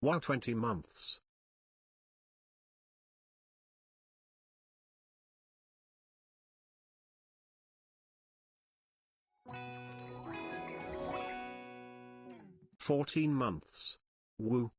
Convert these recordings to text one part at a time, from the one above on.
Wow, 20 months. $14 months. Woo.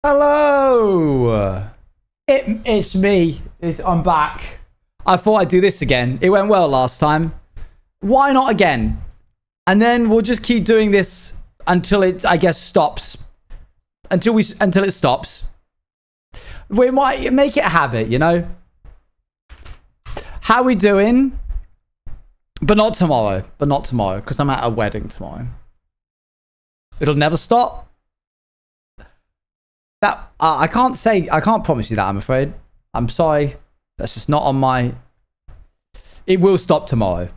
Hello! It's me. I'm back. I thought I'd do this again. It went well last time. Why not again? And then we'll just keep doing this until it, I guess, stops. Until it stops. We might make it a habit, you know? How we doing? But not tomorrow. Because I'm at a wedding tomorrow. It'll never stop. That I can't promise you that, I'm afraid. I'm sorry. That's just not on my... It will stop tomorrow.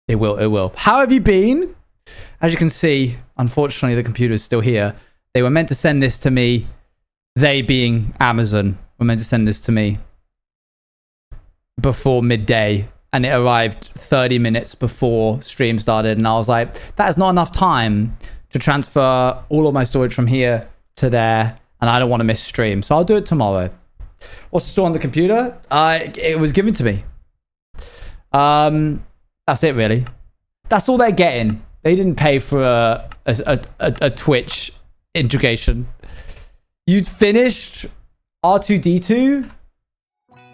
It will. How have you been? As you can see, unfortunately, the computer is still here. They were meant to send this to me. They being Amazon were meant to send this to me before midday. And it arrived 30 minutes before stream started. And I was like, that is not enough time to transfer all of my storage from here to there. And I don't want to miss stream. So I'll do it tomorrow. What's still on the computer? It was given to me. That's it, really. That's all they're getting. They didn't pay for a Twitch integration. You'd finished R2D2?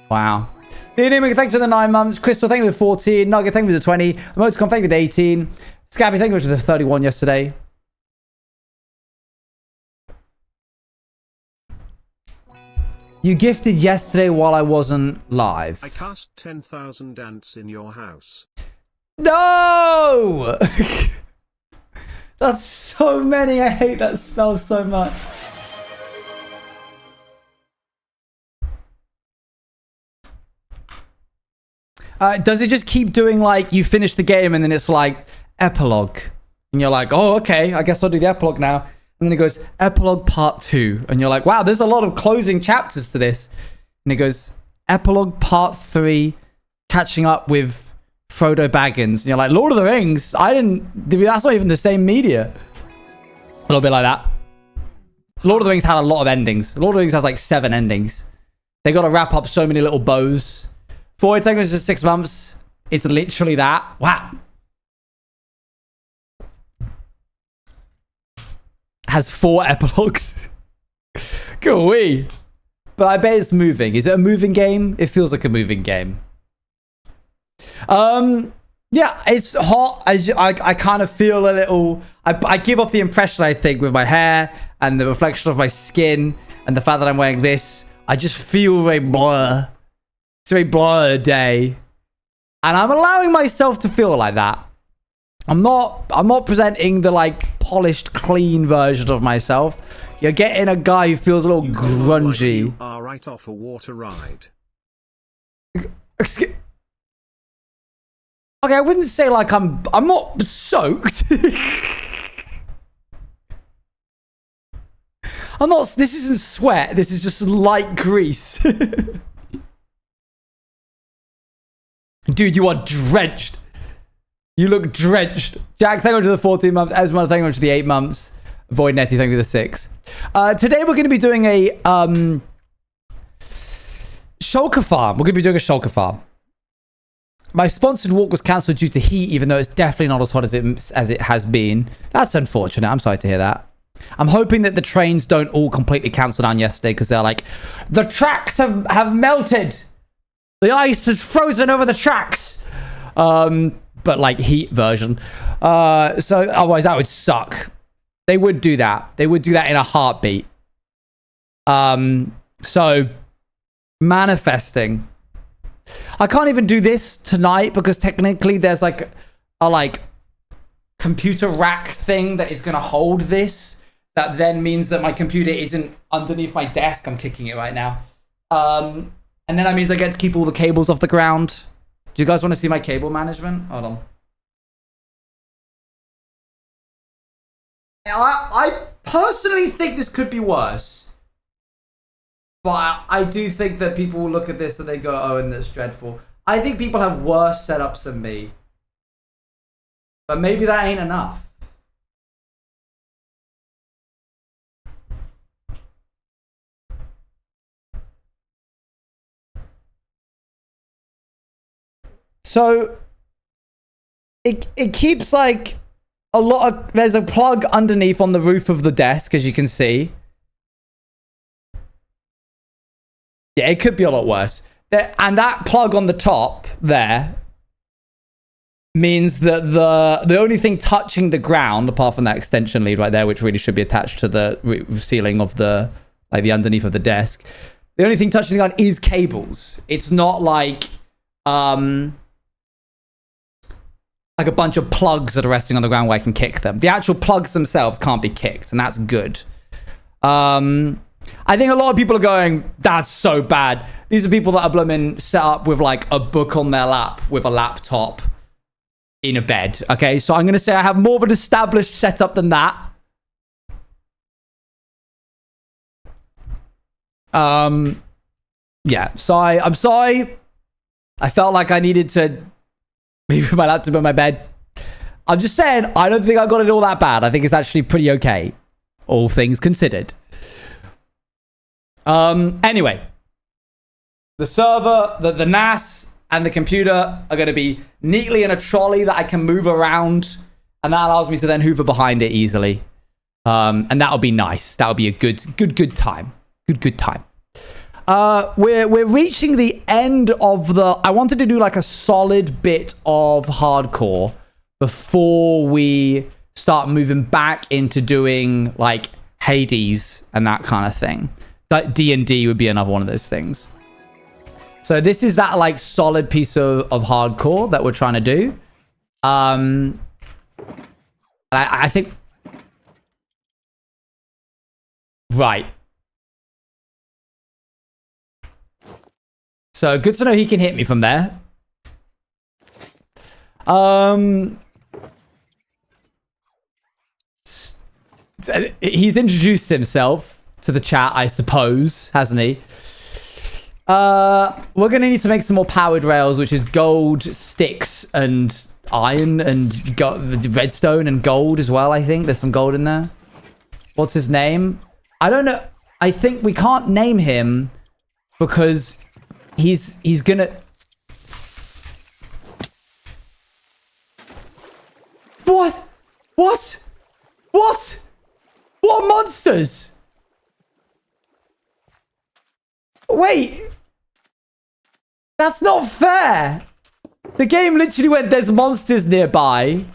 Wow. The Enigma, thanks for the 9 months. Crystal, thank you for the 14. Nugget, thank you for the 20. Emoticon, thank you for the 18. Scabby, thank you for the 31 yesterday. You gifted yesterday while I wasn't live. I cast 10,000 ants in your house. No! That's so many. I hate that spell so much. Does it just keep doing like you finish the game and then it's like epilogue? And you're like, oh, okay, I guess I'll do the epilogue now. And then it goes, epilogue part 2. And you're like, wow, there's a lot of closing chapters to this. And it goes, epilogue part 3, catching up with Frodo Baggins. And you're like, Lord of the Rings? That's not even the same media. A little bit like that. Lord of the Rings had a lot of endings. Lord of the Rings has like 7 endings. They got to wrap up so many little bows. Void, thank you for 6 months. It's literally that. Wow. Has 4 epilogues. Go-wee. But I bet it's moving. Is it a moving game? It feels like a moving game. Yeah, it's hot. I kind of feel a little... I give off the impression, I think, with my hair and the reflection of my skin and the fact that I'm wearing this. I just feel very blur. It's a very blurred day. And I'm allowing myself to feel like that. I'm not presenting the like polished, clean version of myself. You're getting a guy who feels a little grungy. You are right off a water ride. Okay, I wouldn't say like I'm not soaked. I'm not, this isn't sweat, this is just light grease. Dude, you are drenched. You look drenched. Jack, thank you for the 14 months. Esma, thank you for the 8 months. Void Netty, thank you for the 6. Today we're going to be doing a shulker farm. We're going to be doing a shulker farm. My sponsored walk was cancelled due to heat, even though it's definitely not as hot as it has been. That's unfortunate. I'm sorry to hear that. I'm hoping that the trains don't all completely cancel down yesterday because they're like, the tracks have melted. The ice is frozen over the tracks. But like heat version. So otherwise that would suck. They would do that. They would do that in a heartbeat. So manifesting. I can't even do this tonight because technically there's like a computer rack thing that is going to hold this. That then means that my computer isn't underneath my desk. I'm kicking it right now. And then that means I get to keep all the cables off the ground. Do you guys want to see my cable management? Hold on. I personally think this could be worse. But I do think that people will look at this and they go, oh, and that's dreadful. I think people have worse setups than me. But maybe that ain't enough. So it keeps like a lot of, there's a plug underneath on the roof of the desk, as you can see. Yeah, it could be a lot worse. And that plug on the top there means that the only thing touching the ground, apart from that extension lead right there, which really should be attached to the ceiling of the underneath of the desk, the only thing touching the ground is cables. It's not like a bunch of plugs that are resting on the ground where I can kick them. The actual plugs themselves can't be kicked, and that's good. I think a lot of people are going, that's so bad. These are people that are blooming set up with like a book on their lap with a laptop in a bed. Okay, so I'm going to say I have more of an established setup than that. Yeah, sorry. I'm sorry. I felt like I needed to move my laptop in my bed. I'm just saying, I don't think I got it all that bad. I think it's actually pretty okay, all things considered. Anyway, the server, the NAS, and the computer are going to be neatly in a trolley that I can move around, and that allows me to then hoover behind it easily. And that'll be nice. That'll be a good time. Good time. We're reaching the end of the... I wanted to do like a solid bit of hardcore before we start moving back into doing like Hades and that kind of thing. That D&D would be another one of those things. So this is that like solid piece of hardcore that we're trying to do. I think... Right. So good to know he can hit me from there. He's introduced himself to the chat, I suppose, hasn't he? We're going to need to make some more powered rails, which is gold, sticks, and iron, and redstone, and gold as well, I think. There's some gold in there. What's his name? I don't know. I think we can't name him because he's gonna... What? What? What? What monsters? Wait. That's not fair. The game literally went, there's monsters nearby.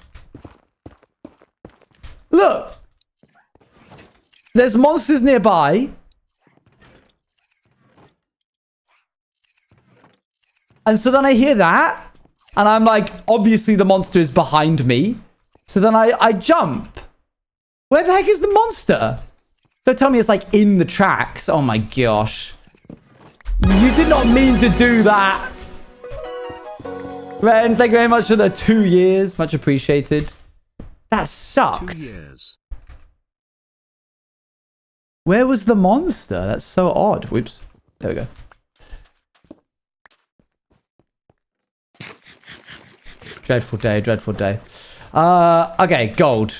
Look. There's monsters nearby. And so then I hear that. And I'm like, obviously the monster is behind me. So then I jump. Where the heck is the monster? Don't tell me it's like in the tracks. Oh my gosh. You did not mean to do that. Ren, thank you very much for the 2 years. Much appreciated. That sucked. 2 years. Where was the monster? That's so odd. Whoops. There we go. Dreadful day, dreadful day. Okay, gold.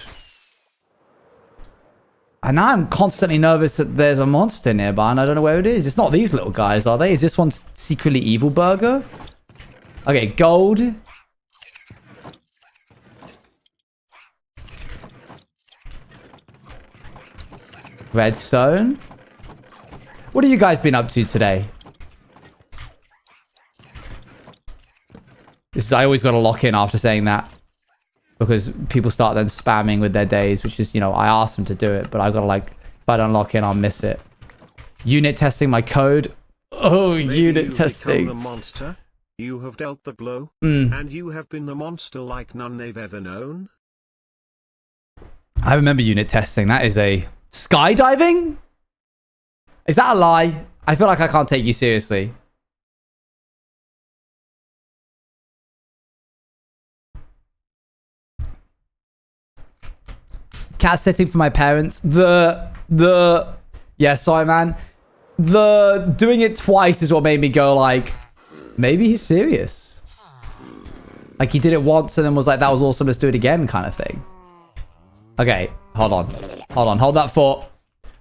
And now I'm constantly nervous that there's a monster nearby and I don't know where it is. It's not these little guys, are they? Is this one secretly evil burger? Okay, gold. Redstone. What have you guys been up to today? I always got to lock in after saying that. Because people start then spamming with their days, which is, you know, I asked them to do it, but I got to like, if I don't lock in, I'll miss it. Unit testing my code. Oh, Maybe unit testing. The monster. You have dealt the blow, and you have been the monster like none they've ever known. I remember unit testing. That is a skydiving? Is that a lie? I feel like I can't take you seriously. Cat sitting for my parents. Yeah, sorry, man. The doing it twice is what made me go like, maybe he's serious. Like he did it once and then was like, that was awesome, let's do it again kind of thing. Okay, hold on. Hold on, hold that thought.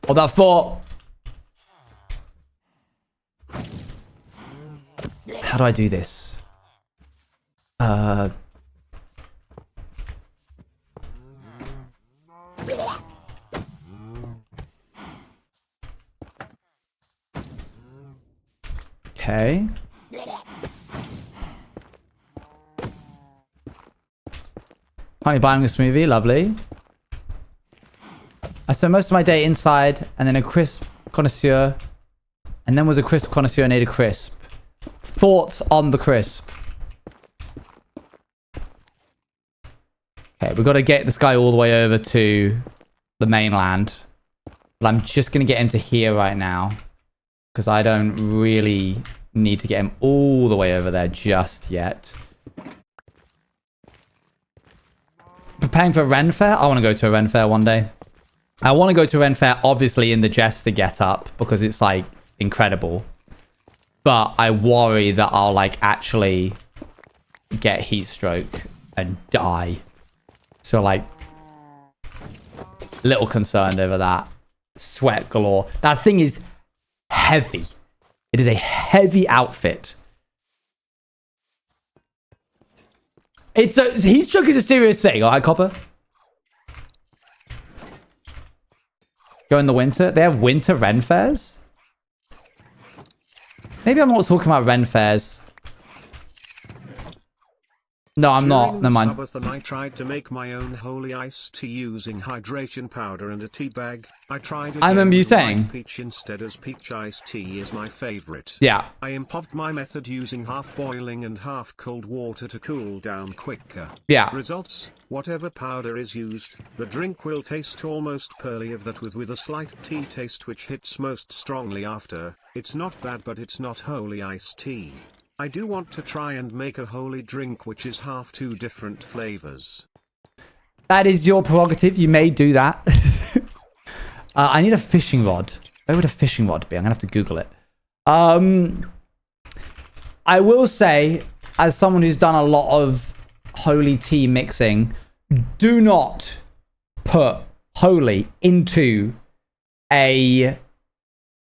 Hold that thought. How do I do this? Okay. Honey buying a smoothie, lovely. I spent most of my day inside and then a crisp connoisseur. And then was a crisp connoisseur and ate a crisp. Thoughts on the crisp? Okay, we've got to get this guy all the way over to the mainland. But I'm just going to get him to here right now. Because I don't really need to get him all the way over there just yet. Preparing for a Ren Fair? I want to go to a Ren Fair one day. I want to go to a Ren Fair, obviously, in the Jester getup. Because it's, like, incredible. But I worry that I'll, like, actually get heat stroke and die. So, like, little concerned over that. Sweat galore. That thing is heavy. It is a heavy outfit. Heat stroke is a serious thing, alright, Copper? Go in the winter? They have winter Ren Fairs? Maybe I'm not talking about Ren Fairs. No, I'm not. Never mind. Sabbath and I tried to make my own holy iced tea using hydration powder and a tea bag. I tried it. I remember you saying. Peach instead, as peach iced tea is my favorite. Yeah. I improved my method using half boiling and half cold water to cool down quicker. Yeah. Results: whatever powder is used, the drink will taste almost pearly of that with a slight tea taste which hits most strongly after. It's not bad, but it's not holy iced tea. I do want to try and make a holy drink which is half two different flavors. That is your prerogative. You may do that. I need a fishing rod. Where would a fishing rod be? I'm going to have to Google it. I will say, as someone who's done a lot of holy tea mixing, do not put holy into a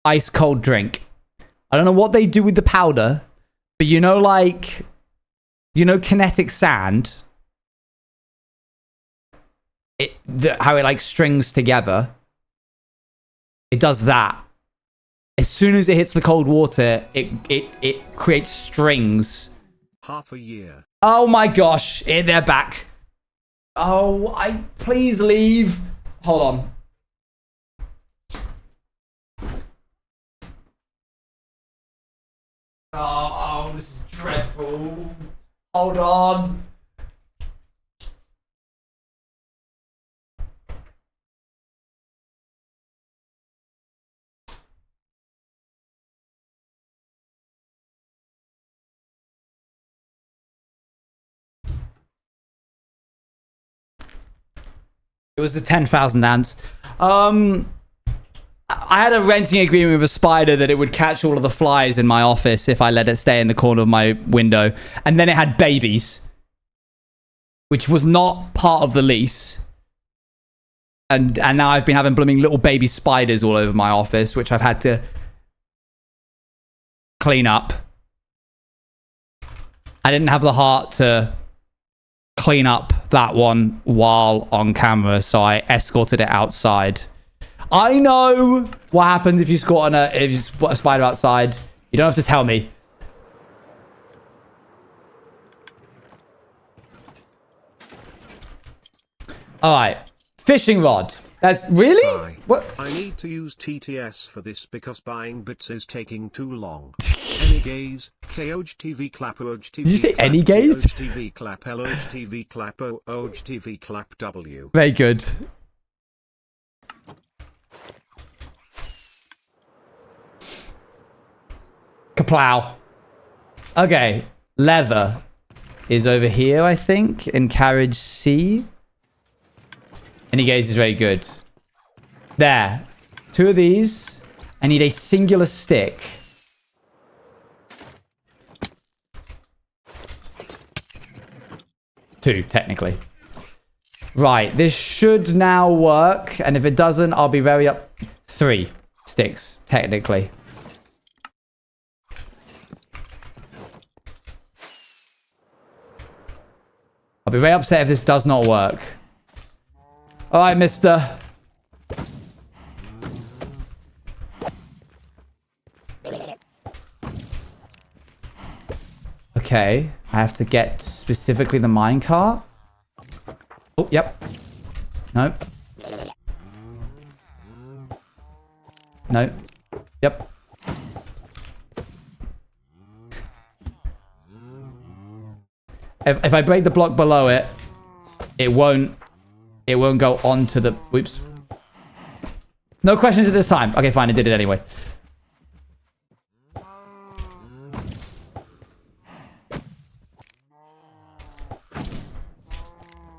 ice cold drink. I don't know what they do with the powder. But you know, like, you know, kinetic sand, how it like strings together. It does that. As soon as it hits the cold water, it creates strings. Half a year. Oh my gosh, they're back. Oh, please leave. Hold on. Oh, this is dreadful. Hold on. It was the 10,000 ants. I had a renting agreement with a spider that it would catch all of the flies in my office if I let it stay in the corner of my window. And then it had babies, which was not part of the lease. And now I've been having blooming little baby spiders all over my office, which I've had to clean up. I didn't have the heart to clean up that one while on camera, so I escorted it outside. I know what happens if you spot a spider outside. You don't have to tell me. All right, fishing rod. That's really Sigh. what? I need to use TTS for this because buying bits is taking too long. Any gaze? KOG TV clap OG TV. Did you say clap, any gaze? OG TV clap LOG TV clap OG TV clap W. Very good. Kaplow. Okay, leather is over here, I think, in carriage C. Any gaze is very good. There. 2 of these. I need a singular stick. Two, technically. Right, this should now work. And if it doesn't, I'll be very up... 3 sticks, technically. I'll be very upset if this does not work. All right, mister. Okay, I have to get specifically the minecart. Oh, yep. No. No. Yep. If I break the block below it, it won't go onto the... Whoops. No questions at this time. Okay, fine. I did it anyway.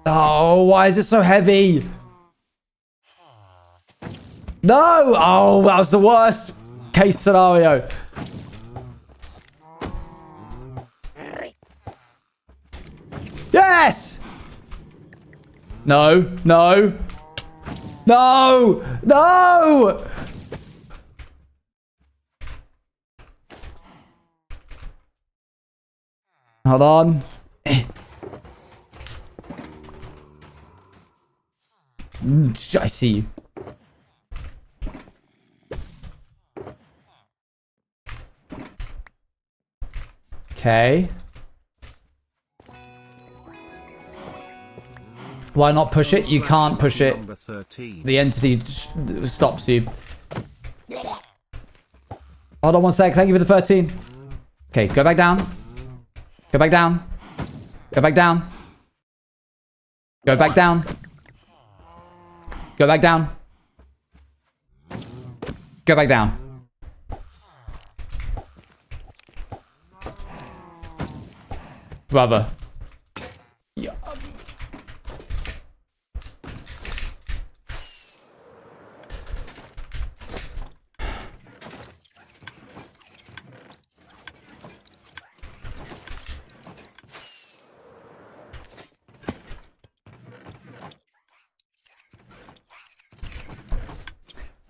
Oh, why is it so heavy? No! Oh, that was the worst case scenario. Yes! No, no. No! No! Hold on. I see you. Okay. Why not push it? You can't push it. The entity stops you. Hold on 1 sec. Thank you for the 13. Okay, go back down. Go back down. Go back down. Go back down. Go back down. Go back down. Brother. Yeah.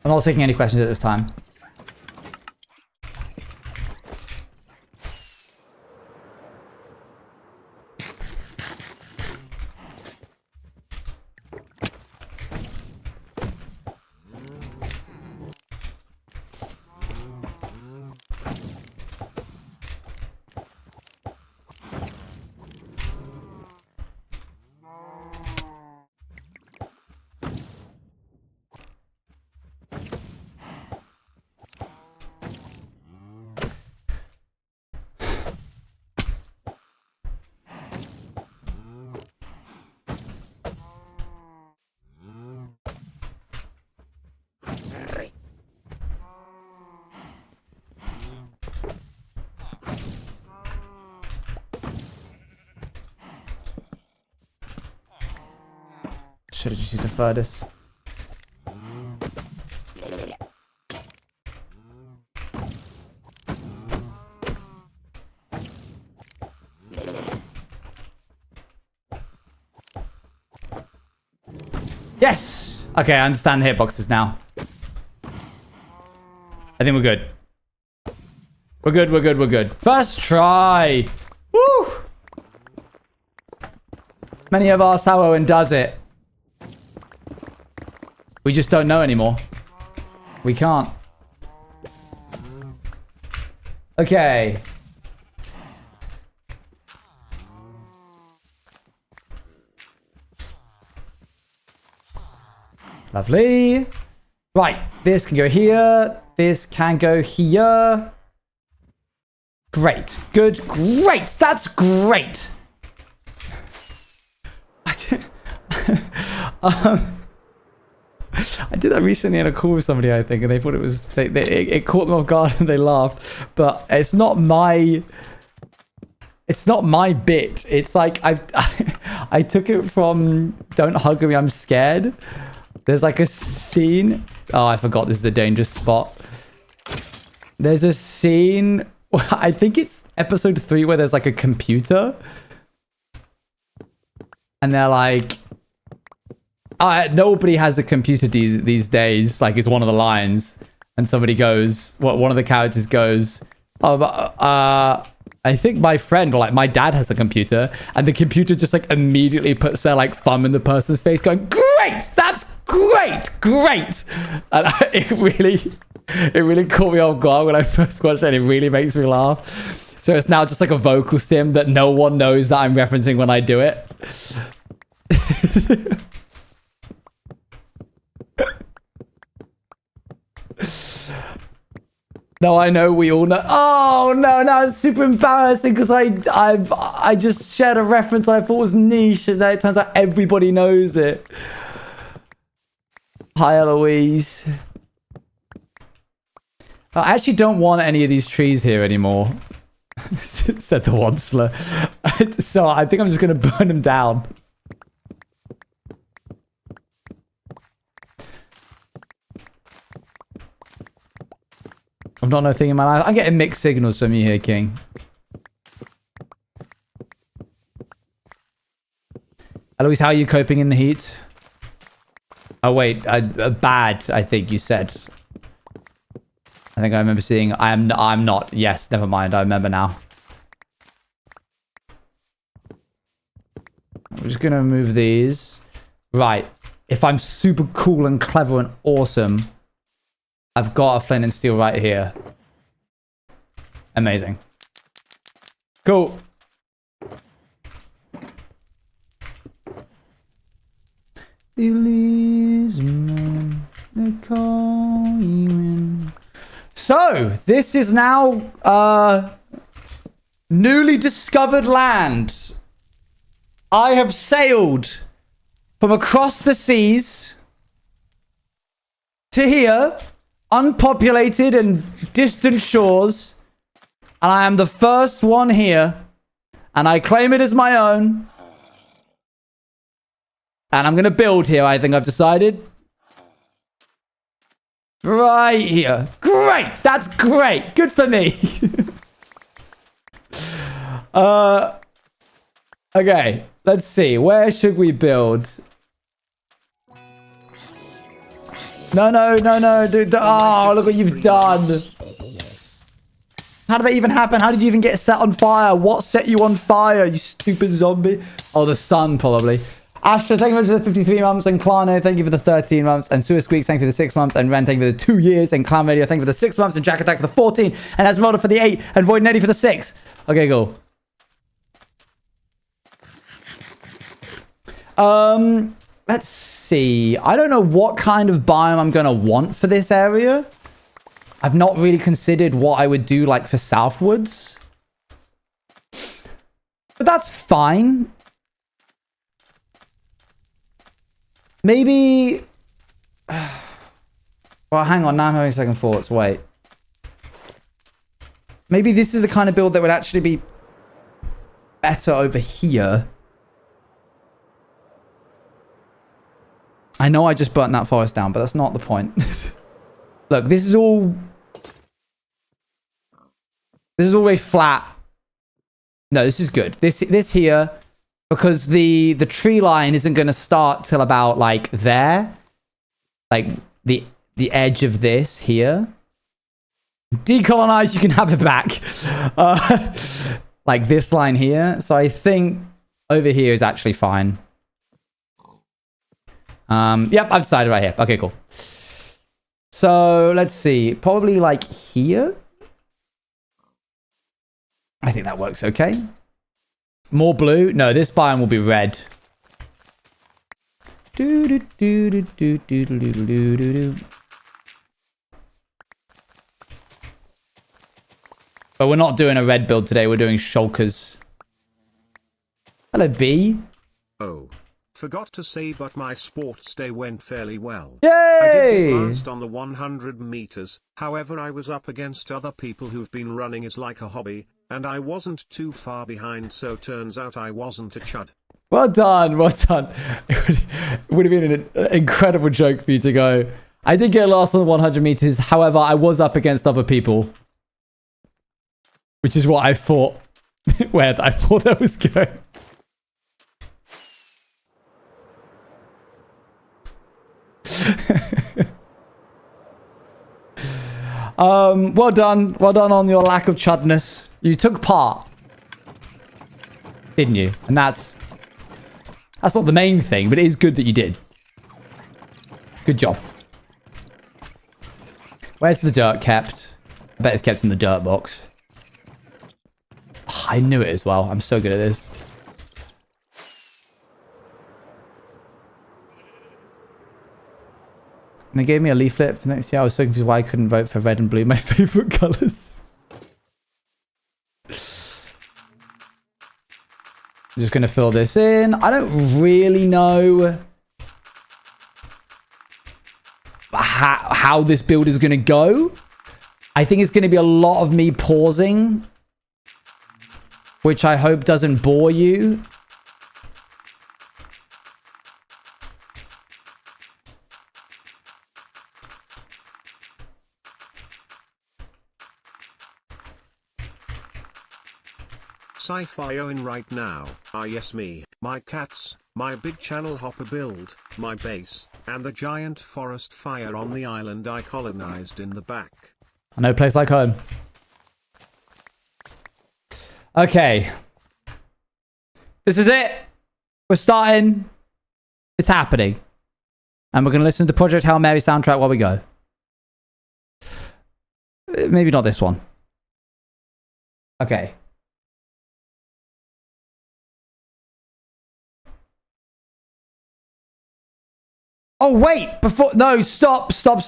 I'm not taking any questions at this time. Should have just used the furthest. Yes! Okay, I understand the hitboxes now. I think we're good. We're good, we're good, we're good. First try. Woo! Many of us how Owen does it. We just don't know anymore. We can't. Okay. Lovely. Right, this can go here. This can go here. Great. Good. Great. That's great. I did that recently in a call with somebody, I think, and they thought it was... it caught them off guard and they laughed. But it's not my... It's not my bit. It's like I took it from Don't Hug Me, I'm Scared. There's like a scene... Oh, I forgot this is a dangerous spot. There's a scene... I think it's episode 3 where there's like a computer. And they're like... nobody has a computer these days, like, is one of the lines. And somebody goes... one of the characters goes... Oh, but, I think my friend, or like my dad has a computer, and the computer just like immediately puts their like thumb in the person's face going, great, that's great, great. And it really caught me off guard when I first watched it, and it really makes me laugh. So it's now just like a vocal stim that no one knows that I'm referencing when I do it. No, I know, we all know. Oh no, no, it's super embarrassing because I just shared a reference that I thought was niche, and then it turns out everybody knows it. Hi, Eloise. I actually don't want any of these trees here anymore, said the Wansler. So I think I'm just gonna burn them down. I've not no thing in my life. I'm getting mixed signals from you here, King. Eloise, how are you coping in the heat? Oh, wait. Bad, I think you said. I think I remember seeing... I'm not. Yes, never mind. I remember now. I'm just going to remove these. Right. If I'm super cool and clever and awesome... I've got a flint and steel right here. Amazing. Cool. So, this is now newly discovered land. I have sailed from across the seas to here. Unpopulated and distant shores, and I am the first one here, and I claim it as my own, and I'm gonna build here. I think I've decided right here. Great, that's great, good for me. Okay, let's see, where should we build? No, dude. Oh, look what you've done. How did that even happen? How did you even get set on fire? What set you on fire, you stupid zombie? Oh, the sun, probably. Astra, thank you for the 53 months. And Klano, thank you for the 13 months. And Sewer Squeaks, thank you for the 6 months. And Ren, thank you for the 2 years. And Clown Radio, thank you for the 6 months. And Jack Attack for the 14. And Esmeralda for the 8. And Void Netty for the 6. Okay, go. Let's see. I don't know what kind of biome I'm going to want for this area. I've not really considered what I would do like for Southwoods. But that's fine. Maybe... Well, hang on. Now I'm having second thoughts. Wait. Maybe this is the kind of build that would actually be better over here. I know I just burnt that forest down, but that's not the point. Look, this is all very flat. No, this is good. This here, because the tree line isn't going to start till about like there. like the edge of this here. Decolonize, you can have it back. Like this line here. So I think over here is actually fine. Yep, I've decided right here. Okay, cool. So let's see. Probably like here. I think that works okay. More blue? No, this biome will be red. But we're not doing a red build today. We're doing shulkers. Hello, B. Oh. Forgot to say, but my sports day went fairly well. Yay! I did get last on the 100 meters. However, I was up against other people who've been running as like a hobby, and I wasn't too far behind, so turns out I wasn't a chud. Well done, well done. It would have been an incredible joke for you to go, I did get last on the 100 meters. However, I was up against other people. Which is what I thought, where I thought that was going. Well done. Well done on your lack of chudness. You took part. Didn't you? And that's not the main thing, but it is good that you did. Good job. Where's the dirt kept? I bet it's kept in the dirt box. Oh, I knew it as well. I'm so good at this. And they gave me a leaflet for next year. I was so confused why I couldn't vote for red and blue, my favorite colors. I'm just going to fill this in. I don't really know how this build is going to go. I think it's going to be a lot of me pausing, which I hope doesn't bore you. Sci-fi Owen right now. Ah yes, me, my cats, my big channel hopper build, my base, and the giant forest fire on the island I colonized in the back. I know a place like home. Okay. This is it. We're starting. It's happening. And we're going to listen to Project Hail Mary soundtrack while we go. Maybe not this one. Okay. Oh, wait. Before... No, stop. Stop.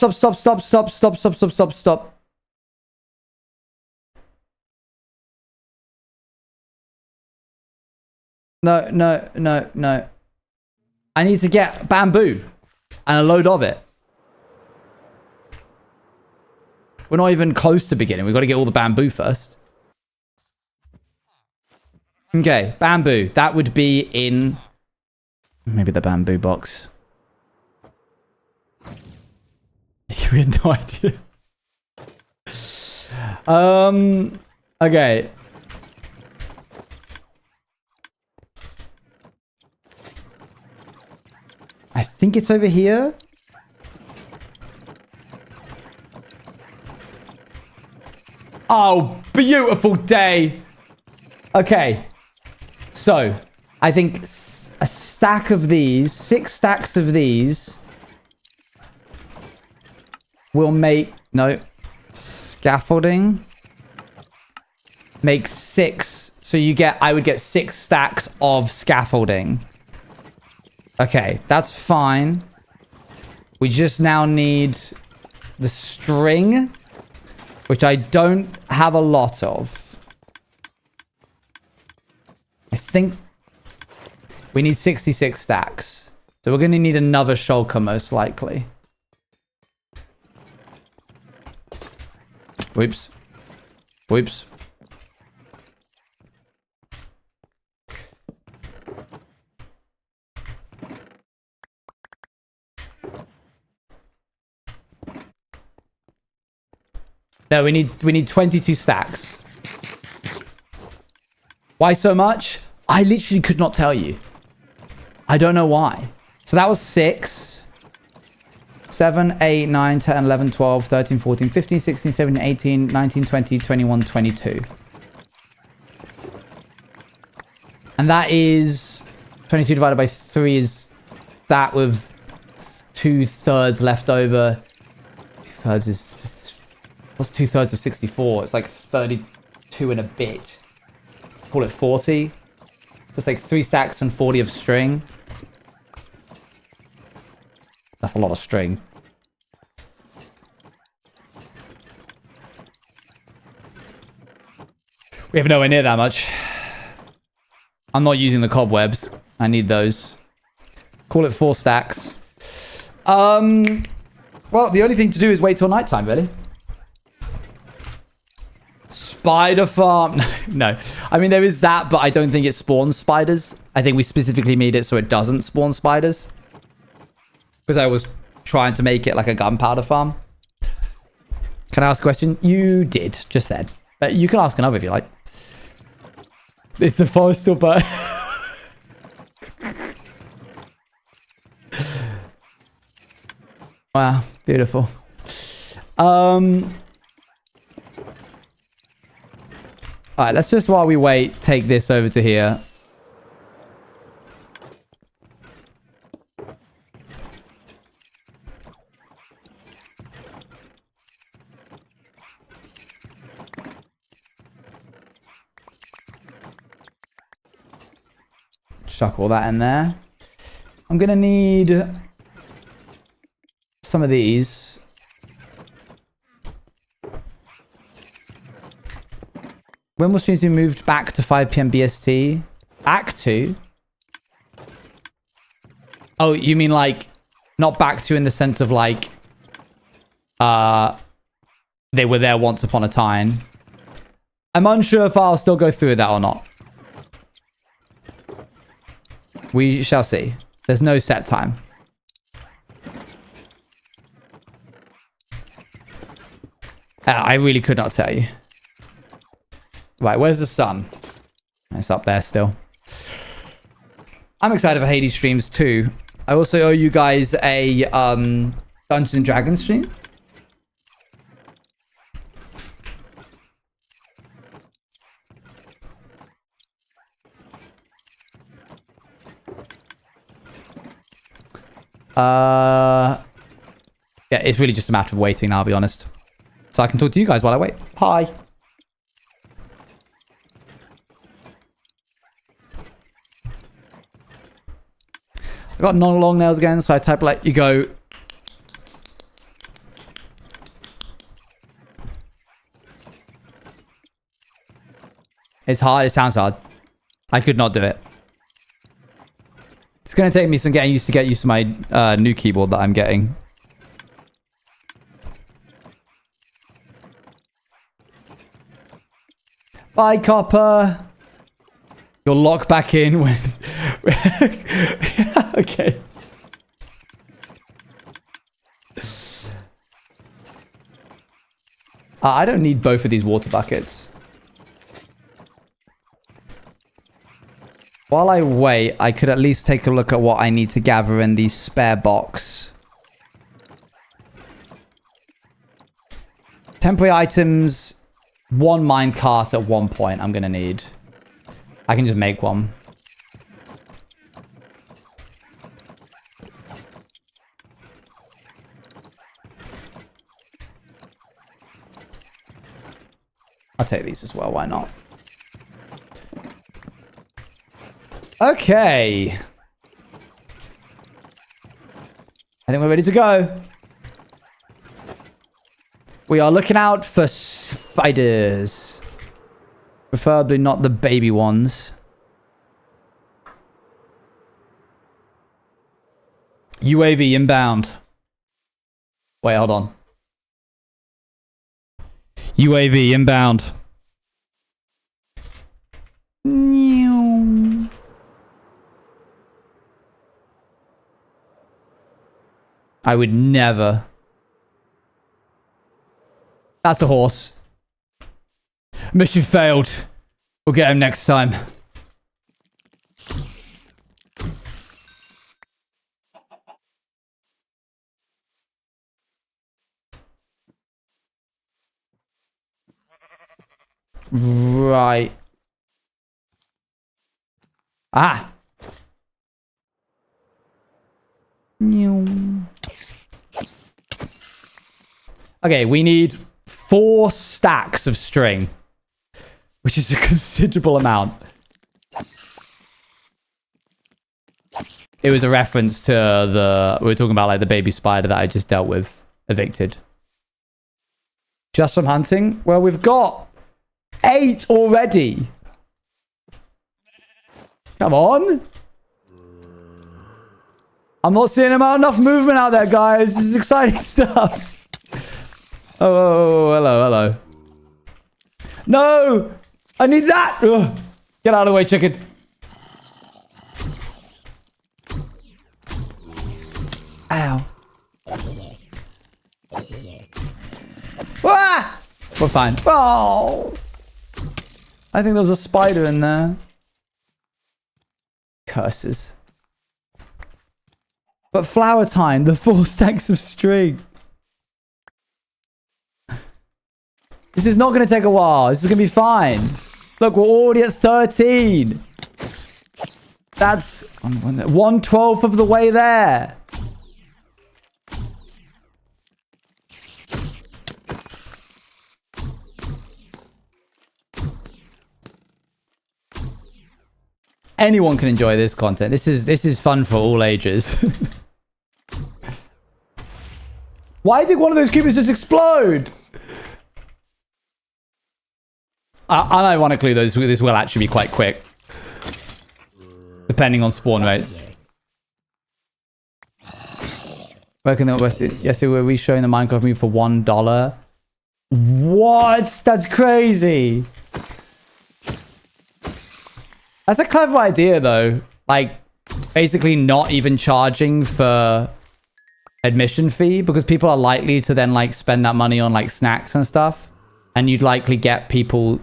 No. I need to get bamboo and a load of it. We're not even close to beginning. We've got to get all the bamboo first. Okay, bamboo. That would be in maybe the bamboo box. We had no idea. Okay. I think it's over here. Oh, beautiful day. Okay. So, I think a stack of these, 6 stacks of these will make, no, scaffolding. Make 6. So you get, I would get 6 stacks of scaffolding. Okay, that's fine. We just now need the string, which I don't have a lot of. I think we need 66 stacks. So we're going to need another shulker most likely. Whoops. Whoops. No, we need 22 stacks. Why so much? I literally could not tell you. I don't know why. So that was 6. 7, 8, 9, 10, 11, 12, 13, 14, 15, 16, 17, 18, 19, 20, 21, 22. And that is 22 divided by 3 is that with 2/3 left over. 2/3 is... What's 2/3 of 64? It's like 32 and a bit. Call it 40. Just like 3 stacks and 40 of string. That's a lot of string. We have nowhere near that much. I'm not using the cobwebs. I need those. Call it 4 stacks. Well, the only thing to do is wait till nighttime, really. Spider farm. No. I mean, there is that, but I don't think it spawns spiders. I think we specifically made it so it doesn't spawn spiders. Because I was trying to make it like a gunpowder farm. Can I ask a question? You did, just then. But you can ask another if you like. It's the forest still burnt. Wow, beautiful. Alright, let's just, while we wait, take this over to here. Chuck all that in there. I'm gonna need some of these. When will streams be moved back to 5 PM BST? Back to? Oh, you mean like, not back to in the sense of like, they were there once upon a time. I'm unsure if I'll still go through with that or not. We shall see. There's no set time. I really could not tell you. Right, where's the sun? It's up there still. I'm excited for Hades streams too. I also owe you guys a Dungeons and Dragons stream. Yeah, it's really just a matter of waiting now, I'll be honest. So I can talk to you guys while I wait. Hi. I got non-long nails again, so I type let you go. It's hard. It sounds hard. I could not do it. It's going to take me some getting used to my new keyboard that I'm getting. Bye, Copper. You'll lock back in when... Okay. I don't need both of these water buckets. While I wait, I could at least take a look at what I need to gather in the spare box. Temporary items, 1 minecart at 1 point I'm going to need. I can just make one. I'll take these as well, why not? Okay. I think we're ready to go. We are looking out for spiders. Preferably not the baby ones. UAV inbound. Wait, hold on. UAV inbound. I would never. That's a horse. Mission failed. We'll get him next time. Right. Ah. Okay, we need 4 stacks of string, which is a considerable amount. It was a reference to we were talking about like the baby spider that I just dealt with, evicted. Just from hunting? Well, we've got 8 already. Come on. I'm not seeing enough movement out there, guys. This is exciting stuff. Oh, hello. No! I need that! Ugh. Get out of the way, chicken. Ow. Ah! We're fine. Oh! I think there was a spider in there. Curses. But flower time, the 4 stacks of string. This is not going to take a while. This is going to be fine. Look, we're already at 13. That's 1/12 of the way there. Anyone can enjoy this content. This is fun for all ages. Why did one of those creepers just explode? Unironically, this will actually be quite quick. Depending on spawn rates. Working at West. Yesterday we were re-showing the Minecraft movie for $1. What? That's crazy. That's a clever idea, though. Like, basically not even charging for admission fee, because people are likely to then, like, spend that money on, like, snacks and stuff. And you'd likely get people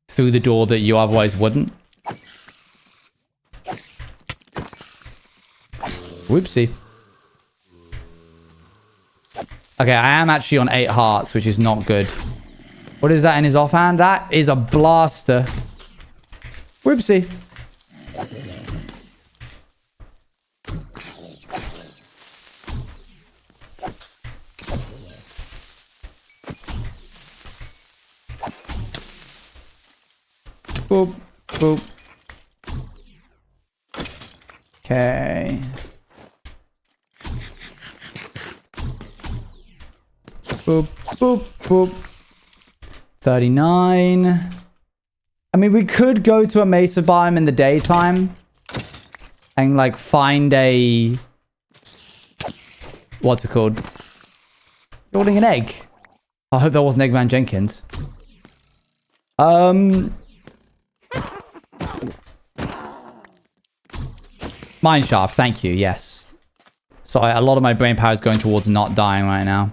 through the door that you otherwise wouldn't. Whoopsie. Okay, I am actually on 8 hearts, which is not good. What is that in his offhand? That is a blaster. Whoopsie. Boop, boop. Okay. Boop, boop, boop. 39. I mean, we could go to a mesa biome in the daytime and, like, find a... What's it called? You're holding an egg. I hope that wasn't Eggman Jenkins. Mineshaft, thank you, yes. Sorry, a lot of my brain power is going towards not dying right now.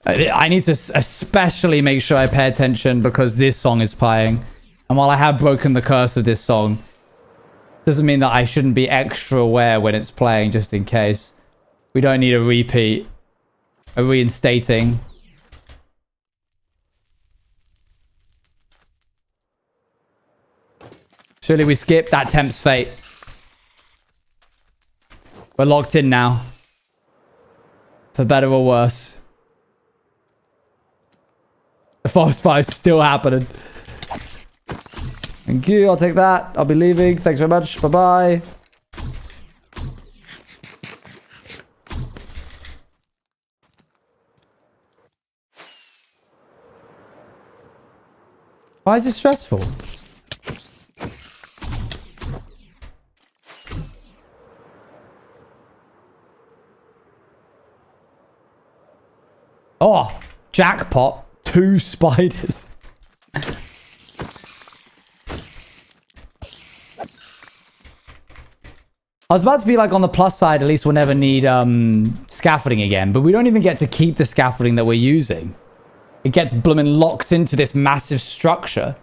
I need to especially make sure I pay attention because this song is playing. And while I have broken the curse of this song, doesn't mean that I shouldn't be extra aware when it's playing, just in case. We don't need a repeat. A reinstating. Surely we skip. That tempts fate. We're locked in now. For better or worse. The forest fire is still happening. Thank you. I'll take that. I'll be leaving. Thanks very much. Bye-bye. Why is it stressful? Oh, jackpot. 2 spiders. I was about to be like, on the plus side, at least we'll never need scaffolding again. But we don't even get to keep the scaffolding that we're using. It gets blooming locked into this massive structure.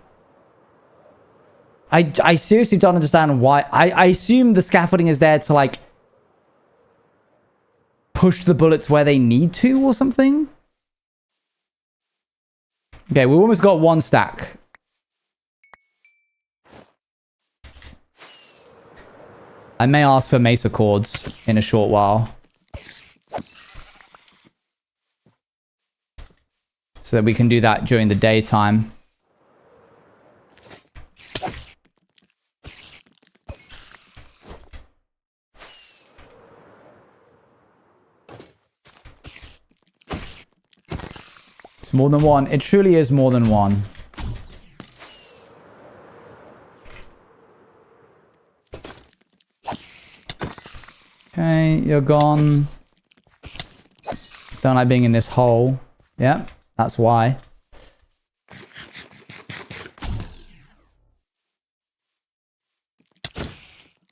I seriously don't understand why. I assume the scaffolding is there to, like, push the bullets where they need to or something. Okay, we almost got 1 stack. I may ask for mesa cords in a short while. So that we can do that during the daytime. It's more than 1. It truly is more than 1. Okay, you're gone. Don't like being in this hole. Yeah, that's why.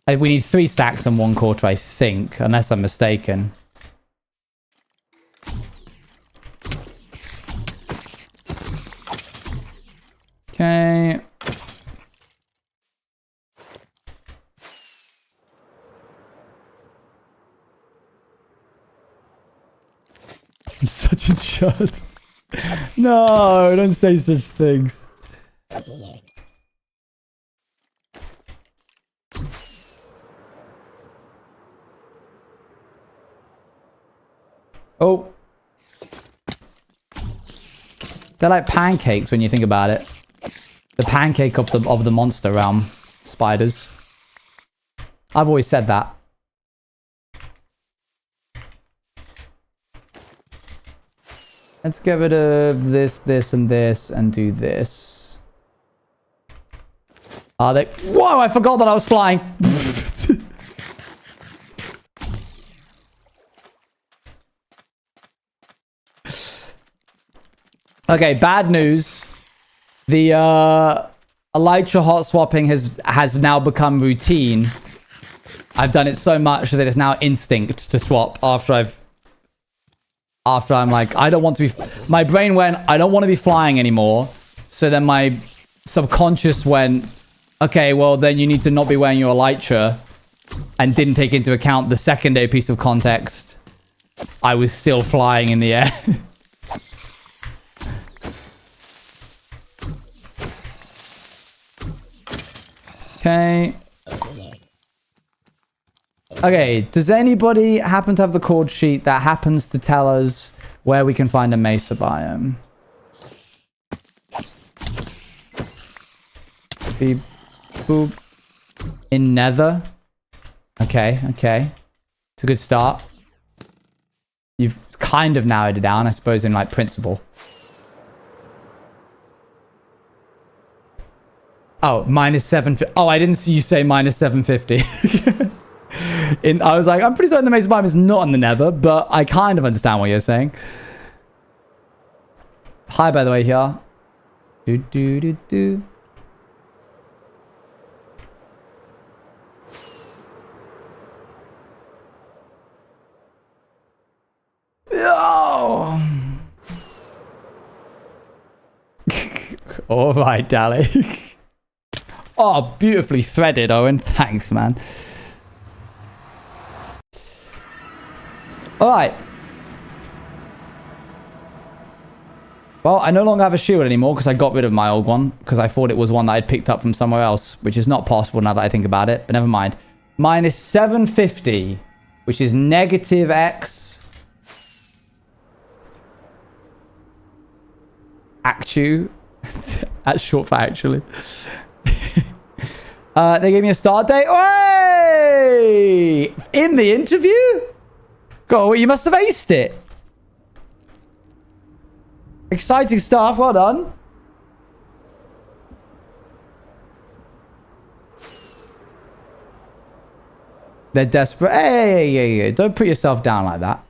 We need 3 stacks and 1 quarter, I think, unless I'm mistaken. Okay. I'm such a chud. No, don't say such things. Oh. They're like pancakes when you think about it. The pancake of the monster realm. Spiders. I've always said that. Let's get rid of this, this, and this, and do this. Are they... Whoa, I forgot that I was flying. Okay, bad news. The Elytra hot swapping has now become routine. I've done it so much that it's now instinct to swap after I'm like, I don't want to be... My brain went, I don't want to be flying anymore. So then my subconscious went, okay, well, then you need to not be wearing your Elytra. And didn't take into account the secondary piece of context. I was still flying in the air. Okay. Okay, does anybody happen to have the chord sheet that happens to tell us where we can find a mesa biome? Beep, boop. In Nether? Okay, okay. It's a good start. You've kind of narrowed it down, I suppose, in like principle. Oh, minus 750. Oh, I didn't see you say minus 750. I was like, I'm pretty certain the mesa biome is not in the Nether, but I kind of understand what you're saying. Hi, by the way, here. Do do do do. Oh. All right, Dally. Oh, beautifully threaded, Owen. Thanks, man. All right. Well, I no longer have a shield anymore because I got rid of my old one because I thought it was one that I'd picked up from somewhere else, which is not possible now that I think about it, but never mind. Minus 750, which is negative X. Actu. That's short for actually. They gave me a start date. Oi! In the interview? God, you must have aced it. Exciting stuff. Well done. They're desperate. Hey, don't put yourself down like that.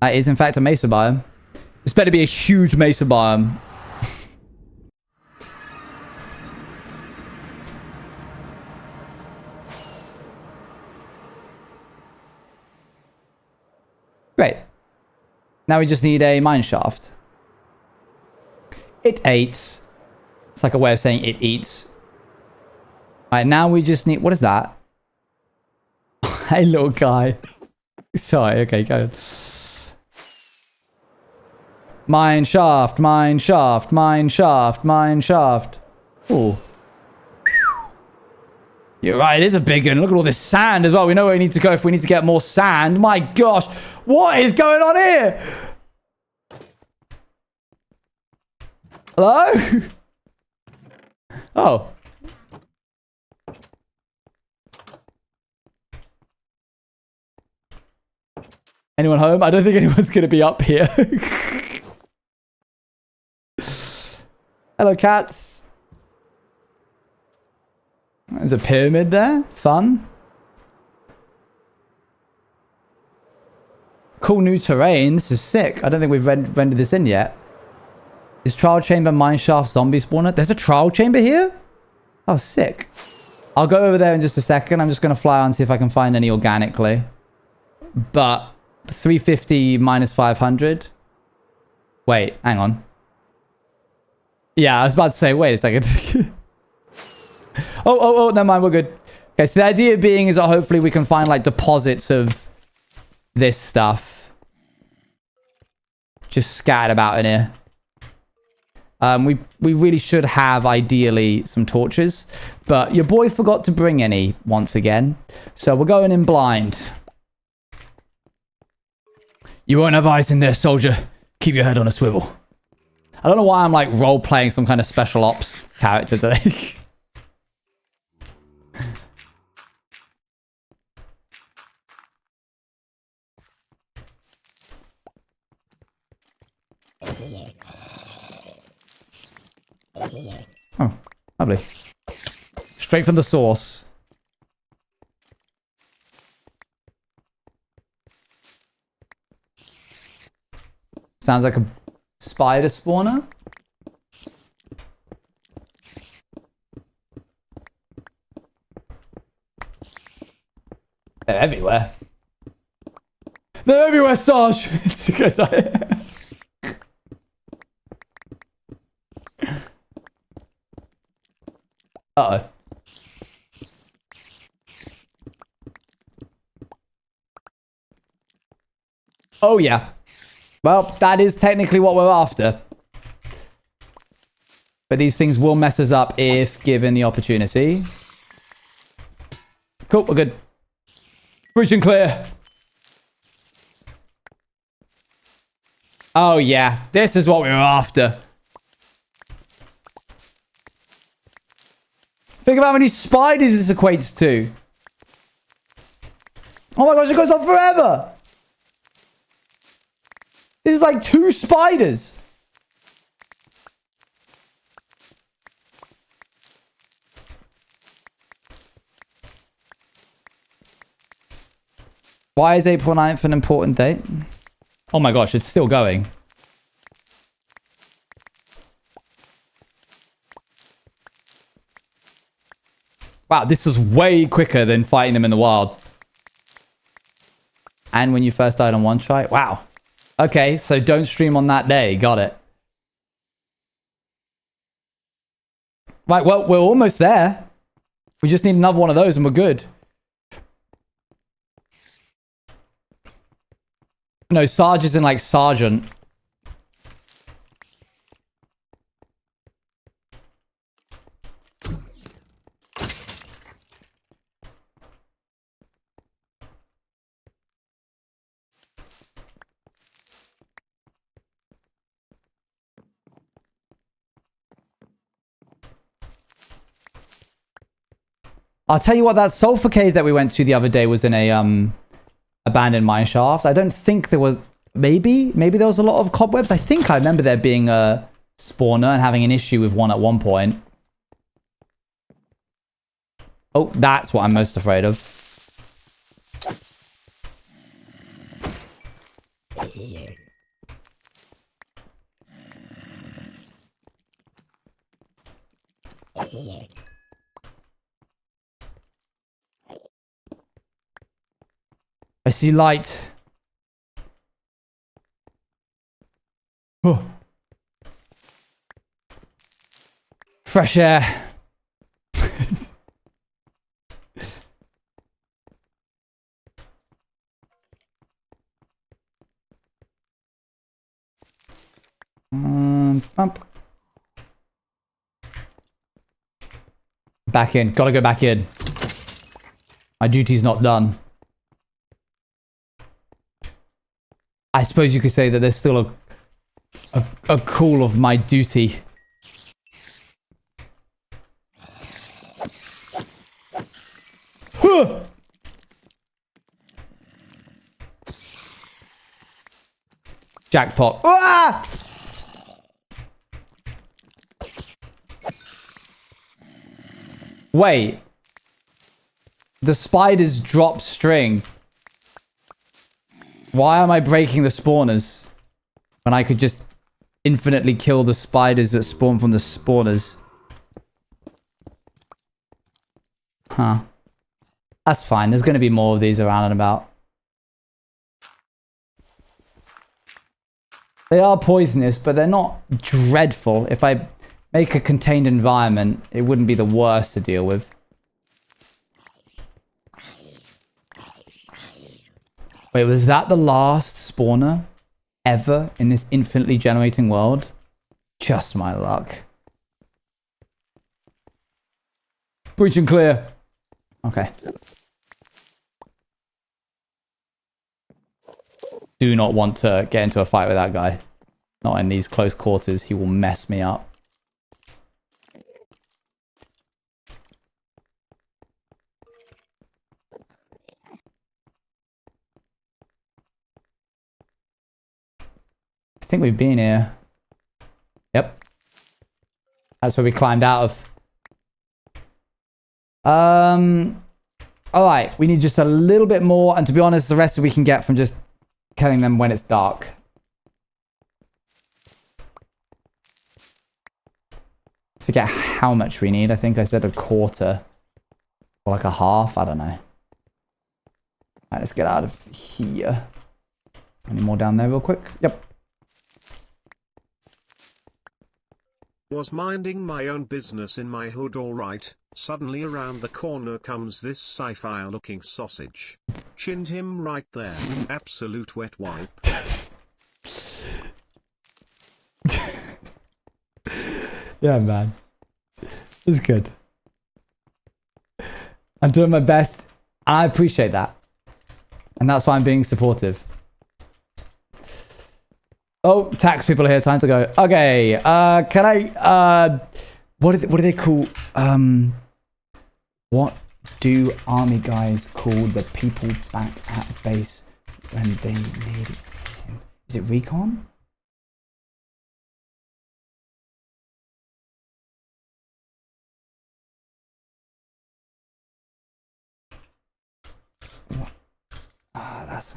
That is, in fact, a mesa biome. This better be a huge mesa biome. Great. Now we just need a mine shaft. It eats. It's like a way of saying it eats. Alright, now we just need... What is that? Hey, little guy. Sorry, okay, go ahead. Mine shaft, mine shaft, mine shaft, mine shaft. Ooh. You're right, it is a big one. Look at all this sand as well. We know where we need to go if we need to get more sand. My gosh, what is going on here? Hello? Oh. Anyone home? I don't think anyone's going to be up here. Hello, cats. There's a pyramid there. Fun. Cool new terrain. This is sick. I don't think we've rendered this in yet. Is trial chamber mineshaft zombie spawner? There's a trial chamber here? Oh, sick. I'll go over there in just a second. I'm just going to fly on and see if I can find any organically. But 350 minus 500. Wait, hang on. Yeah, I was about to say, wait a second. Oh, never mind, we're good. Okay, so the idea being is that hopefully we can find like deposits of this stuff. Just scattered about in here. We really should have, ideally, some torches. But your boy forgot to bring any once again. So we're going in blind. You won't have ice in there, soldier. Keep your head on a swivel. I don't know why I'm like role-playing some kind of special ops character today. Oh, lovely. Straight from the source. Sounds like a spider spawner. They're everywhere. They're everywhere, Sarge! It's because Uh-oh. Oh, yeah. Well, that is technically what we're after. But these things will mess us up if given the opportunity. Cool, we're good. Breach and clear. Oh, yeah. This is what we were after. Think about how many spiders this equates to. Oh my gosh, it goes on forever. This is like 2 spiders. Why is April 9th an important date? Oh my gosh, it's still going. Wow, this was way quicker than fighting them in the wild. And when you first died on one try? Wow. Okay, so don't stream on that day. Got it. Right, well, we're almost there. We just need another one of those and we're good. No, Sarge is in like Sergeant. I'll tell you what, that sulfur cave that we went to the other day was in a abandoned mine shaft. I don't think there was... Maybe there was a lot of cobwebs. I think I remember there being a spawner and having an issue with one at one point. Oh, that's what I'm most afraid of. I see light. Oh. Fresh air. Back in. Gotta go back in. My duty's not done. I suppose you could say that there's still a call of my duty. Huh! Jackpot. Ah! Wait. The spiders drop string. Why am I breaking the spawners when I could just infinitely kill the spiders that spawn from the spawners? Huh. That's fine. There's going to be more of these around and about. They are poisonous, but they're not dreadful. If I make a contained environment, it wouldn't be the worst to deal with. Wait, was that the last spawner ever in this infinitely generating world? Just my luck. Breach and clear. Okay. Do not want to get into a fight with that guy. Not in these close quarters. He will mess me up. I think we've been here. Yep. That's where we climbed out of. Alright, we need just a little bit more, and to be honest, the rest we can get from just killing them when it's dark. Forget how much we need. I think I said a quarter. Or like a half, I don't know. Alright, let's get out of here. Any more down there real quick? Yep. Was minding my own business in my hood alright, suddenly around the corner comes this sci-fi looking sausage. Chinned him right there, absolute wet wipe. Yeah, man. It's good. I'm doing my best. I appreciate that. And that's why I'm being supportive. Oh, tax people are here. Time to go. Okay. Can I... What do they call... What do army guys call the people back at base when they need it? Is it recon? What? Ah, that's...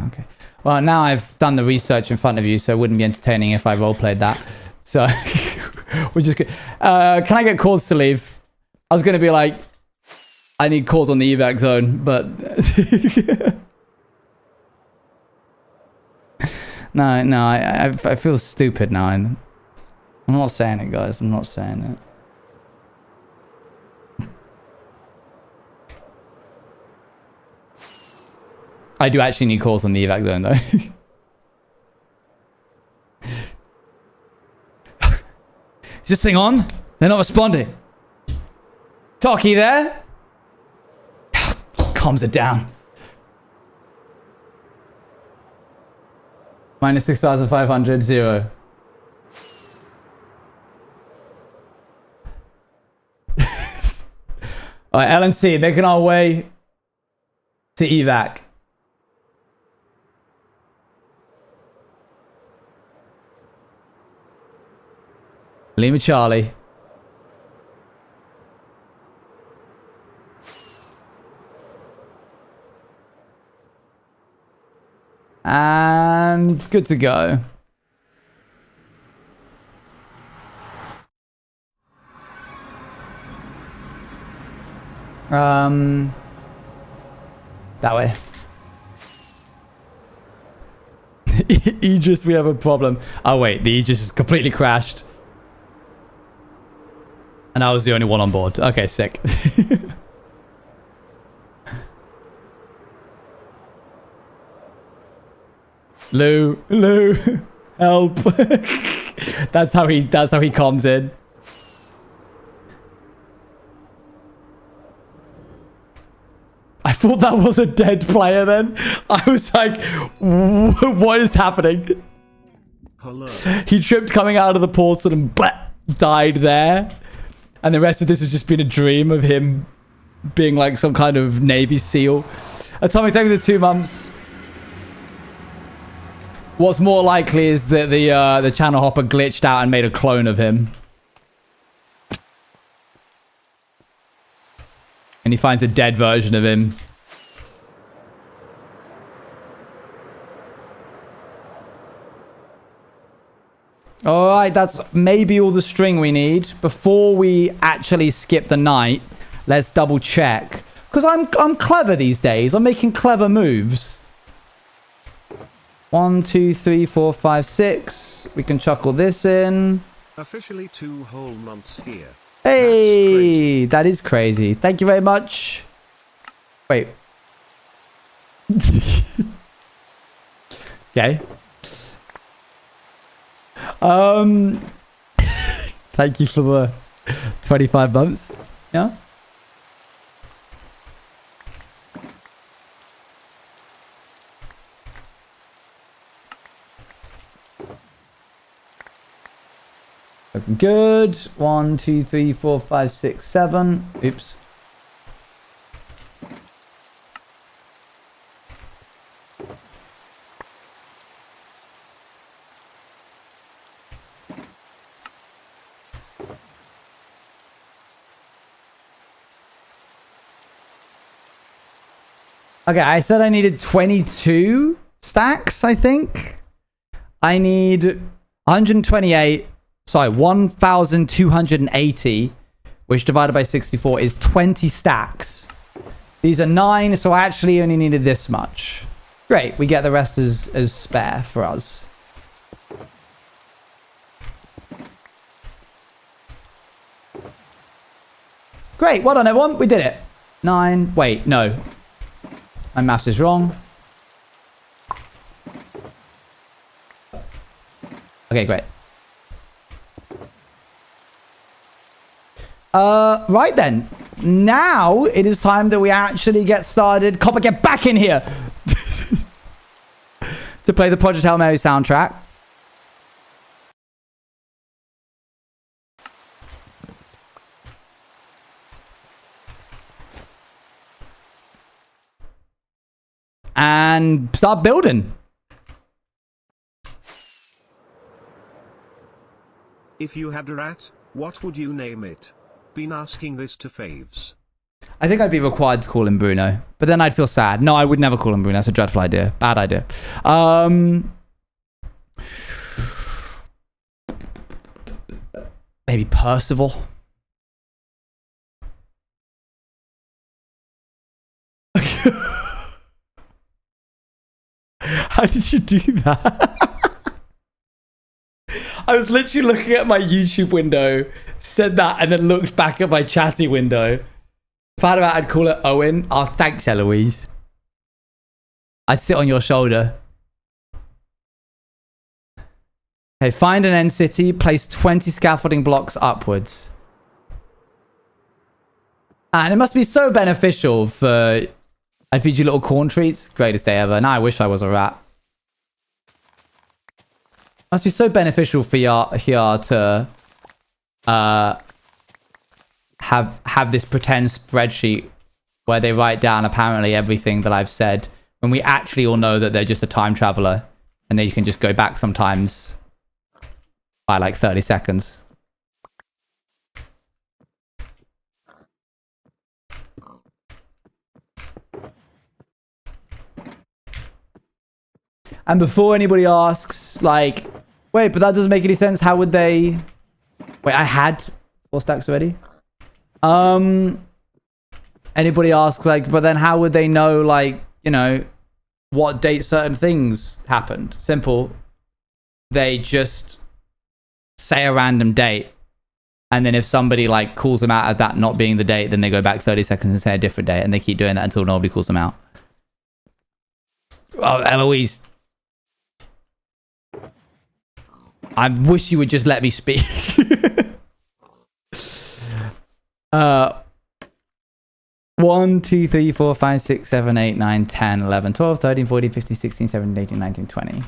Okay. Well, now I've done the research in front of you, so it wouldn't be entertaining if I roleplayed that. So, we're just good. Can I get calls to leave? I was going to be like, I need calls on the evac zone, but... no, I feel stupid now. I'm not saying it, guys. I'm not saying it. I do actually need calls on the evac zone, though. Is this thing on? They're not responding. Talkie there? Calms it down. Minus 6,500, 0. Alright, LNC, making our way to evac. Lima Charlie. And good to go. That way. Aegis, we have a problem. Oh, wait. The Aegis is completely crashed. And I was the only one on board. Okay, sick. Lou, help. That's how he comes in. I thought that was a dead player then. I was like, what is happening? Hello. He tripped coming out of the portal and died there. And the rest of this has just been a dream of him being like some kind of Navy SEAL. Atomic, thank you for the 2 months. What's more likely is that the channel hopper glitched out and made a clone of him. And he finds a dead version of him. Alright, that's maybe all the string we need. Before we actually skip the night, let's double check. Because I'm clever these days. I'm making clever moves. 1, 2, 3, 4, 5, 6. We can chuckle this in. Officially 2 whole months here. Hey, that is crazy. Thank you very much. Wait. Okay. Thank you for the 25 months. Yeah. Looking good. 1, 2, 3, 4, 5, 6, 7. Oops. Okay, I said I needed 22 stacks, I think. I need 128. Sorry, 1,280, which divided by 64 is 20 stacks. These are 9, so I actually only needed this much. Great, we get the rest as spare for us. Great, well done everyone, we did it. 9, wait, no. My maths is wrong. Okay, great. Right then. Now it is time that we actually get started. Copper, get back in here! To play the Project Hail Mary soundtrack. And start building. If you had a rat, what would you name it? Been asking this to Faves. I think I'd be required to call him Bruno, but then I'd feel sad. No, I would never call him Bruno. That's a dreadful idea. Bad idea. Maybe Percival. How did you do that? I was literally looking at my YouTube window, said that, and then looked back at my chatty window. If I had about, I'd call it Owen. Oh, thanks, Eloise. I'd sit on your shoulder. Okay, find an end city, place 20 scaffolding blocks upwards. And it must be so beneficial for... I'd feed you little corn treats. Greatest day ever. Now I wish I was a rat. Must be so beneficial for here to have this pretend spreadsheet where they write down apparently everything that I've said, when we actually all know that they're just a time traveler and they can just go back sometimes by like 30 seconds. And before anybody asks, like, wait, but that doesn't make any sense. How would they... Wait, I had 4 stacks already. Anybody asks, like, but then how would they know, like, you know, what date certain things happened. Simple. They just say a random date. And then if somebody like calls them out of that not being the date, then they go back 30 seconds and say a different date. And they keep doing that until nobody calls them out. Oh, Eloise. I wish you would just let me speak. 1, 2, 3, 4, 5, 6, 7, 8, 9, 10, 11, 12, 13, 14, 15, 16, 17, 18, 19, 20.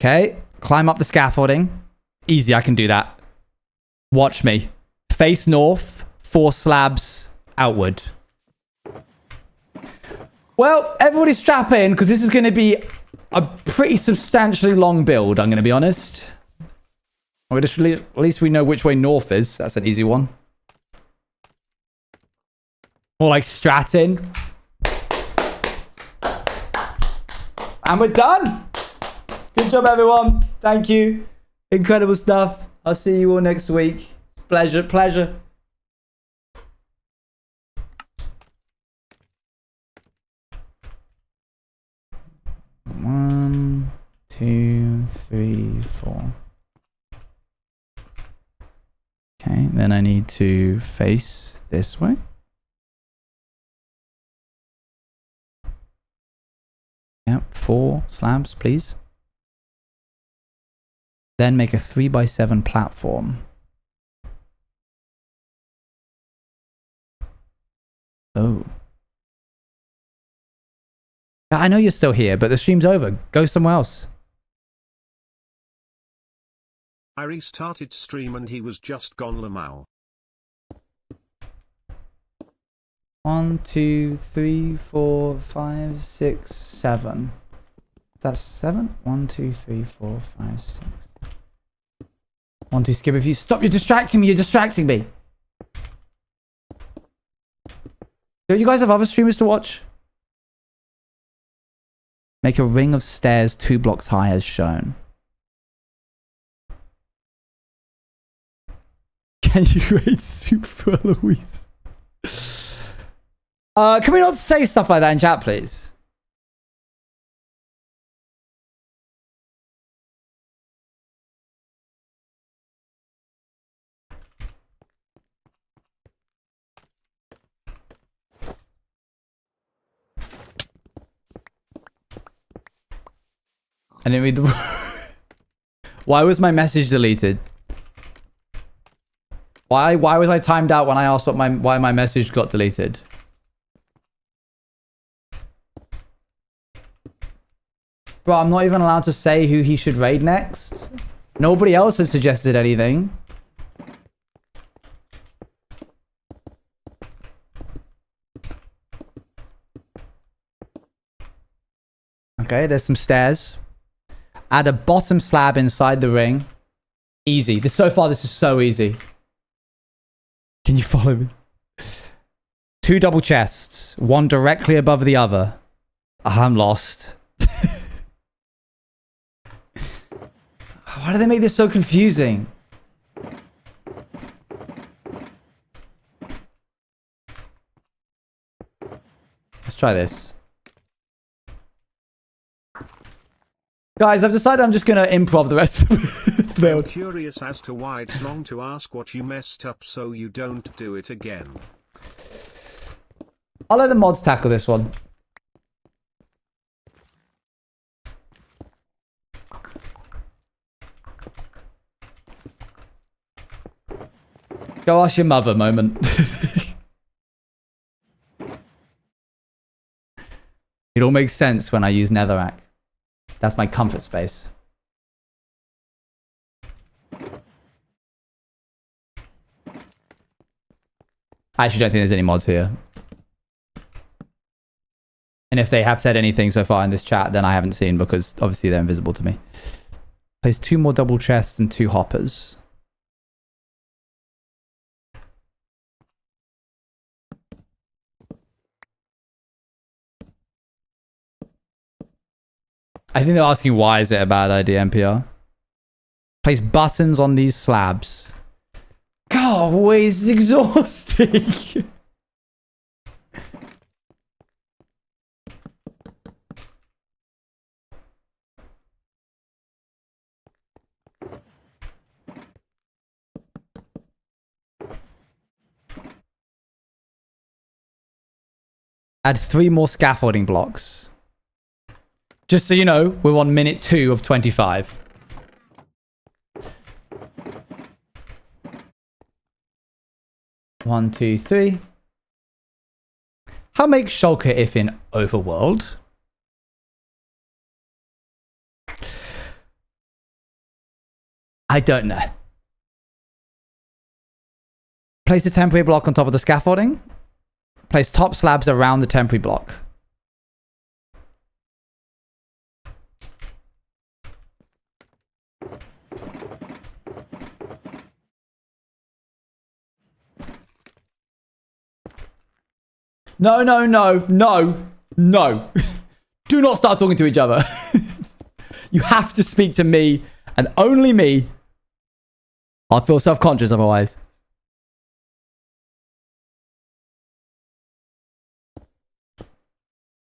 Okay. Climb up the scaffolding. Easy, I can do that. Watch me. Face north, 4 slabs outward. Well, everybody strap in, because this is going to be a pretty substantially long build, I'm going to be honest. At least we know which way north is. That's an easy one. More like Stratton. And we're done. Good job, everyone. Thank you. Incredible stuff. I'll see you all next week. Pleasure, pleasure. One, 2, 3, 4. Okay, then I need to face this way. Yep, 4 slabs, please. Then make a 3x7 platform. Oh. I know you're still here, but the stream's over. Go somewhere else. I restarted stream and he was just gone, Lamau. 1, 2, 3, 4, 5, 6, 7. That's 7? 1, 2, 3, 4, 5, 6. 1, 2, skip. If you stop, you're distracting me. You're distracting me. Don't you guys have other streamers to watch? Make a ring of stairs 2 blocks high as shown. Can you rate soup for Eloise? Can we not say stuff like that in chat, please? I didn't read the... Why was my message deleted? Why was I timed out when I asked why my message got deleted? Bro, I'm not even allowed to say who he should raid next. Nobody else has suggested anything. Okay, there's some stairs. Add a bottom slab inside the ring. Easy. So far, this is so easy. Can you follow me? 2 double chests. 1 directly above the other. I'm lost. Why do they make this so confusing? Let's try this. Guys, I've decided I'm just going to improv the rest of the build. I'm curious as to why it's long to ask what you messed up so you don't do it again. I'll let the mods tackle this one. Go ask your mother moment. It all makes sense when I use netherrack. That's my comfort space. I actually don't think there's any mods here. And if they have said anything so far in this chat, then I haven't seen because obviously they're invisible to me. Place 2 more double chests and 2 hoppers. I think they're asking why is it a bad idea, NPR? Place buttons on these slabs. God, wait, it's exhausting. Add 3 more scaffolding blocks. Just so you know, we're on minute 2 of 25. One, two, three. How make shulker if in overworld? I don't know. Place a temporary block on top of the scaffolding. Place top slabs around the temporary block. No, no, no, no, no. Do not start talking to each other. You have to speak to me and only me. I'll feel self-conscious otherwise.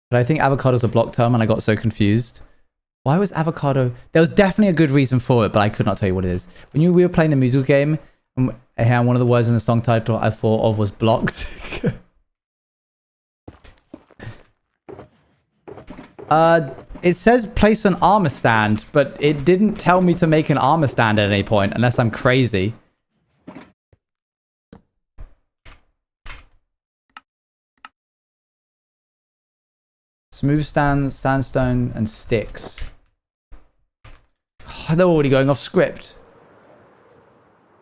But I think avocado's a block term and I got so confused. Why was avocado? There was definitely a good reason for it, but I could not tell you what it is. When we were playing the musical game, and one of the words in the song title I thought of was blocked. It says place an armor stand, but it didn't tell me to make an armor stand at any point, unless I'm crazy. Smooth stands, sandstone, and sticks. Oh, they're already going off script.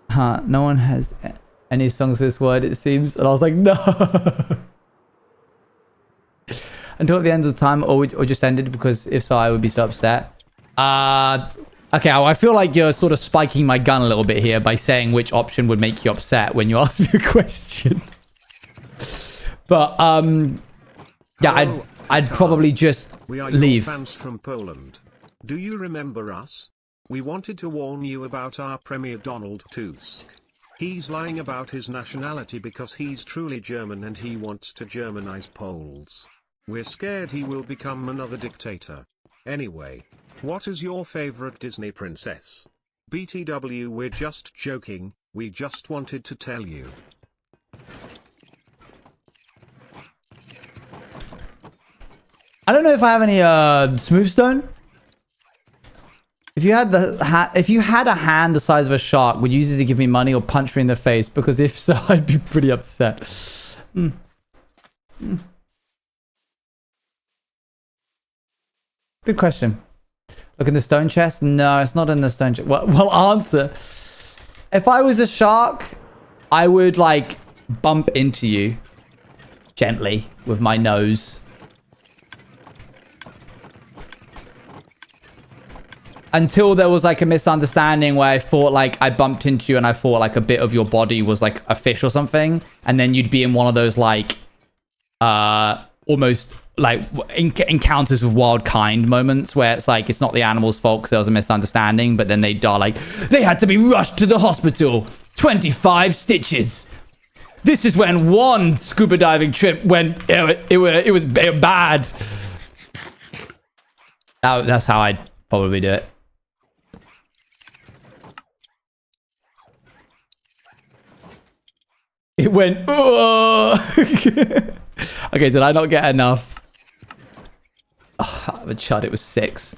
Huh, no one has any songs for this word, it seems. And I was like, no. Until at the end of the time, or just ended, because if so, I would be so upset. Okay, I feel like you're sort of spiking my gun a little bit here by saying which option would make you upset when you ask me a question. But, yeah, Hello, I'd probably just we are leave. Your fans from Poland. Do you remember us? We wanted to warn you about our Premier Donald Tusk. He's lying about his nationality because he's truly German and he wants to Germanize Poles. We're scared he will become another dictator. Anyway, what is your favorite Disney princess? BTW, we're just joking, we just wanted to tell you. I don't know if I have any smooth stone. If you had a hand the size of a shark, would you use it to give me money or punch me in the face? Because if so, I'd be pretty upset. Good question. Look in the stone chest? No, it's not in the stone chest. Well, answer. If I was a shark, I would like bump into you gently with my nose. Until there was like a misunderstanding where I thought like I bumped into you and I thought like a bit of your body was like a fish or something. And then you'd be in one of those like almost like encounters with wild kind moments where it's like it's not the animal's fault because there was a misunderstanding, but then they die like they had to be rushed to the hospital. 25 stitches. This is when one scuba diving trip went it was bad. That's how I'd probably do it. It went, oh. Okay, did I not get enough? Oh, I would chud, it was 6.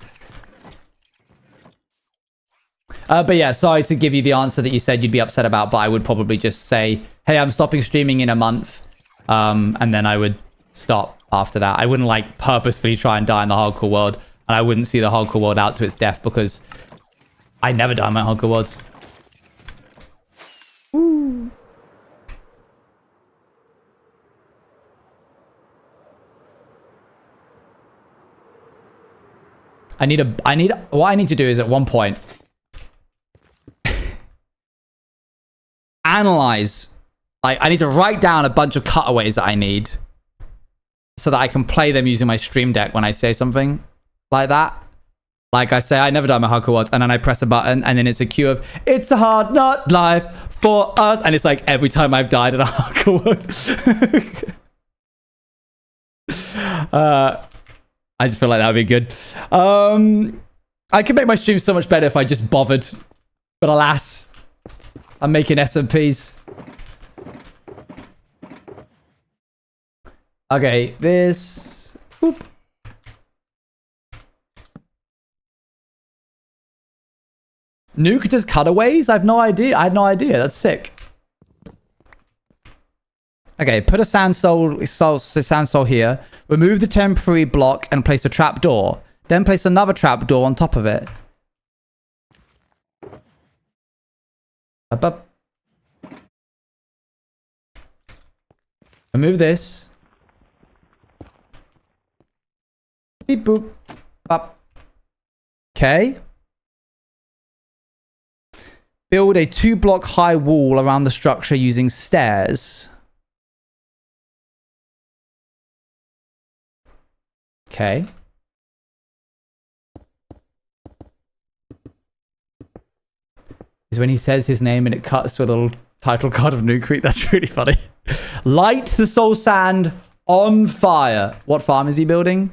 But yeah, sorry to give you the answer that you said you'd be upset about, but I would probably just say, hey, I'm stopping streaming in a month. And then I would stop after that. I wouldn't like purposefully try and die in the hardcore world. And I wouldn't see the hardcore world out to its death because I never die in my hardcore worlds. Ooh. What I need to do is at one point analyze, like I need to write down a bunch of cutaways that I need so that I can play them using my stream deck when I say something like that. Like I say, I never die my hardcore worlds, and then I press a button and then it's a cue of it's a hard not life for us, and it's like every time I've died in a hardcore world. I just feel like that would be good. I could make my stream so much better if I just bothered. But alas, I'm making SMPs. Okay, this. Boop. Nuke does cutaways? I have no idea. I had no idea. That's sick. Okay, put a sand soul here. Remove the temporary block and place a trapdoor. Then place another trapdoor on top of it. Up. Remove this. Beep boop. Up. Okay. Build a 2-block high wall around the structure using stairs. Okay. Is when he says his name and it cuts to a little title card of New Creek. That's really funny. Light the soul sand on fire. What farm is he building?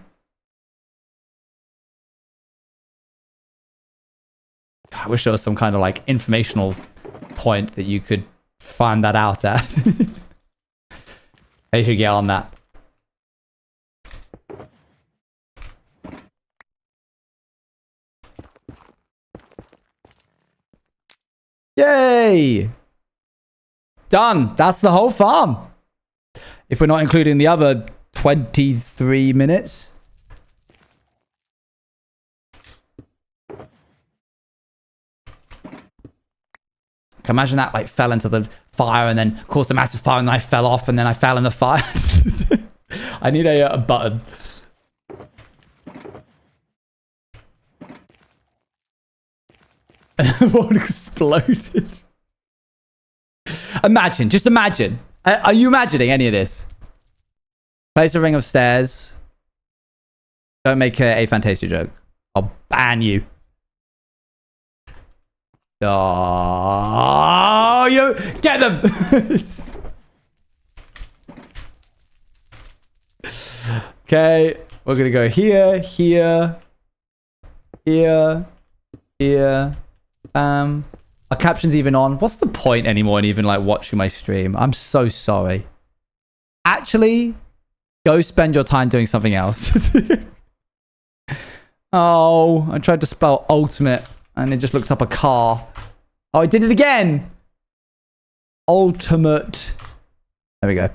I wish there was some kind of like informational point that you could find that out at. They should get on that. Yay! Done. That's the whole farm. If we're not including the other 23 minutes. Imagine that like fell into the fire and then caused a massive fire and then I fell off and then I fell in the fire. I need a button. What exploded? Imagine, just imagine. Are you imagining any of this? Place a ring of stairs. Don't make a Fantasia joke. I'll ban you. Oh, you get them. Okay, we're gonna go here, here, here, here. Our caption's even on. What's the point anymore in even like watching my stream? I'm so sorry. Actually, go spend your time doing something else. Oh, I tried to spell ultimate and it just looked up a car. Oh, I did it again. Ultimate. There we go.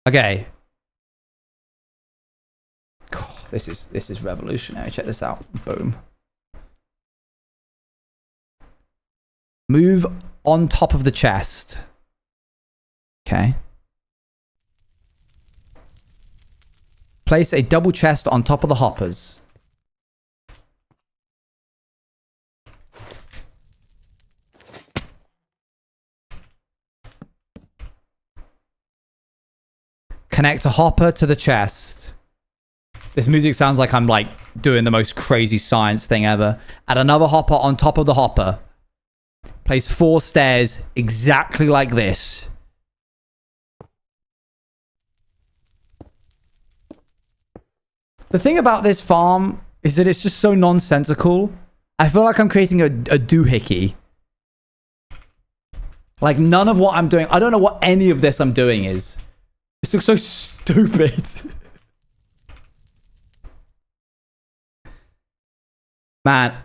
Okay. Oh, this is revolutionary. Check this out. Boom. Move on top of the chest. Okay. Place a double chest on top of the hoppers. Connect a hopper to the chest. This music sounds like I'm like doing the most crazy science thing ever. Add another hopper on top of the hopper. Place 4 stairs exactly like this. The thing about this farm is that it's just so nonsensical. I feel like I'm creating a doohickey. Like none of what I'm doing, I don't know what any of this I'm doing is. This looks so stupid. Man.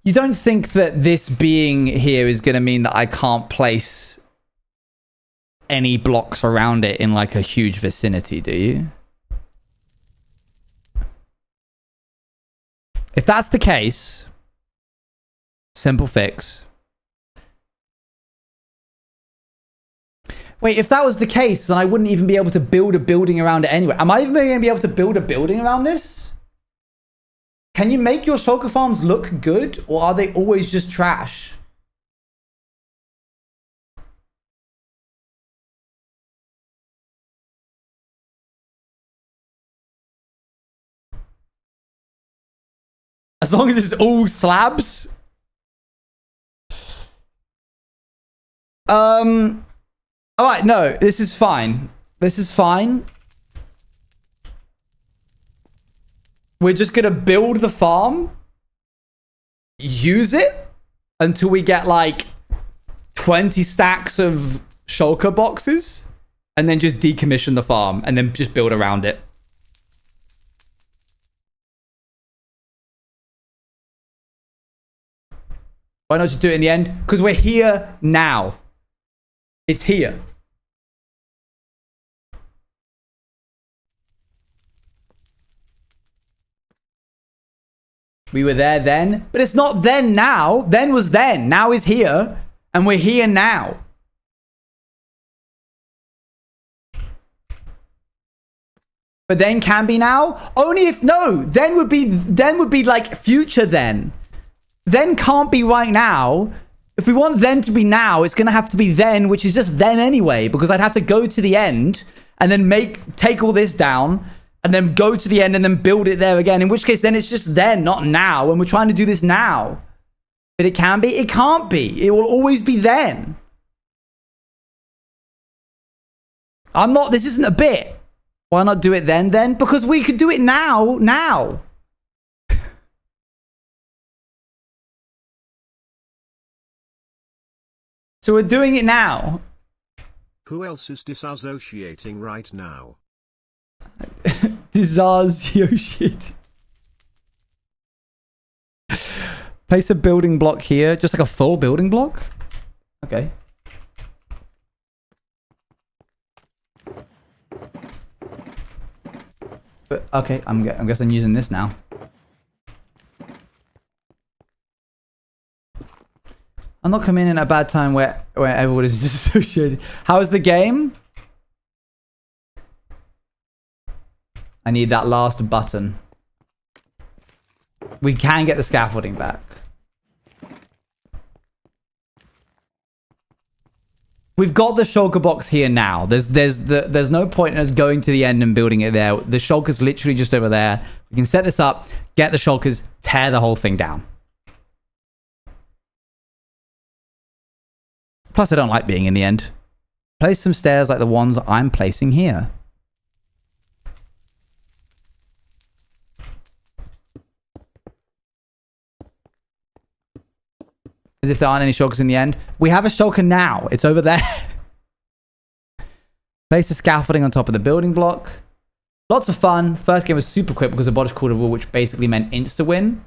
You don't think that this being here is going to mean that I can't place any blocks around it in like a huge vicinity, do you? If that's the case, simple fix. Wait, if that was the case, then I wouldn't even be able to build a building around it anyway. Am I even going to be able to build a building around this? Can you make your shulker farms look good, or are they always just trash? As long as it's all slabs? All right, no, this is fine. This is fine. We're just going to build the farm, use it until we get like 20 stacks of shulker boxes, and then just decommission the farm and then just build around it. Why not just do it in the end? Because we're here now. It's here. We were there then, but it's not then now. Then was then. Now is here, and we're here now. But then can be now? Only if no. Then would be like future then. Then can't be right now. If we want then to be now, it's gonna have to be then, which is just then anyway, because I'd have to go to the end and then take all this down and then go to the end and then build it there again. In which case then it's just then, not now. And we're trying to do this now. But it can be? It can't be. It will always be then. This isn't a bit. Why not do it then? Because we could do it now. So we're doing it now. Who else is disassociating right now? Disassociating. Place a building block here. Just like a full building block? Okay. But, okay, I'm guessing I'm using this now. I'm not coming in at a bad time where everyone is disassociated. How's the game? I need that last button. We can get the scaffolding back. We've got the shulker box here now. There's no point in us going to the end and building it there. The shulker's literally just over there. We can set this up, get the shulkers, tear the whole thing down. Plus, I don't like being in the end. Place some stairs like the ones I'm placing here. As if there aren't any shulkers in the end. We have a shulker now. It's over there. Place the scaffolding on top of the building block. Lots of fun. First game was super quick because the bot called a rule, which basically meant insta-win.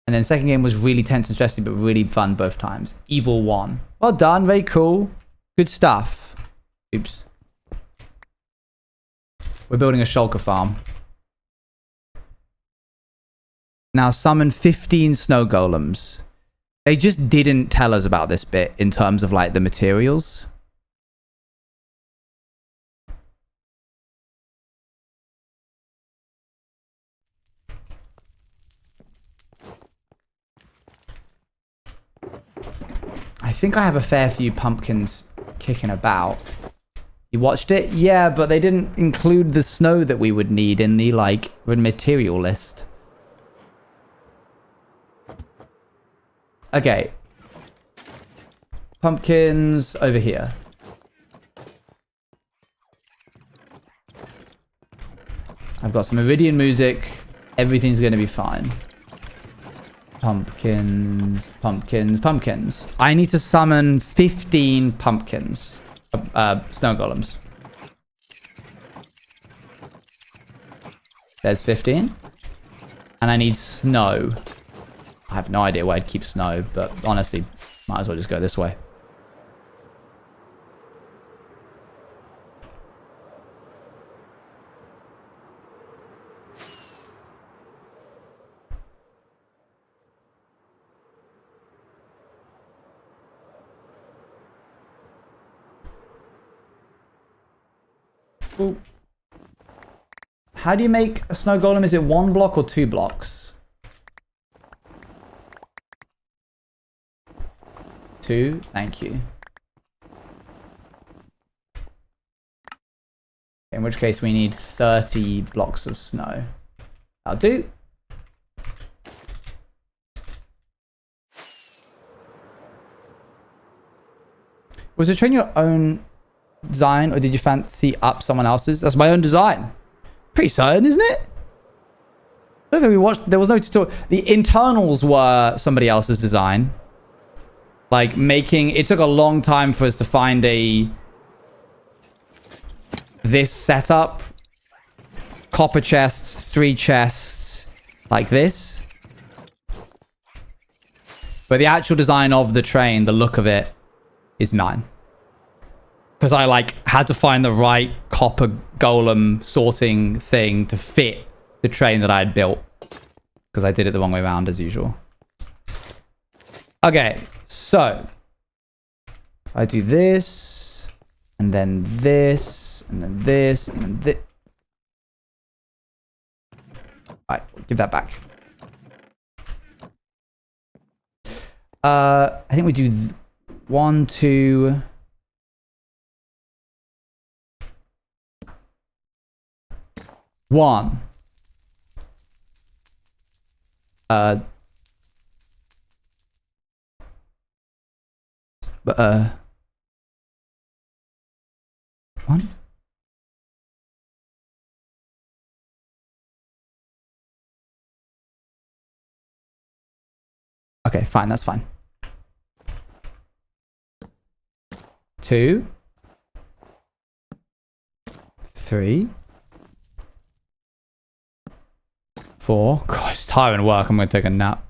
And then second game was really tense and stressy, but really fun both times. Evil won. Well done. Very cool. Good stuff. Oops. We're building a shulker farm. Now summon 15 snow golems. They just didn't tell us about this bit in terms of like the materials. I think I have a fair few pumpkins kicking about. You watched it? Yeah, but they didn't include the snow that we would need in the like material list. Okay. Pumpkins over here. I've got some Iridian music. Everything's going to be fine. Pumpkins, pumpkins, pumpkins. I need to summon 15 pumpkins. Snow golems. There's 15. And I need snow. I have no idea where I'd keep snow, but honestly, might as well just go this way. Ooh. How do you make a snow golem? Is it 1 block or 2 blocks? 2, thank you. In which case we need 30 blocks of snow. That'll do. Was the train your own design, or did you fancy up someone else's? That's my own design. Pretty certain, isn't it? I don't think we watched. There was no tutorial. The internals were somebody else's design. Like making. It took a long time for us to find this setup. Copper chests, 3 chests, like this. But the actual design of the train, the look of it, is mine. Because I like had to find the right copper golem sorting thing to fit the train that I had built. Because I did it the wrong way around as usual. Okay, so if I do this, and then this, and then this, and then this. Alright, give that back. I think we do 1, 2. One. One. Okay, fine, that's fine. 2. 3. 4. Gosh, it's tiring work. I'm going to take a nap.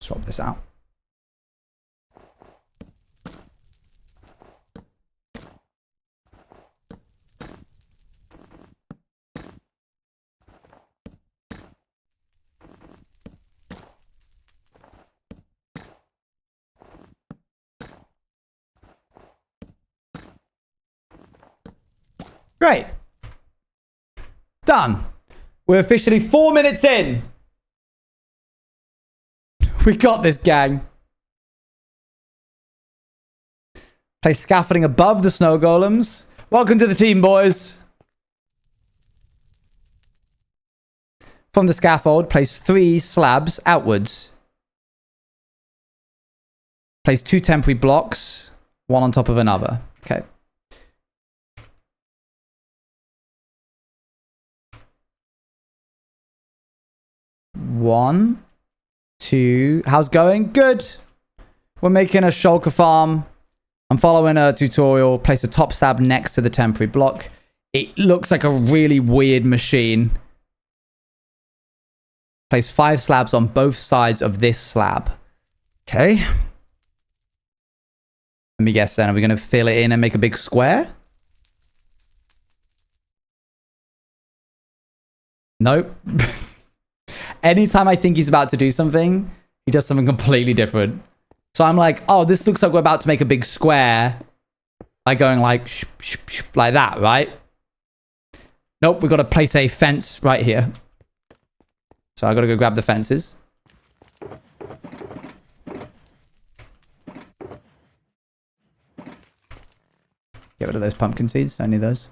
Swap this out. Great. Done. We're officially 4 minutes in. We got this, gang. Place scaffolding above the snow golems. Welcome to the team, boys. From the scaffold, place 3 slabs outwards. Place 2 temporary blocks, one on top of another. Okay. One, 2. How's it going? Good. We're making a shulker farm. I'm following a tutorial. Place a top slab next to the temporary block. It looks like a really weird machine. Place 5 slabs on both sides of this slab. Okay. Let me guess then. Are we going to fill it in and make a big square? Nope. Anytime I think he's about to do something, he does something completely different. So I'm like, oh, this looks like we're about to make a big square. By going like, like that, right? Nope, we've got to place a fence right here. So I got to go grab the fences. Get rid of those pumpkin seeds. Only those.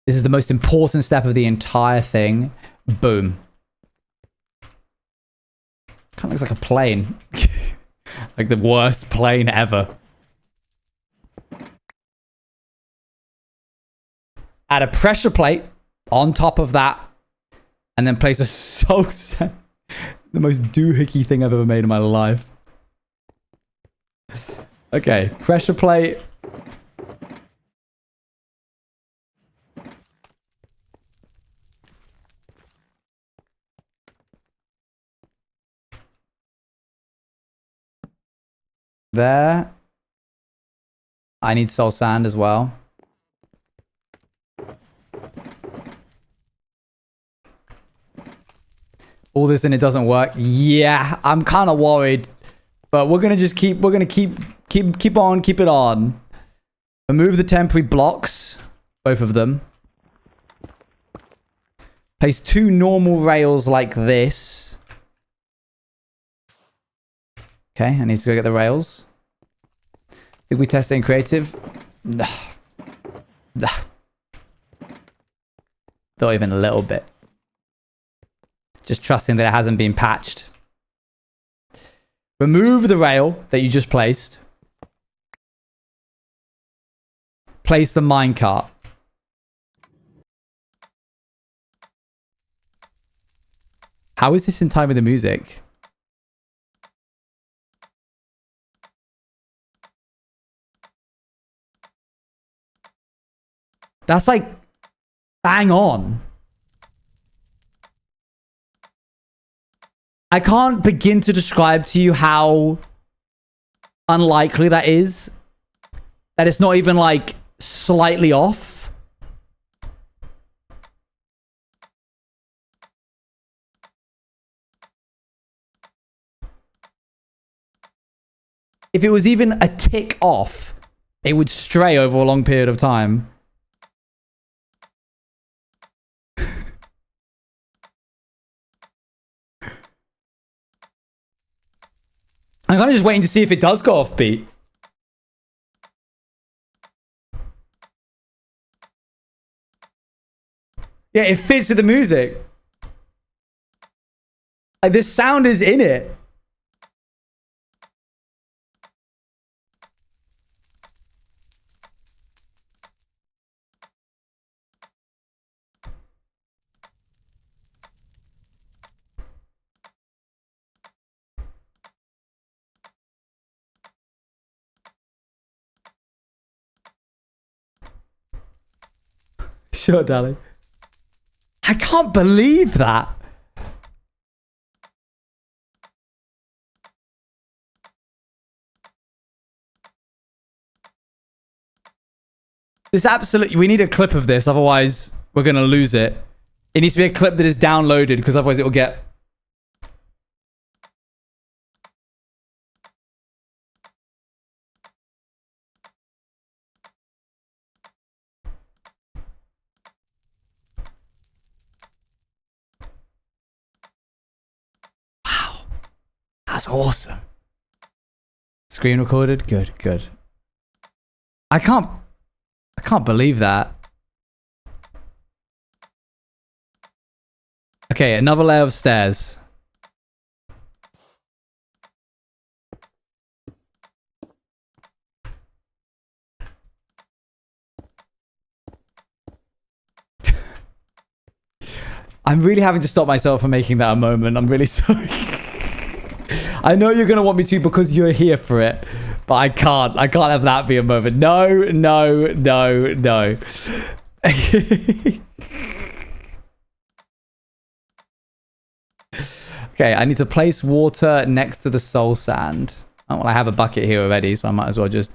This is the most important step of the entire thing. Boom. Kind of looks like a plane. Like the worst plane ever. Add a pressure plate on top of that. And then place a salt sand. The most doohickey thing I've ever made in my life. Okay, pressure plate. There. I need soul sand as well. All this and it doesn't work. Yeah, I'm kind of worried. But we're gonna just keep keep it on. Remove the temporary blocks. Both of them. Place 2 normal rails like this. Okay, I need to go get the rails. Did we test it in creative? Nah. Nah. Not even a little bit. Just trusting that it hasn't been patched. Remove the rail that you just placed. Place the minecart. How is this in time with the music? That's like bang on. I can't begin to describe to you how unlikely that is. That it's not even like slightly off. If it was even a tick off, it would stray over a long period of time. I'm kind of just waiting to see if it does go off beat. Yeah, it fits with the music. Like, this sound is in it. Sure, darling. I can't believe that. This absolutely... We need a clip of this, otherwise we're going to lose it. It needs to be a clip that is downloaded, because otherwise it will get... Wow. That's awesome. Screen recorded? Good, good. I can't believe that. Okay, another layer of stairs. I'm really having to stop myself from making that a moment. I'm really sorry. I know you're going to want me to because you're here for it. But I can't. I can't have that be a moment. No, no, no, no. Okay, I need to place water next to the soul sand. Oh, well, I have a bucket here already, so I might as well just...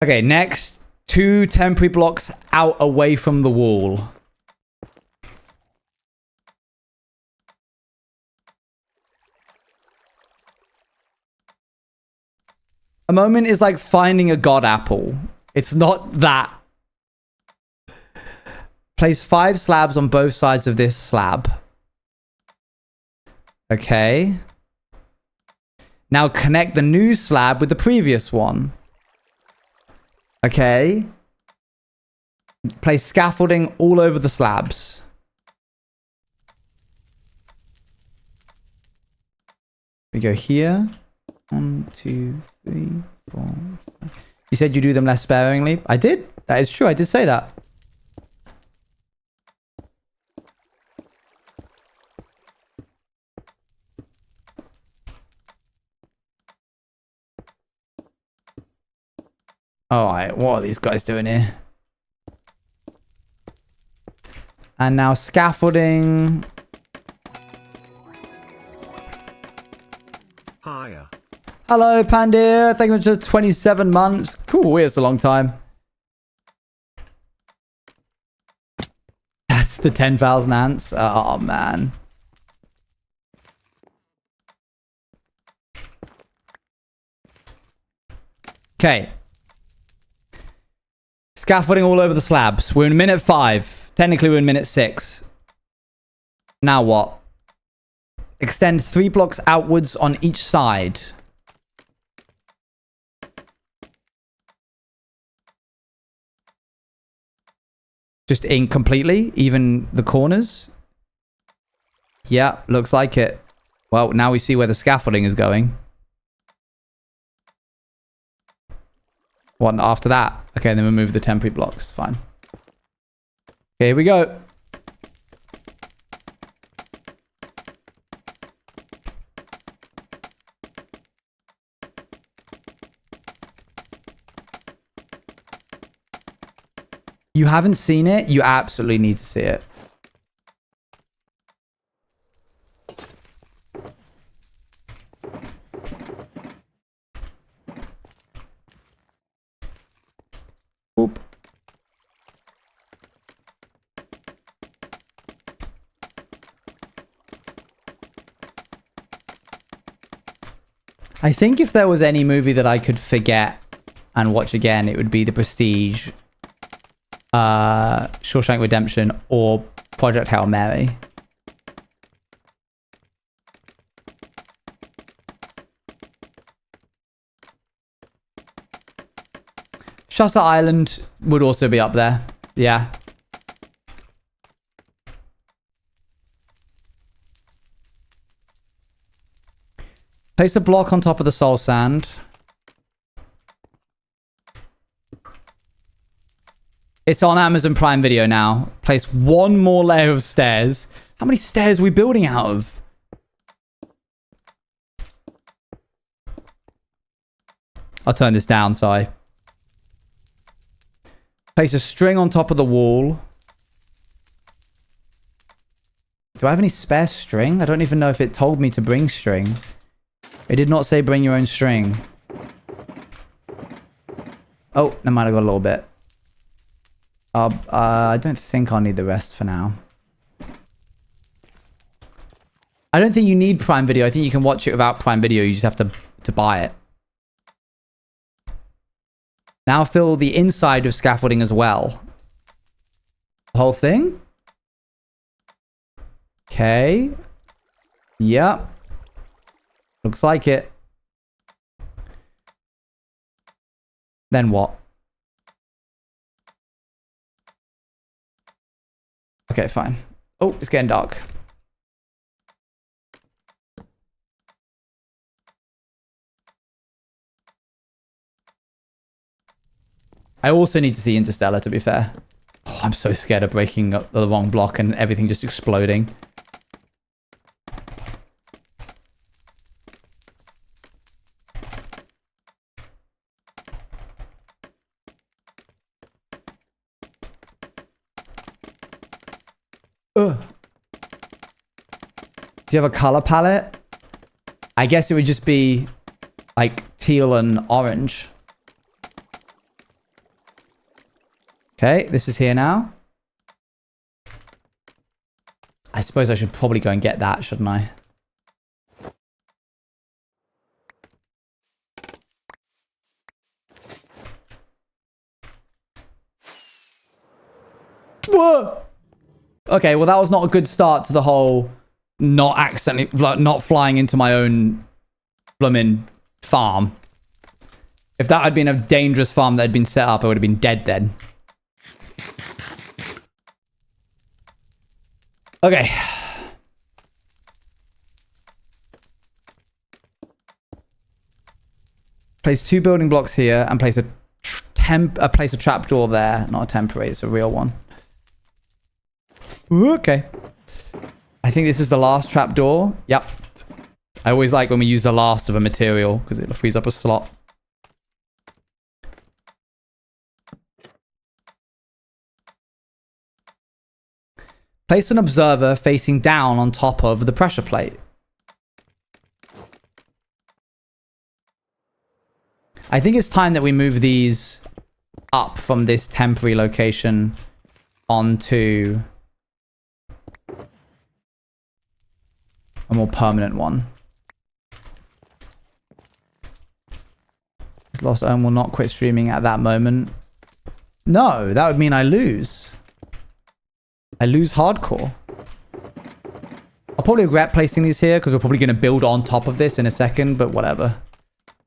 Okay, next, 2 temporary blocks out away from the wall. A moment is like finding a god apple. It's not that. Place 5 slabs on both sides of this slab. Okay. Now connect the new slab with the previous one. Okay. Place scaffolding all over the slabs. We go here. 1, 2, 3, 4, 5. You said you do them less sparingly. I did. That is true. I did say that. Alright, what are these guys doing here? And now scaffolding. Higher. Hello, Pandir. Thank you for 27 months. Cool, it's a long time. That's the 10,000 ants. Oh, man. Okay. Scaffolding all over the slabs. We're in minute 5. Technically, we're in minute 6. Now what? Extend 3 blocks outwards on each side. Just ink completely, even the corners. Yeah, looks like it. Well, now we see where the scaffolding is going. What after that? Okay, then remove the temporary blocks. Fine. Okay, here we go. You haven't seen it? You absolutely need to see it. Oop. I think if there was any movie that I could forget and watch again, it would be The Prestige, Shawshank Redemption, or Project Hail Mary. Shutter Island would also be up there. Yeah. Place a block on top of the soul sand. It's on Amazon Prime Video now. Place one more layer of stairs. How many stairs are we building out of? I'll turn this down, sorry. Place a string on top of the wall. Do I have any spare string? I don't even know if it told me to bring string. It did not say bring your own string. Oh, I might have got a little bit. I don't think I'll need the rest for now. I don't think you need Prime Video. I think you can watch it without Prime Video. You just have to buy it. Now fill the inside of scaffolding as well. The whole thing? Okay. Yep. Looks like it. Then what? Okay, fine. Oh, it's getting dark. I also need to see Interstellar, to be fair. Oh, I'm so scared of breaking up the wrong block and everything just exploding. Ugh. Do you have a color palette? I guess it would just be like teal and orange. Okay, this is here now. I suppose I should probably go and get that, shouldn't I? Whoa! Okay, well that was not a good start to the whole not accidentally, not flying into my own blooming farm. If that had been a dangerous farm that had been set up, I would have been dead then. Okay. Place 2 building blocks here and place place a trapdoor there. Not a temporary, it's a real one. Okay. I think this is the last trapdoor. Yep. I always like when we use the last of a material because it frees up a slot. Place an observer facing down on top of the pressure plate. I think it's time that we move these up from this temporary location onto a more permanent one. This lost Owen will not quit streaming at that moment. No, that would mean I lose. I lose hardcore. I'll probably regret placing these here because we're probably going to build on top of this in a second, but whatever.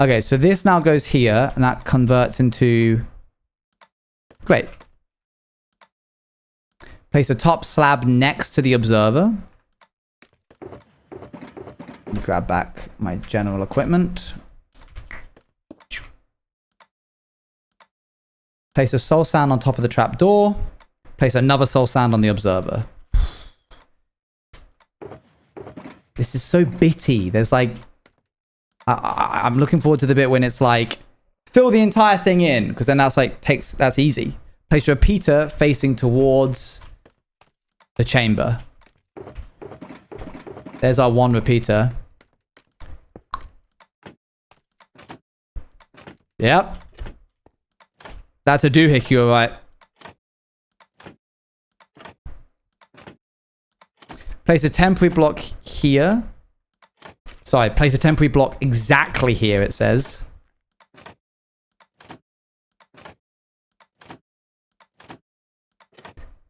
Okay, so this now goes here and that converts into... Great. Place a top slab next to the observer. Grab back my general equipment. Place a soul sand on top of the trap door. Place another soul sand on the observer. This is so bitty. There's like... I'm looking forward to the bit when it's like... Fill the entire thing in. Because then that's like... That's easy. Place your repeater facing towards the chamber. There's our one repeater. Yep. That's a doohickey, alright. Place a temporary block here. Sorry, place a temporary block exactly here, it says.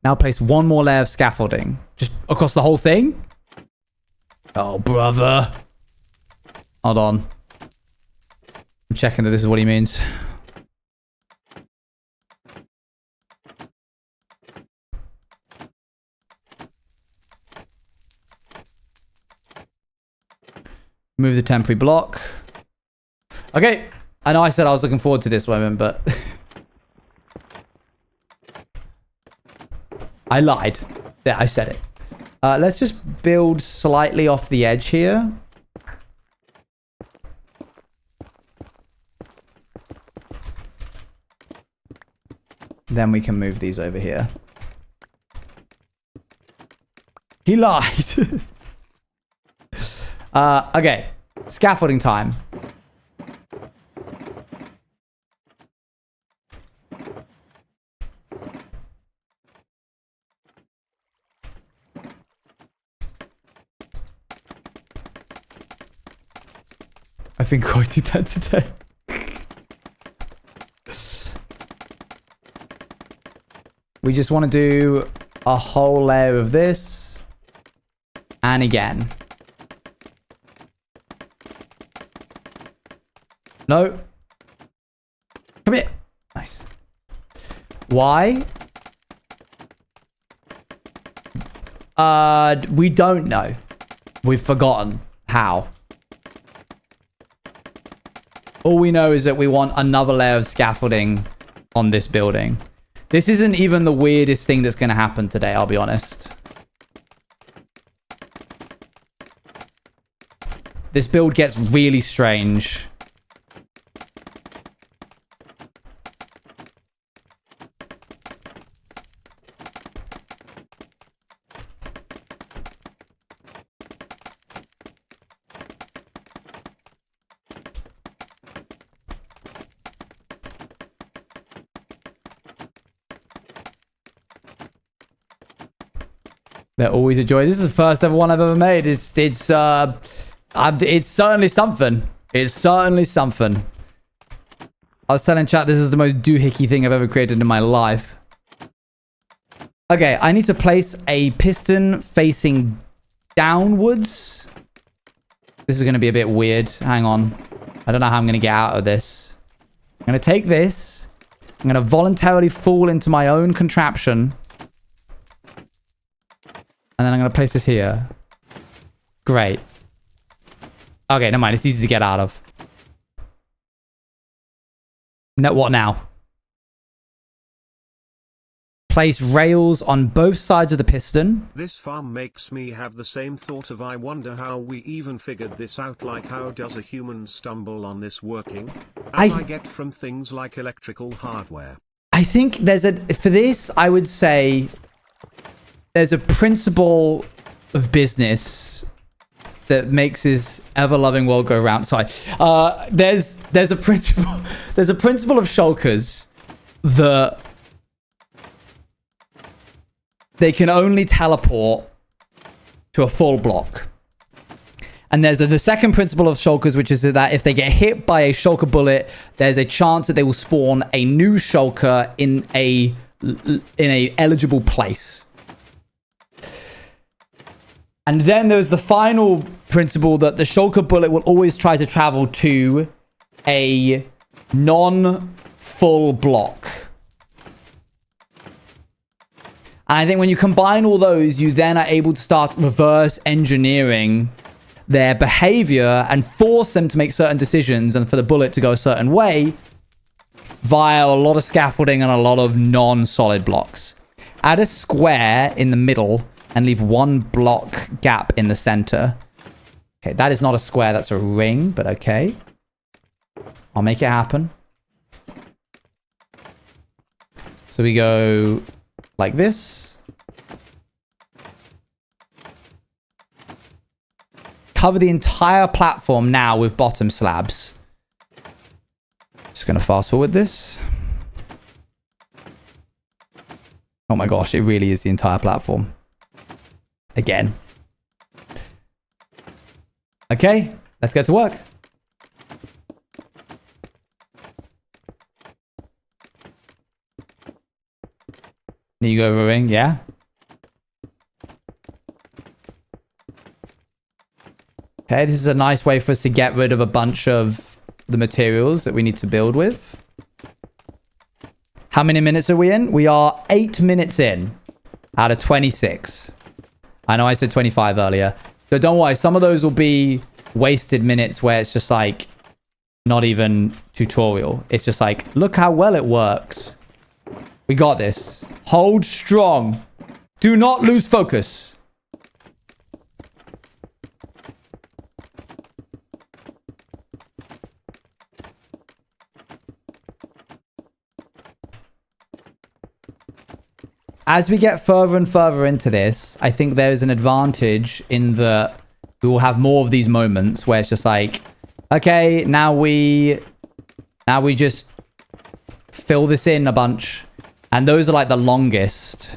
Now place one more layer of scaffolding. Just across the whole thing? Oh, brother. Hold on. I'm checking that this is what he means. Move the temporary block. Okay. I know I said I was looking forward to this moment, but... I lied. Yeah, I said it. Let's just build slightly off the edge here. Then we can move these over here. He lied. Okay. Scaffolding time. I've been quoting that today. We just want to do a whole layer of this. And again. No. Come here. Nice. Why? We don't know. We've forgotten how. All we know is that we want another layer of scaffolding on this building. This isn't even the weirdest thing that's going to happen today, I'll be honest. This build gets really strange. They're always a joy. This is the first ever one I've ever made. It's certainly something. It's certainly something. I was telling chat this is the most doohickey thing I've ever created in my life. Okay, I need to place a piston facing downwards. This is going to be a bit weird. Hang on. I don't know how I'm going to get out of this. I'm going to take this. I'm going to voluntarily fall into my own contraption. And then I'm going to place this here. Great. Okay, never mind. It's easy to get out of. Now, what now? Place rails on both sides of the piston. This farm makes me have the same thought of I wonder how we even figured this out, like how does a human stumble on this working? As I get from things like electrical hardware. I think there's for this, I would say... There's a principle of business that makes this ever-loving world go round. Sorry. There's a principle of shulkers that they can only teleport to a full block. And there's the second principle of shulkers, which is that if they get hit by a shulker bullet, there's a chance that they will spawn a new shulker in a eligible place. And then there's the final principle that the shulker bullet will always try to travel to a non-full block. And I think when you combine all those, you then are able to start reverse engineering their behavior and force them to make certain decisions and for the bullet to go a certain way via a lot of scaffolding and a lot of non-solid blocks. Add a square in the middle and leave one block gap in the center. Okay, that is not a square, that's a ring, but okay. I'll make it happen. So we go like this. Cover the entire platform now with bottom slabs. Just going to fast forward this. Oh my gosh, it really is the entire platform. Again. Okay, let's get to work. There you go, over a ring, yeah. Okay, this is a nice way for us to get rid of a bunch of the materials that we need to build with. How many minutes are we in? We are 8 minutes in out of 26. I know I said 25 earlier. So don't worry, some of those will be wasted minutes where it's just like not even tutorial. It's just like, look how well it works. We got this. Hold strong. Do not lose focus. As we get further and further into this, I think there's an advantage in that we will have more of these moments where it's just like, okay, now we just fill this in a bunch. And those are like the longest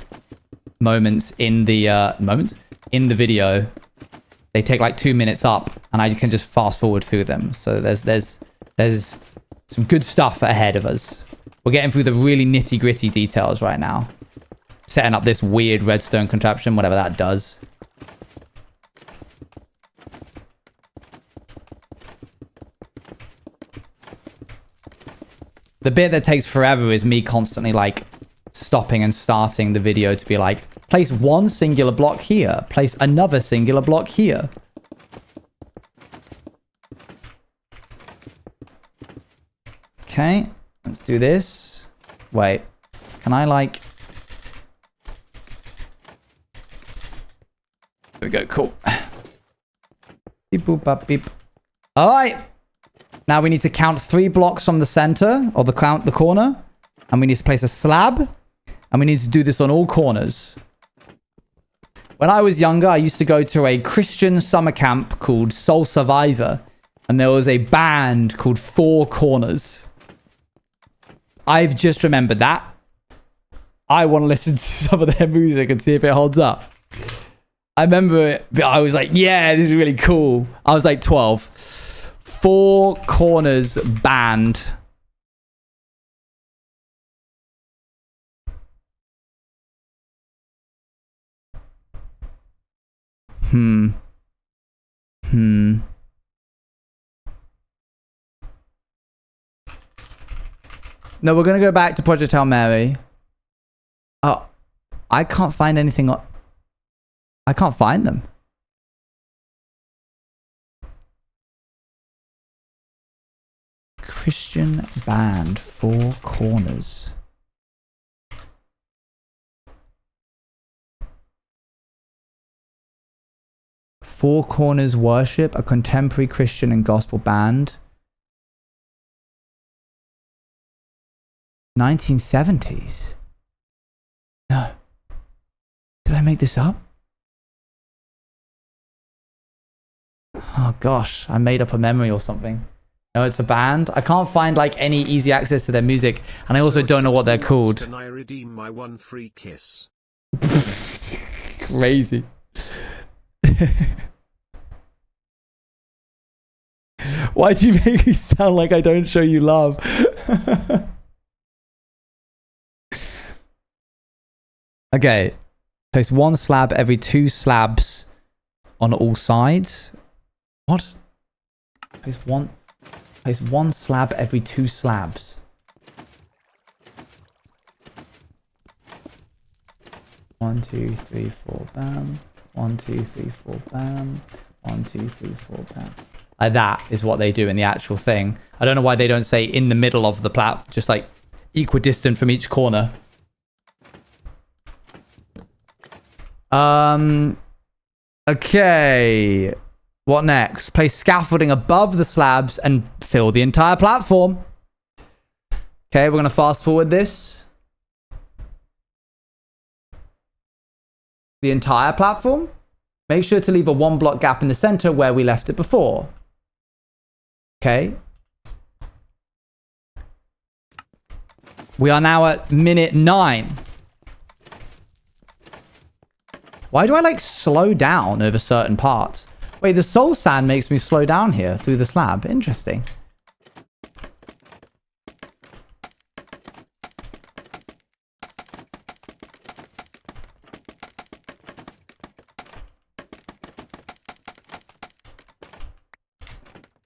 moments in the video. They take like 2 minutes up and I can just fast forward through them. So there's some good stuff ahead of us. We're getting through the really nitty-gritty details right now. Setting up this weird redstone contraption, whatever that does. The bit that takes forever is me constantly like stopping and starting the video to be like, place one singular block here, place another singular block here. Okay, let's do this. Wait, can I like... There we go, cool. Beep, boop, bop, beep. All right. Now we need to count 3 blocks from the center, or the corner. And we need to place a slab. And we need to do this on all corners. When I was younger, I used to go to a Christian summer camp called Soul Survivor. And there was a band called Four Corners. I've just remembered that. I want to listen to some of their music and see if it holds up. I remember it, but I was like, yeah, this is really cool. I was like 12. Four Corners Band. No, we're going to go back to Project Hail Mary. Oh, I can't find anything on... I can't find them. Christian band, Four Corners. Four Corners Worship, a contemporary Christian and gospel band. 1970s. No. Did I make this up? Oh gosh, I made up a memory or something. No, it's a band. I can't find like any easy access to their music, and I also don't know what they're called. Can I redeem my one free kiss? Crazy. Why do you make me sound like I don't show you love? Okay. Place one slab every 2 slabs on all sides. What? Place one slab every 2 slabs. 1, 2, 3, 4, bam. 1, 2, 3, 4, bam. 1, 2, 3, 4, bam. That is what they do in the actual thing. I don't know why they don't say in the middle of the platform, just like equidistant from each corner. Okay. What next? Place scaffolding above the slabs and fill the entire platform. Okay, we're going to fast forward this. The entire platform. Make sure to leave a 1 block gap in the center where we left it before. Okay. We are now at minute 9. Why do I like slow down over certain parts? Wait, the soul sand makes me slow down here through the slab. Interesting.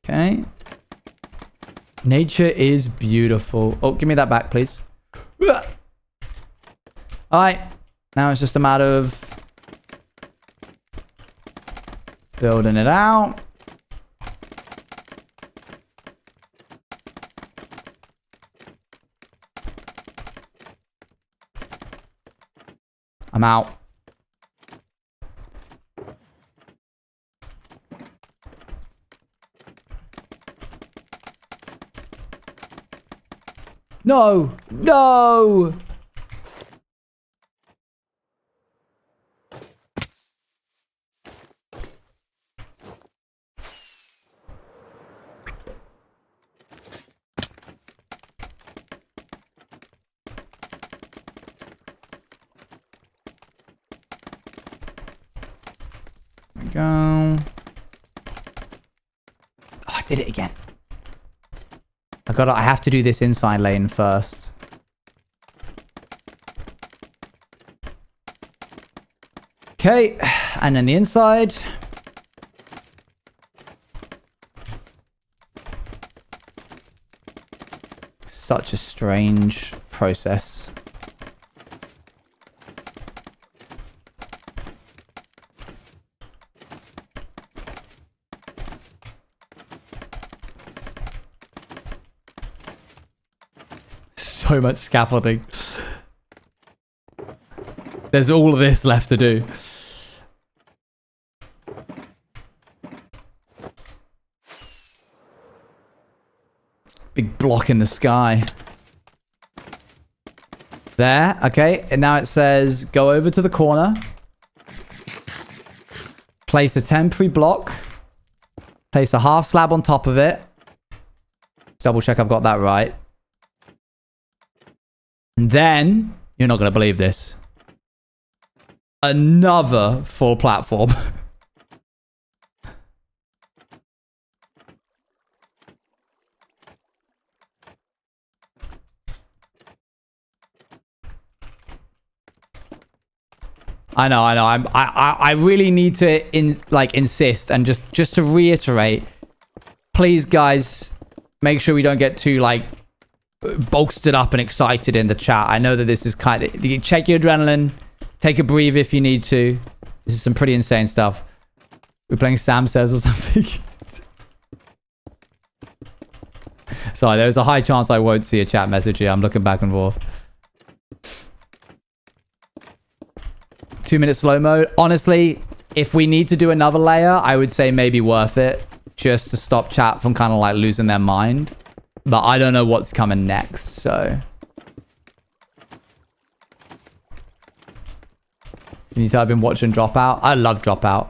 Okay. Nature is beautiful. Oh, give me that back, please. All right. Now it's just a matter of building it out. I'm out. No! No! There we go. Oh, I did it again. I have to do this inside lane first. Okay, and then the inside. Such a strange process. So much scaffolding. There's all of this left to do. Big block in the sky. There, okay. And now it says go over to the corner. Place a temporary block. Place a half slab on top of it. Double check I've got that right. And then, you're not going to believe this. Another full platform. I know. I really need to insist and just to reiterate, please guys, make sure we don't get too bolstered up and excited in the chat. I know that this is kind of... Check your adrenaline. Take a breathe if you need to. This is some pretty insane stuff. We're playing Sam Says or something. Sorry, there's a high chance I won't see a chat message here. I'm looking back and forth. 2-minute slow-mo. Honestly, if we need to do another layer, I would say maybe worth it. Just to stop chat from kind of losing their mind. But I don't know what's coming next, so... Can you tell I've been watching Dropout? I love Dropout.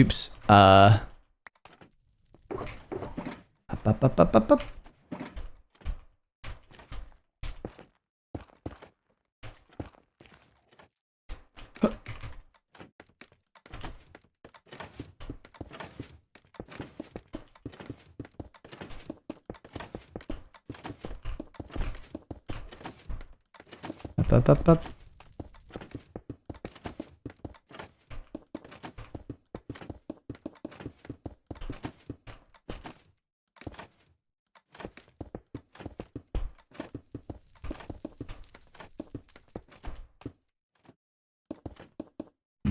Oops. Up. Up, up, up, up.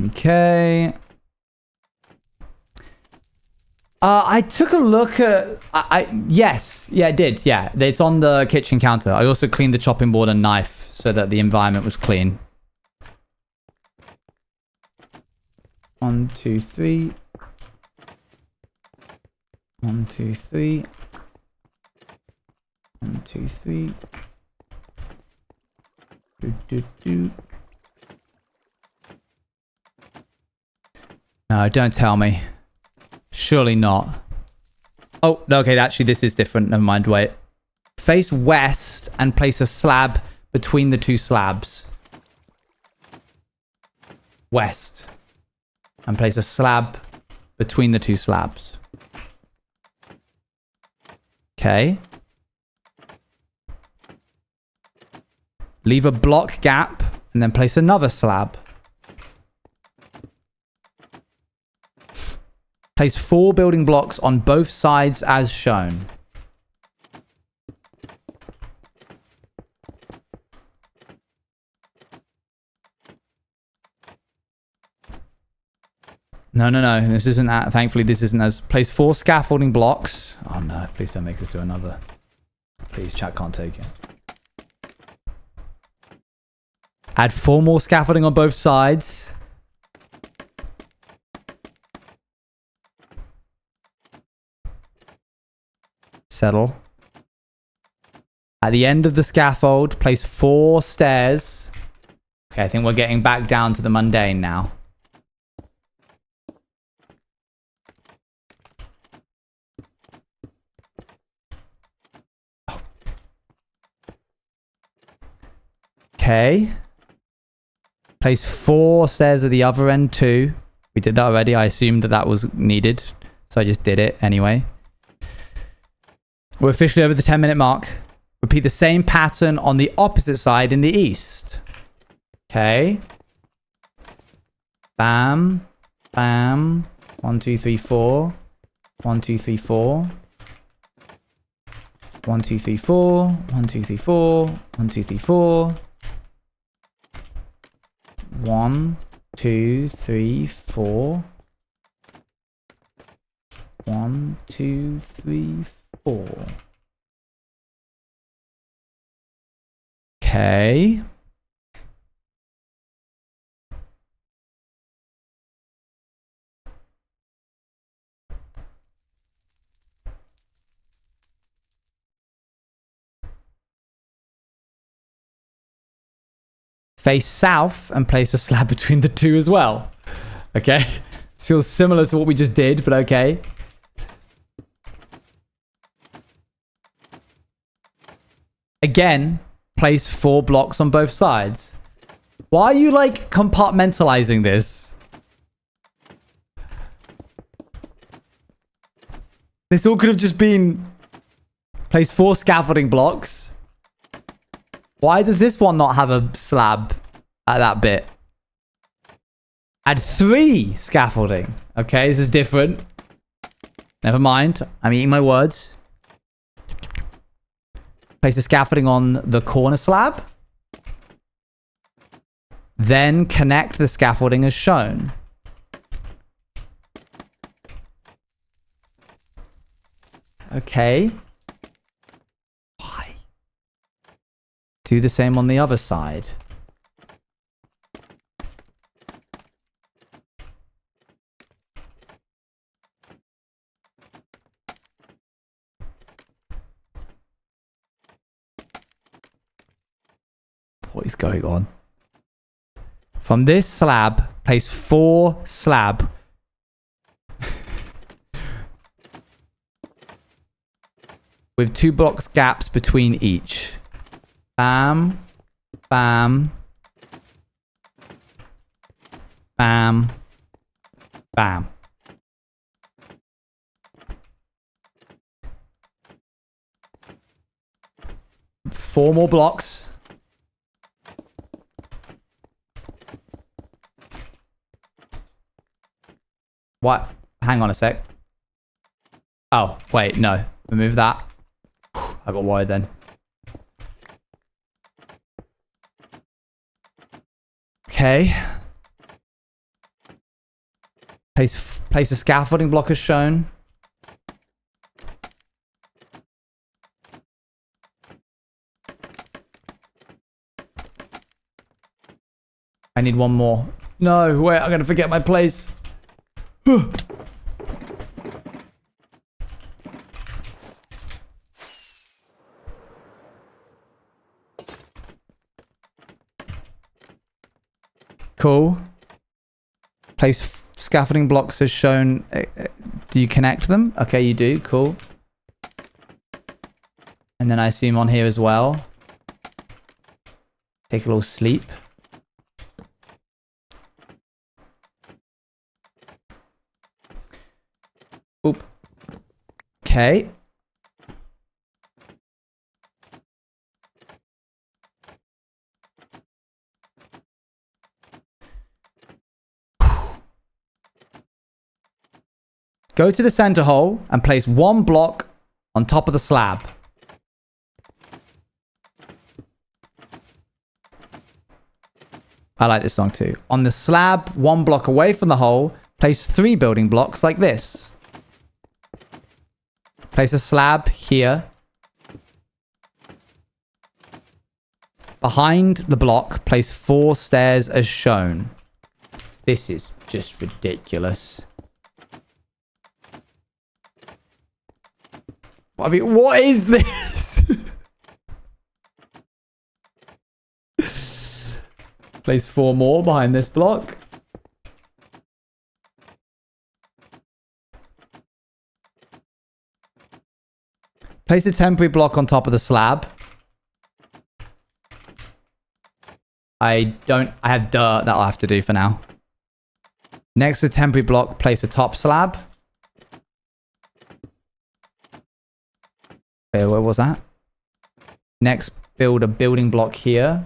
Okay. I took a look at... yes. Yeah, I did. Yeah, it's on the kitchen counter. I also cleaned the chopping board and knife so that the environment was clean. 1, 2, 3. 1, 2, 3. 1, 2, 3. Do, do, do. No, don't tell me. Surely not. Oh, okay, actually this is different. Never mind, wait. Face west and place a slab between the two slabs. West. And place a slab between the two slabs. Okay. Leave a block gap and then place another slab. Place 4 building blocks on both sides as shown. No, no, no. This isn't that. Thankfully, this isn't as... Place 4 scaffolding blocks. Oh, no. Please don't make us do another. Please, chat can't take it. Add 4 more scaffolding on both sides. Settle. At the end of the scaffold, place 4 stairs. Okay, I think we're getting back down to the mundane now. Okay. Place 4 stairs at the other end too. We did that already. I assumed that that was needed, so I just did it anyway. We're officially over the 10-minute mark. Repeat the same pattern on the opposite side in the east. Okay. Bam. Bam. 1, 2, 3, 4. 1, 2, 3, 4. 1, 2, 3, 4. 1, 2, 3, 4. 1, 2, 3, 4. 1, 2, 3, 4. 1, 2, 3, 4. Okay. Face south and place a slab between the two as well. Okay. This feels similar to what we just did, but okay. Again, place 4 blocks on both sides. Why are you like compartmentalizing this? This all could have just been place 4 scaffolding blocks. Why does this one not have a slab at that bit? Add 3 scaffolding. Okay, this is different. Never mind. I'm eating my words. Place the scaffolding on the corner slab. Then connect the scaffolding as shown. Okay. Why? Do the same on the other side. What is going on? From this slab, place 4 slab. With 2 blocks gaps between each. Bam. Bam. Bam. Bam. Four more blocks. What? Hang on a sec. Oh, wait, no. Remove that. I got worried then. Okay. Place a scaffolding block as shown. I need one more. No, wait, I'm gonna forget my place. Cool. Place scaffolding blocks as shown. Do you connect them? Okay, you do. Cool. And then I assume on here as well. Take a little sleep. Oop. Okay. Go to the center hole and place one block on top of the slab. I like this song too. On the slab, one block away from the hole, place 3 building blocks like this. Place a slab here. Behind the block, place 4 stairs as shown. This is just ridiculous. I mean, what is this? Place 4 more behind this block. Place a temporary block on top of the slab. I have dirt that I'll have to do for now. Next to temporary block, place a top slab. Okay, where was that? Next, build a building block here.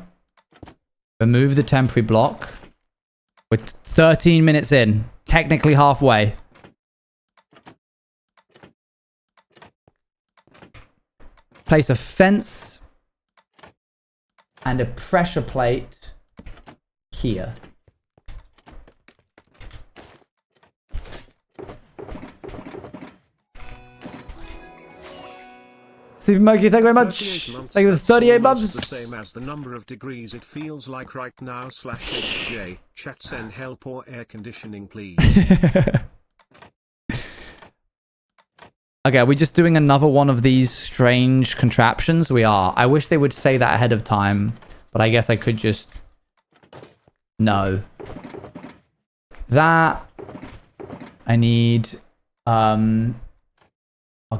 Remove the temporary block. We're 13 minutes in. Technically halfway. Place a fence and a pressure plate here. Super Monkey, thank you very much. Thank you for the 38 months. The same as the number of degrees it feels like right now. /HJ. Chat send help or air conditioning, please. Okay, are we just doing another one of these strange contraptions? We are. I wish they would say that ahead of time, but I guess I could just... No. That... I need... I'll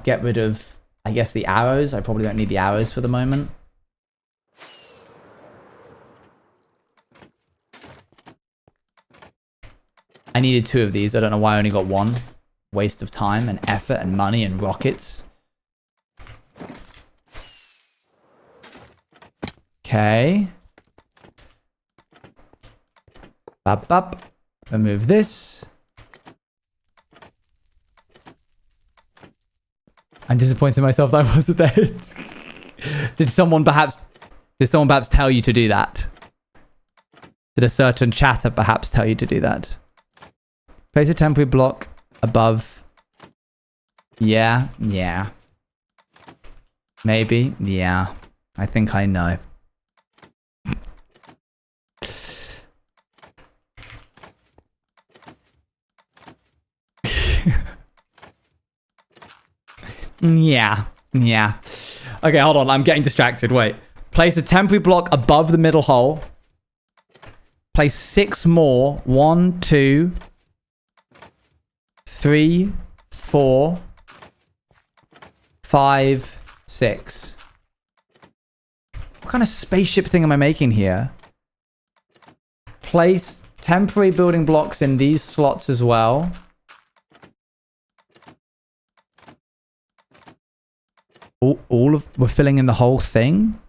get rid of... I guess the arrows. I probably don't need the arrows for the moment. I needed 2 of these. I don't know why I only got 1. Waste of time and effort and money and rockets. Okay. Bap. Remove this. I'm disappointed in myself that I wasn't there. Did someone perhaps tell you to do that? Did a certain chatter perhaps tell you to do that? Place a temporary block above. Yeah. Maybe. Yeah. I think I know. Yeah. Okay, hold on. I'm getting distracted. Wait. Place a temporary block above the middle hole. Place 6 more. 1, 2, 3, 4, 5, 6. What kind of spaceship thing am I making here? Place temporary building blocks in these slots as well. We're filling in the whole thing?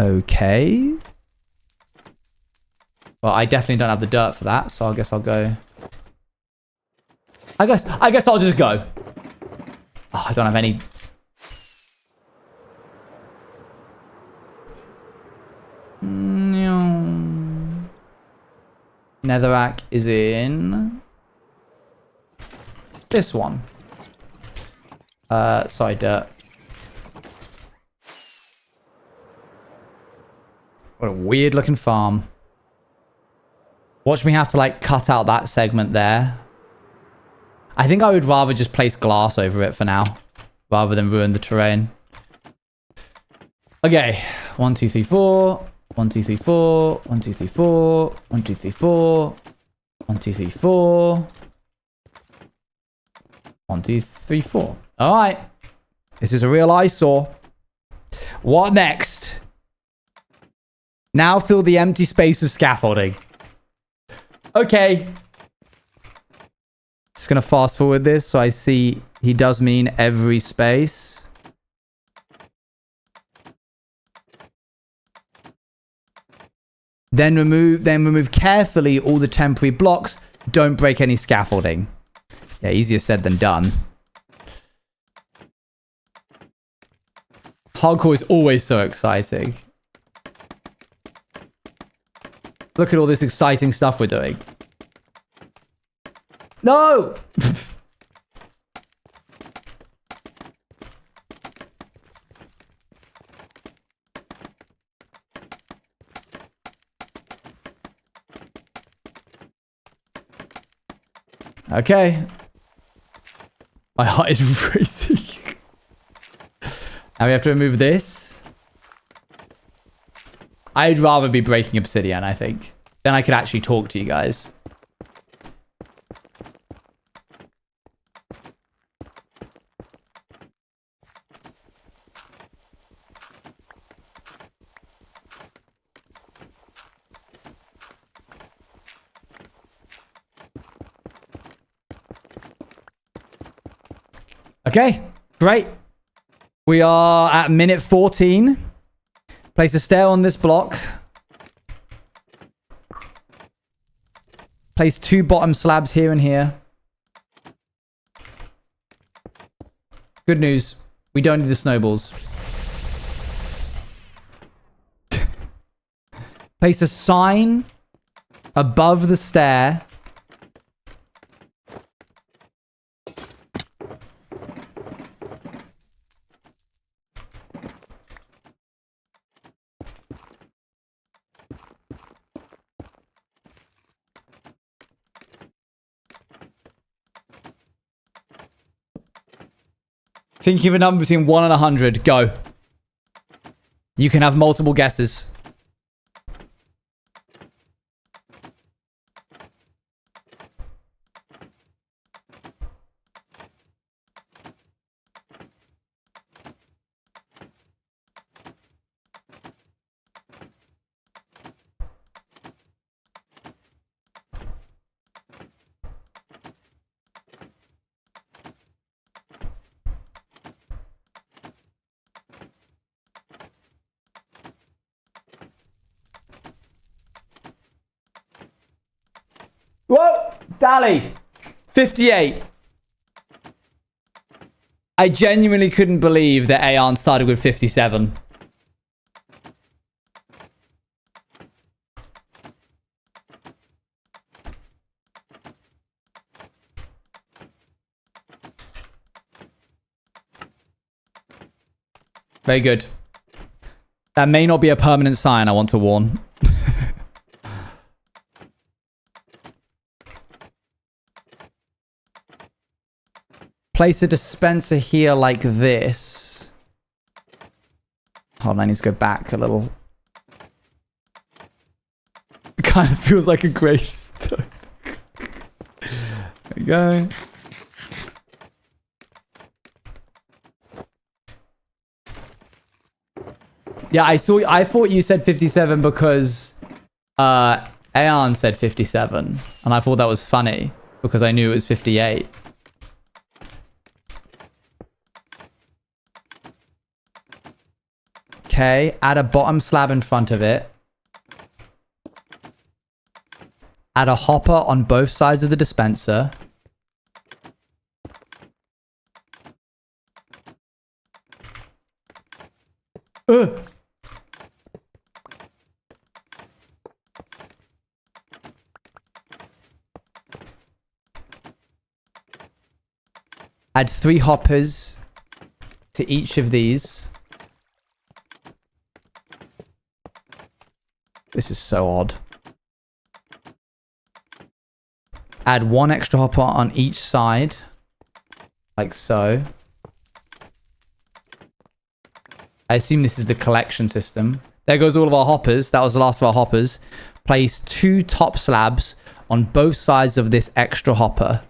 Okay. Well, I definitely don't have the dirt for that, so I guess I'll go. I guess I'll just go. Oh, I don't have any. Netherrack is in this one. Sorry, dirt. What a weird looking farm. Watch me have to like cut out that segment there. I think I would rather just place glass over it for now, rather than ruin the terrain. Okay, 1, 2, 3, 4. 1, 2, 3, 4. 1, 2, 3, 4. 1, 2, 3, 4. 1, 2, 3, 4. 1, 2, 3, 4. All right. This is a real eyesore. What next? Now fill the empty space with scaffolding. Okay. Just going to fast forward this so I see he does mean every space. Then remove carefully all the temporary blocks. Don't break any scaffolding. Yeah, easier said than done. Hardcore is always so exciting. Look at all this exciting stuff we're doing. No! Okay. My heart is racing. Now we have to remove this. I'd rather be breaking obsidian, I think. Then I could actually talk to you guys. Okay, great. We are at minute 14. Place a stair on this block. Place 2 bottom slabs here and here. Good news. We don't need the snowballs. Place a sign above the stair. Thinking of a number between 1 and 100. Go. You can have multiple guesses. Whoa! Dally! 58. I genuinely couldn't believe that Aeon started with 57. Very good. That may not be a permanent sign, I want to warn. Place a dispenser here like this. Hold on, I need to go back a little. It kind of feels like a gravestone. There we go. Yeah, I thought you said 57 because Aeon said 57. And I thought that was funny because I knew it was 58. Okay, add a bottom slab in front of it. Add a hopper on both sides of the dispenser. Add 3 hoppers to each of these. This is so odd. Add 1 extra hopper on each side. Like so. I assume this is the collection system. There goes all of our hoppers. That was the last of our hoppers. Place 2 top slabs on both sides of this extra hopper.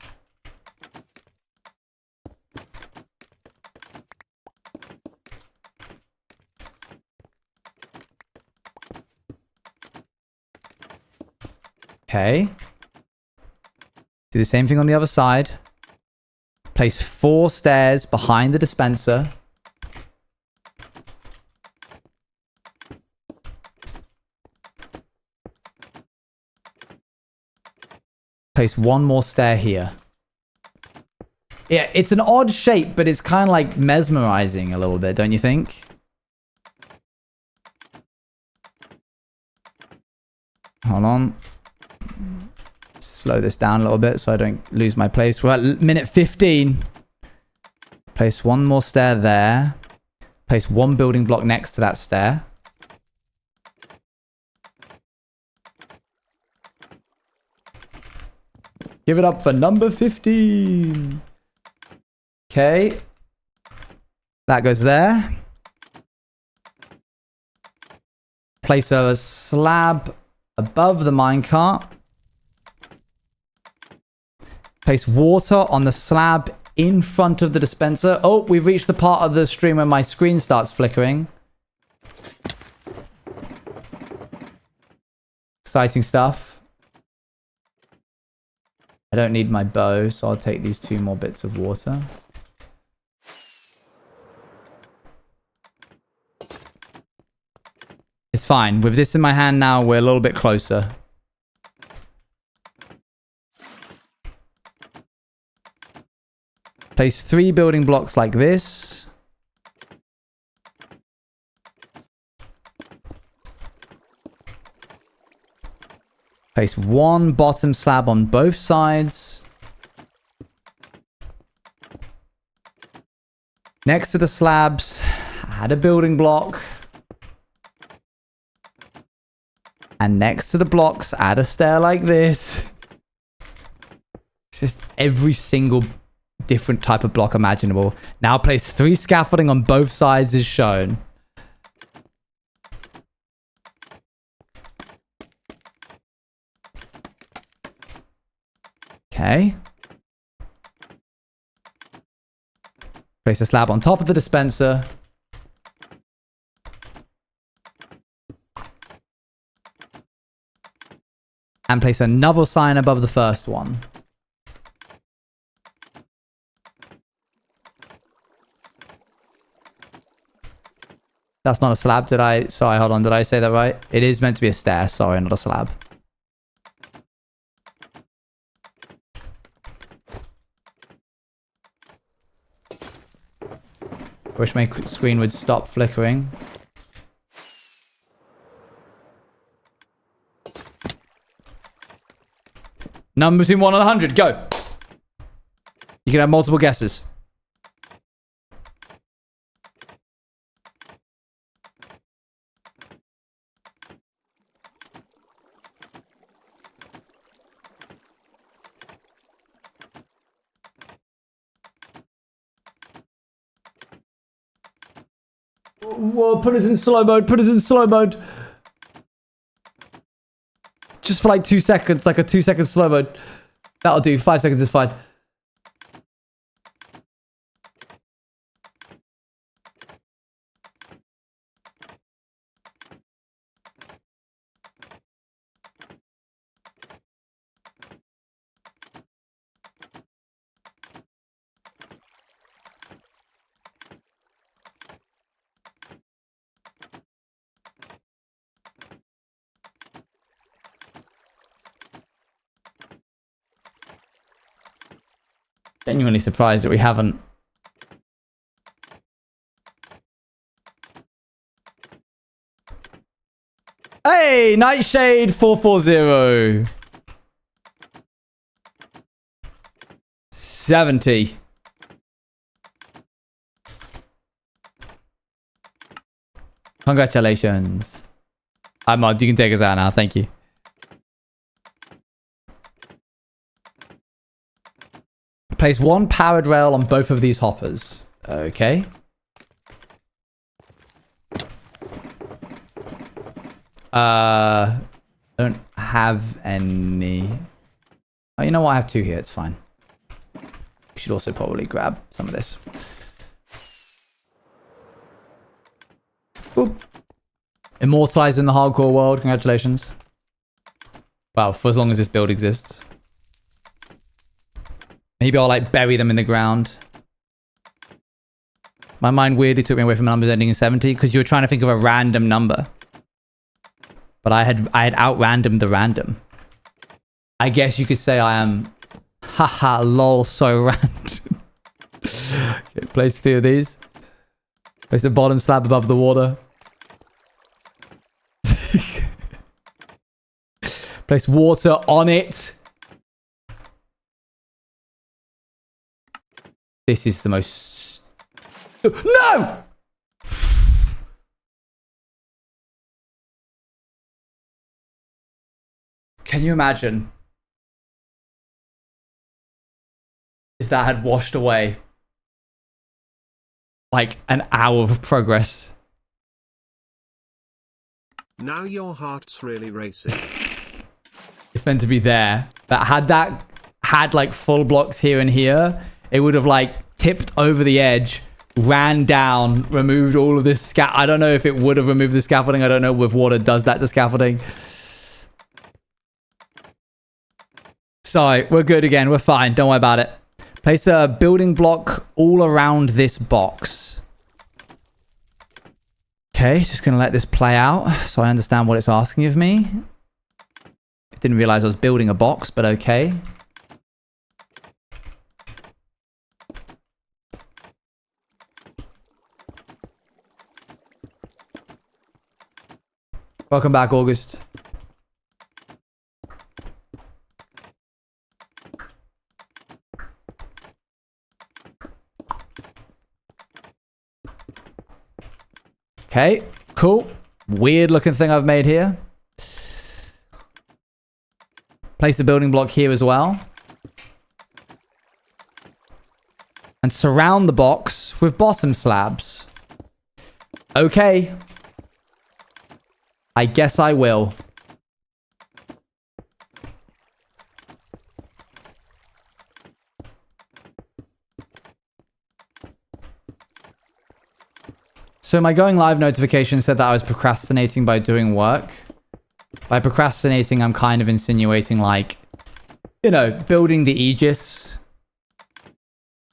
Okay. Do the same thing on the other side. Place 4 stairs behind the dispenser. Place 1 more stair here. Yeah, it's an odd shape, but it's kind of like mesmerizing a little bit, don't you think? Hold on. Slow this down a little bit so I don't lose my place. We're at minute 15. Place 1 more stair there. Place 1 building block next to that stair. Give it up for number 15. Okay. That goes there. Place a slab above the minecart. Place water on the slab in front of the dispenser. Oh, we've reached the part of the stream where my screen starts flickering. Exciting stuff. I don't need my bow, so I'll take these 2 more bits of water. It's fine. With this in my hand now, we're a little bit closer. Place 3 building blocks like this. Place 1 bottom slab on both sides. Next to the slabs, add a building block. And next to the blocks, add a stair like this. It's just every single different type of block imaginable. Now place 3 scaffolding on both sides as shown. Okay. Place a slab on top of the dispenser. And place another sign above the first one. That's not a slab, did I? Sorry, hold on. Did I say that right? It is meant to be a stair. Sorry, not a slab. Wish my screen would stop flickering. Number between 1 and 100. Go. You can have multiple guesses. Whoa, put us in slow mode. Put us in slow mode. Just for like 2 seconds. Like a 2-second slow mode. That'll do. 5 seconds is fine. Genuinely surprised that we haven't. Hey, Nightshade 440. 70. Congratulations. Hi, mods. You can take us out now. Thank you. Place one powered rail on both of these hoppers. Okay. Don't have any. Oh, you know what? I have two here. It's fine. We should also probably grab some of this. Boop. Immortalized in the hardcore world. Congratulations. Well, for as long as this build exists. Maybe I'll like bury them in the ground. My mind weirdly took me away from numbers ending in 70 because you were trying to think of a random number. But I had out-randomed the random. I guess you could say I am haha lol so random. Okay, place 2 of these. Place the bottom slab above the water. Place water on it. This is the most... No! Can you imagine if that had washed away like an hour of progress? Now your heart's really racing. It's meant to be there. But had that had like full blocks here and here, it would have like tipped over the edge, ran down, removed all of this I don't know if it would have removed the scaffolding. I don't know if water does that to scaffolding. Sorry, we're good again. We're fine. Don't worry about it. Place a building block all around this box. Okay, just going to let this play out so I understand what it's asking of me. I didn't realize I was building a box, but okay. Welcome back, August. Okay, cool. Weird looking thing I've made here. Place a building block here as well. And surround the box with bottom slabs. Okay. I guess I will. So my going live notification said that I was procrastinating by doing work. By procrastinating, I'm kind of insinuating like, you know, building the Aegis.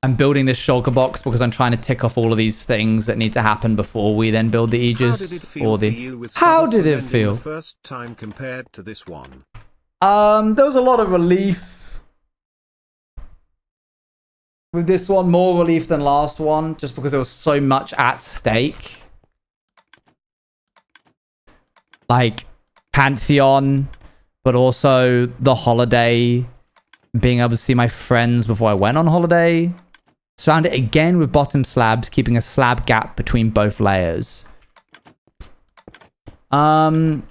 I'm building this shulker box because I'm trying to tick off all of these things that need to happen before we then build the Aegis. How did it feel for you with How did it feel? The first time compared to this one? There was a lot of relief. With this one, more relief than last one, just because there was so much at stake. Like Pantheon, but also the holiday, being able to see my friends before I went on holiday. Surround it again with bottom slabs, keeping a slab gap between both layers. But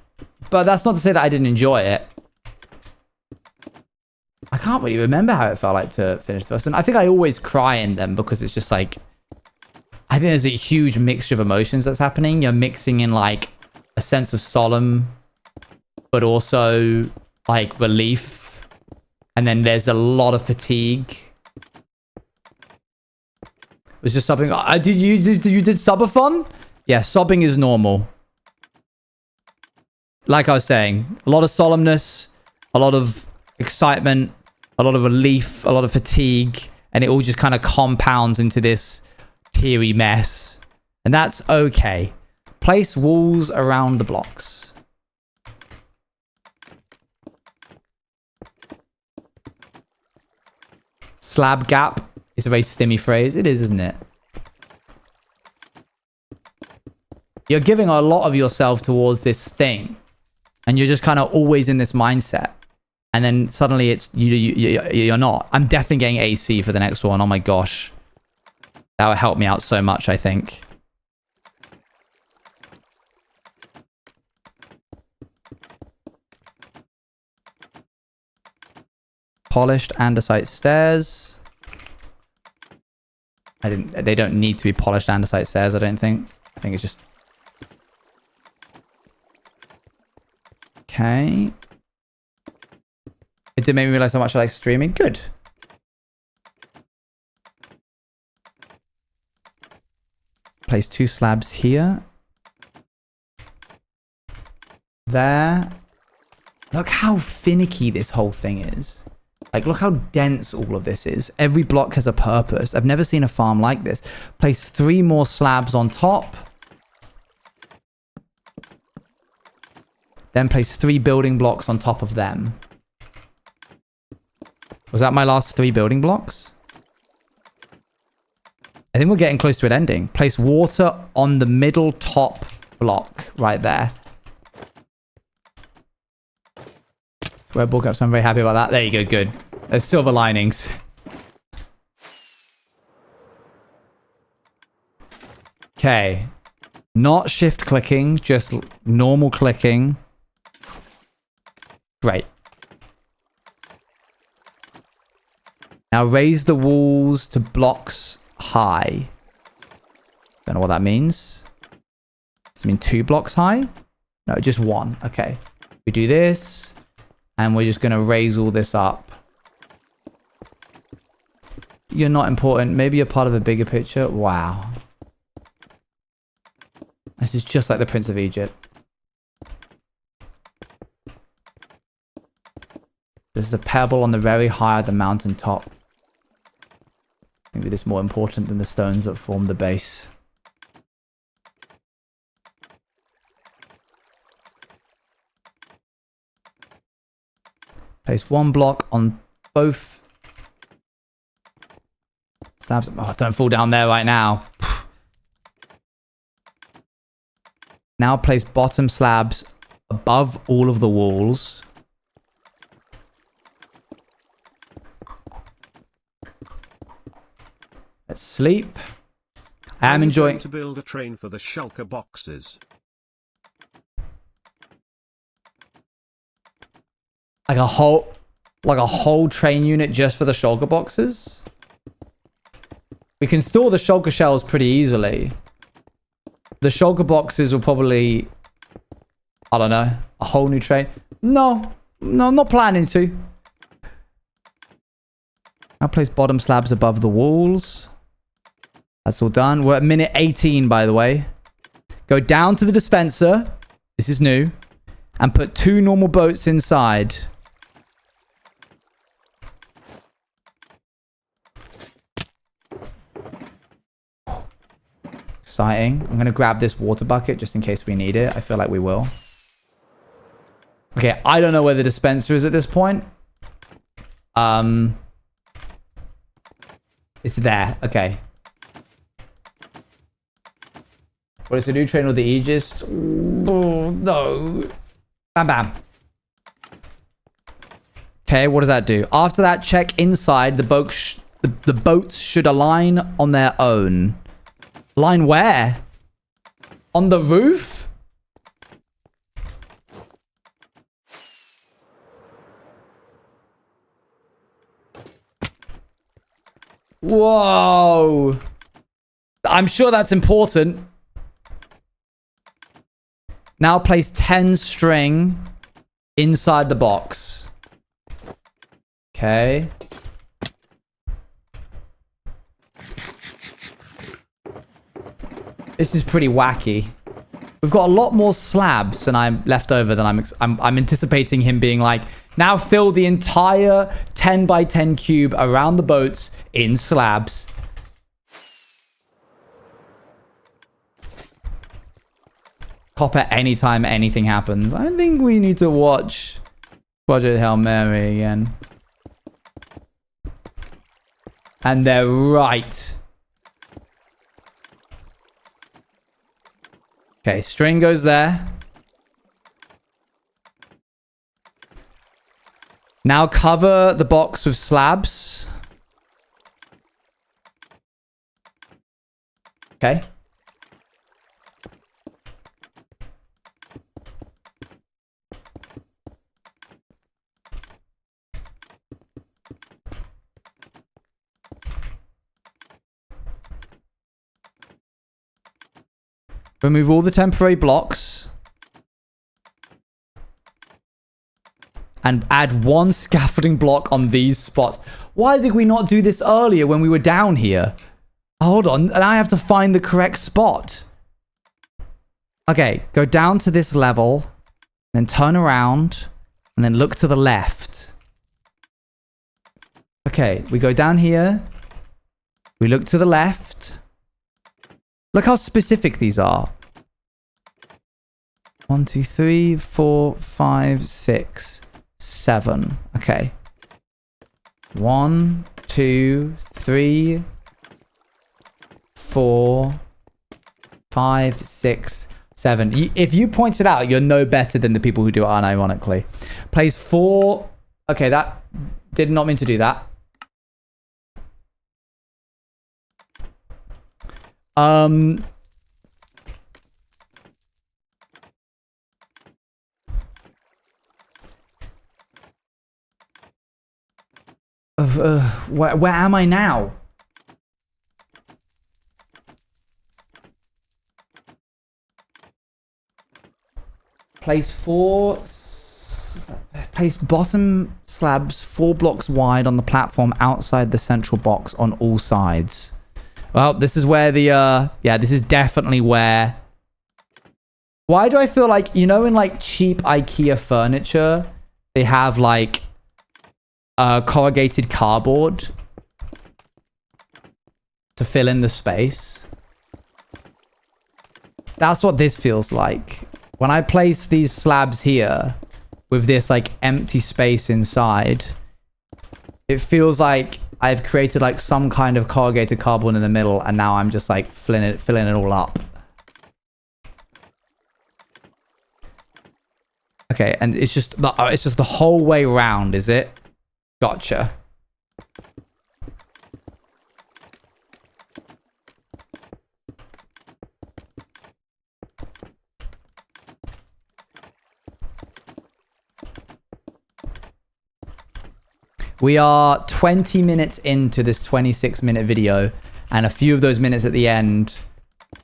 that's not to say that I didn't enjoy it. I can't really remember how it felt like to finish the first one. I think I always cry in them because it's just like... I think there's a huge mixture of emotions that's happening. You're mixing in like a sense of solemn, but also like relief. And then there's a lot of fatigue. It was just something... you did subathon? Yeah, sobbing is normal. Like I was saying, a lot of solemnness, a lot of excitement, a lot of relief, a lot of fatigue, and it all just kind of compounds into this teary mess. And that's okay. Place walls around the blocks. Slab gap It's a very stimmy phrase. It is, isn't it? You're giving a lot of yourself towards this thing. And you're just kind of always in this mindset. And then suddenly it's you're not. I'm definitely getting AC for the next one. Oh my gosh. That would help me out so much, I think. Polished andesite stairs. They don't need to be polished andesite stairs, I don't think. I think it's just... Okay. It did make me realize how much I like streaming. Good. Place 2 slabs here. There. Look how finicky this whole thing is. Like, look how dense all of this is. Every block has a purpose. I've never seen a farm like this. Place 3 more slabs on top. Then place 3 building blocks on top of them. Was that my last 3 building blocks? I think we're getting close to it ending. Place water on the middle top block right there. Red Bull Cups, I'm very happy about that. There you go, good. There's silver linings. Okay. Not shift clicking, just normal clicking. Great. Now raise the walls to blocks high. Don't know what that means. Does it mean 2 blocks high? No, just 1. Okay. We do this. And we're just going to raise all this up. You're not important. Maybe you're part of a bigger picture. Wow. This is just like the Prince of Egypt. This is a pebble on the very high of the mountain top. Maybe this is more important than the stones that form the base. Place 1 block on both slabs. Oh, don't fall down there right now. Now place bottom slabs above all of the walls. Let's sleep. I am enjoying to build a train for the shulker boxes. Like a whole train unit just for the shulker boxes. We can store the shulker shells pretty easily. The shulker boxes will probably, I don't know, a whole new train. No, I'm not planning to. I'll place bottom slabs above the walls. That's all done. We're at minute 18, by the way. Go down to the dispenser. This is new. And put 2 normal boats inside. Exciting. I'm going to grab this water bucket just in case we need it. I feel like we will. Okay, I don't know where the dispenser is at this point. It's there. Okay. What is the new train with the Aegis? Oh, no. Bam, bam. Okay, what does that do? After that, check inside. The boats should align on their own. Line where? On the roof? Whoa. I'm sure that's important. Now place 10 string inside the box. Okay. This is pretty wacky. We've got a lot more slabs than I'm left over than I'm anticipating him being like, now fill the entire 10 by 10 cube around the boats in slabs. Copper anytime anything happens. I think we need to watch Project Hail Mary again. And they're right. Okay, string goes there. Now cover the box with slabs. Okay. Remove all the temporary blocks. And add one scaffolding block on these spots. Why did we not do this earlier when we were down here? Hold on, and I have to find the correct spot. Okay, go down to this level, then turn around, and then look to the left. Okay, we go down here. We look to the left. Look how specific these are. 1, 2, 3, 4, 5, 6, 7. Okay. 1, 2, 3, 4, 5, 6, 7. If you point it out, you're no better than the people who do it unironically. Place 4. Okay, that did not mean to do that. Where am I now? Place 4. Place bottom slabs 4 blocks wide on the platform outside the central box on all sides. Well, this is where the, yeah, this is definitely where... Why do I feel like, you know, in like cheap IKEA furniture, they have like corrugated cardboard to fill in the space? That's what this feels like. When I place these slabs here with this like empty space inside, it feels like I've created like some kind of corrugated cardboard in the middle, and now I'm just like filling it all up. Okay, and it's just the whole way around, is it? Gotcha. We are 20 minutes into this 26-minute video, and a few of those minutes at the end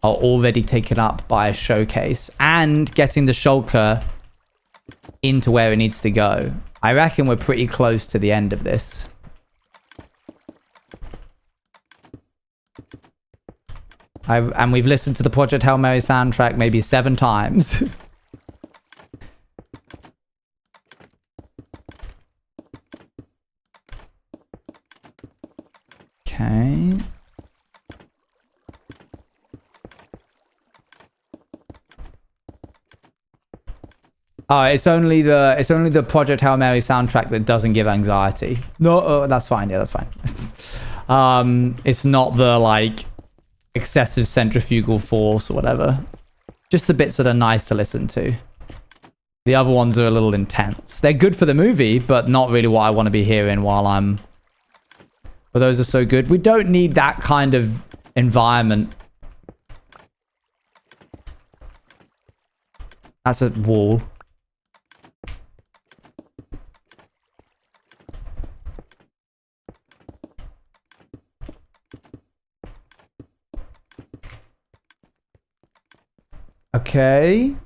are already taken up by a showcase and getting the shulker into where it needs to go. I reckon we're pretty close to the end of this. And we've listened to the Project Hail Mary soundtrack maybe 7 times. Okay. Oh, it's only the Project Hail Mary soundtrack that doesn't give anxiety. No, that's fine. Yeah, that's fine. It's not the like excessive centrifugal force or whatever. Just the bits that are nice to listen to. The other ones are a little intense. They're good for the movie, but not really what I want to be hearing while I'm... But those are so good. We don't need that kind of environment. That's a wall. Okay.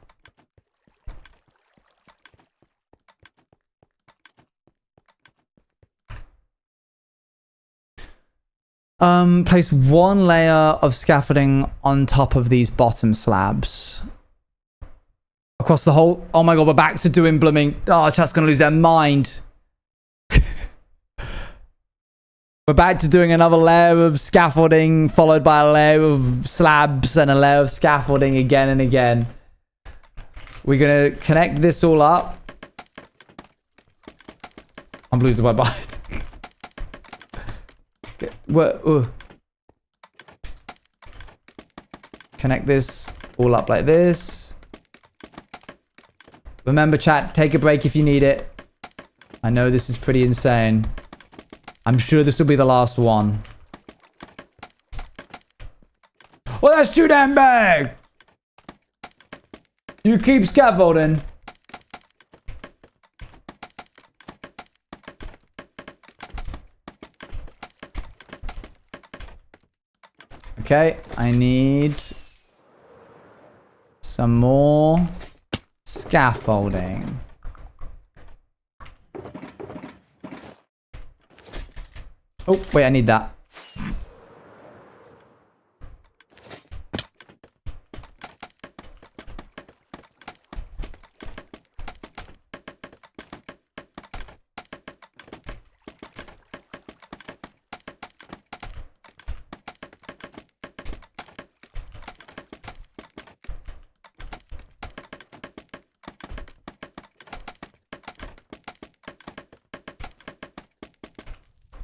Place 1 layer of scaffolding on top of these bottom slabs. Across the whole... Oh my god, we're back to doing blooming... Oh, chat's gonna lose their mind. We're back to doing another layer of scaffolding, followed by a layer of slabs and a layer of scaffolding again and again. We're gonna connect this all up. I'm losing my mind. What? Connect this all up like this. Remember, chat, take a break if you need it. I know this is pretty insane. I'm sure this will be the last one. Well, that's too damn big! You keep scaffolding. Okay, I need some more scaffolding. Oh, wait, I need that.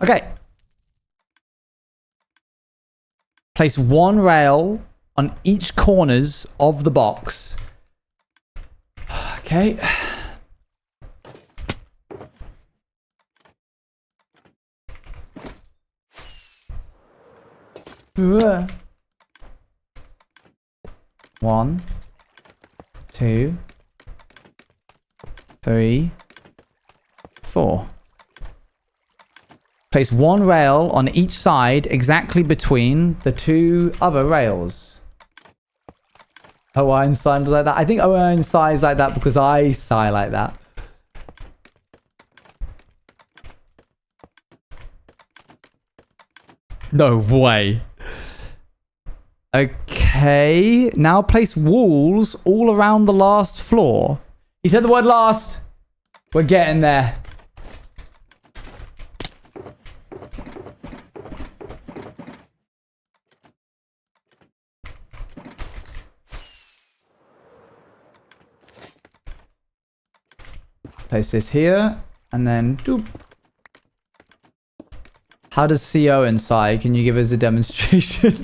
Okay. Place one rail on each corners of the box. Okay. One, two, three, four. Place one rail on each side exactly between the two other rails. Owen sighed like that. I think Owen sighs like that because I sigh like that. No way. Okay. Now place walls all around the last floor. He said the word last. We're getting there. Place this here, and then doop. How does CO inside? Can you give us a demonstration?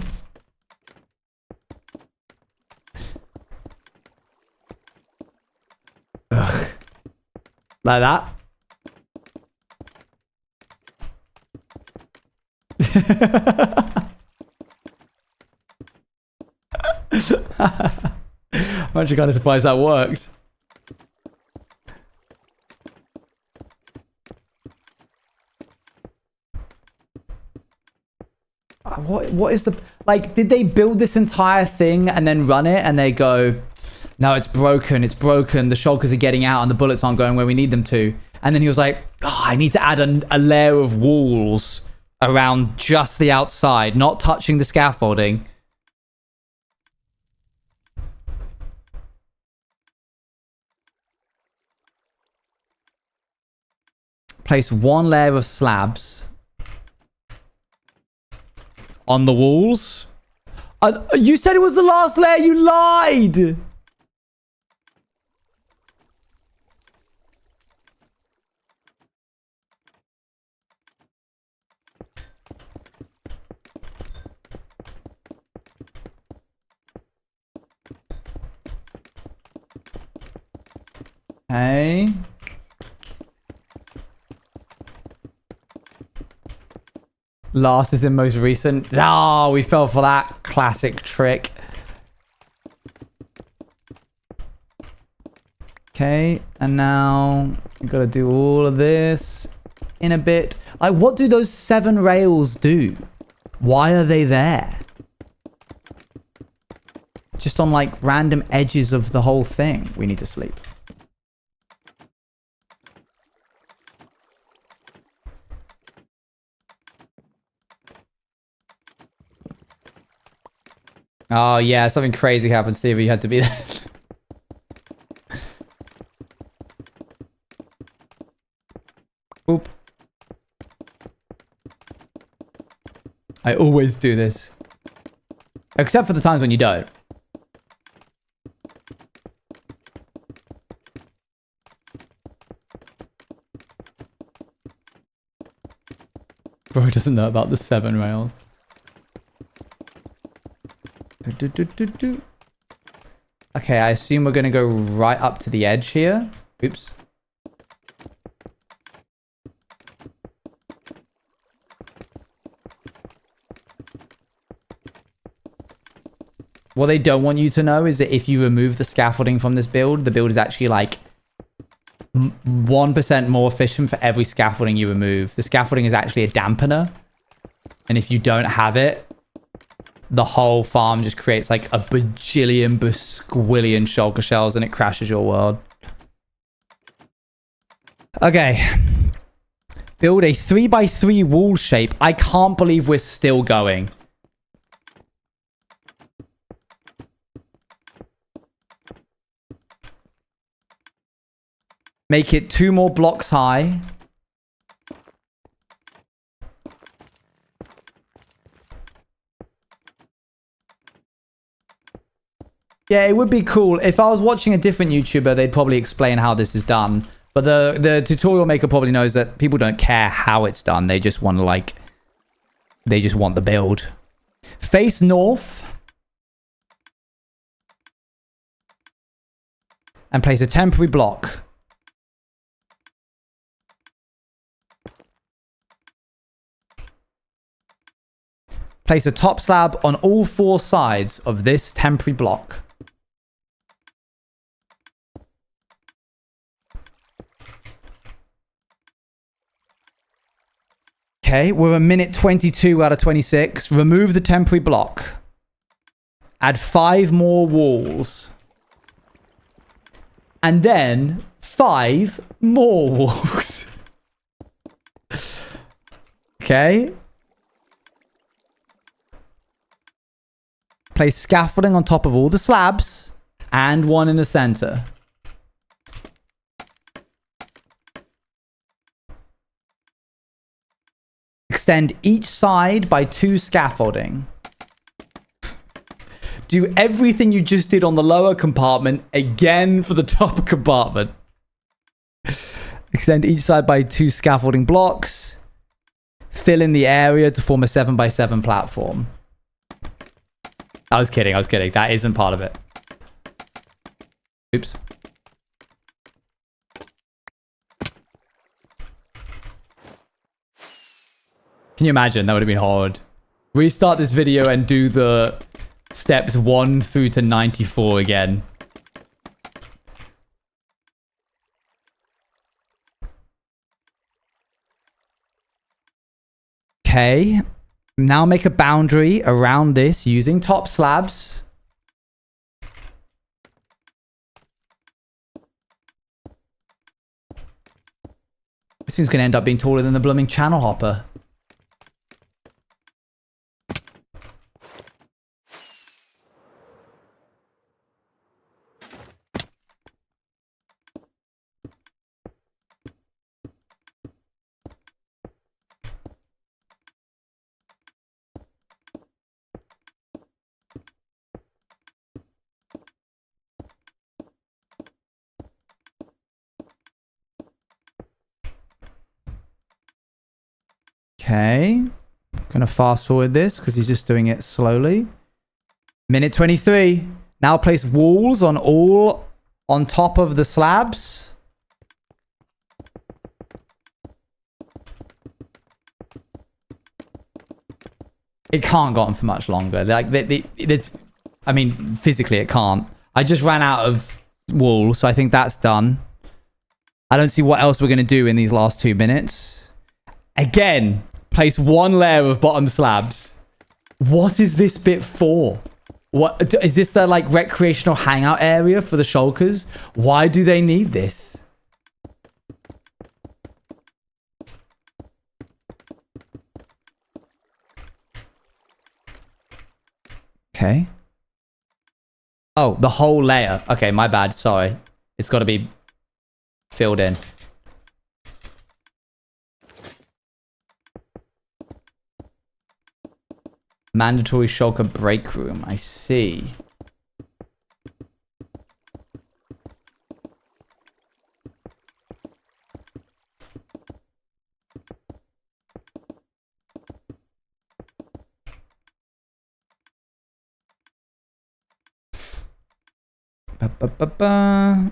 Ugh. Like that? I'm actually kind of surprised that worked. What is the... Like, did they build this entire thing and then run it and they go, no, it's broken, the shulkers are getting out and the bullets aren't going where we need them to. And then he was like, oh, I need to add a layer of walls around just the outside, not touching the scaffolding. Place one layer of slabs on the walls. You said it was the last layer. You lied. Okay. Last is in most recent. Ah, we fell for that classic trick. Okay, and now we gotta do all of this in a bit. Like, what do those 7 rails do? Why are they there? Just on like random edges of the whole thing. We need to sleep. Oh, yeah, something crazy happened, Steve. You had to be there. Oop. I always do this. Except for the times when you don't. Bro doesn't know about the 7 rails. Okay, I assume we're going to go right up to the edge here. Oops. What they don't want you to know is that if you remove the scaffolding from this build, the build is actually like 1% more efficient for every scaffolding you remove. The scaffolding is actually a dampener. And if you don't have it, the whole farm just creates like a bajillion, basquillion shulker shells and it crashes your world. Okay. Build a 3x3 wall shape. I can't believe we're still going. Make it 2 more blocks high. Yeah, it would be cool. If I was watching a different YouTuber, they'd probably explain how this is done. But the tutorial maker probably knows that people don't care how it's done. They just want to like... They just want the build. Face north. And place a temporary block. Place a top slab on all 4 sides of this temporary block. Okay, we're a minute 22 out of 26. Remove the temporary block. Add 5 more walls. And then 5 more walls. Okay. Place scaffolding on top of all the slabs and 1 in the center. Extend each side by 2 scaffolding. Do everything you just did on the lower compartment again for the top compartment. Extend each side by 2 scaffolding blocks. Fill in the area to form a 7x7 platform. I was kidding. That isn't part of it. Oops. Can you imagine? That would have been hard. Restart this video and do the steps 1 through to 94 again. Okay. Now make a boundary around this using top slabs. This thing's going to end up being taller than the blooming channel hopper. Okay. I'm gonna fast forward this because he's just doing it slowly. Minute 23. Now place walls on top of the slabs. It can't go on for much longer. Like I mean, physically it can't. I just ran out of wool, so I think that's done. I don't see what else we're gonna do in these last 2 minutes. Again, place 1 layer of bottom slabs. What is this bit for? What is this, the like recreational hangout area for the shulkers? Why do they need this? Okay. Oh, the whole layer. Okay, my bad. Sorry. It's got to be filled in. Mandatory shulker break room. I see. Ba-ba-ba-ba.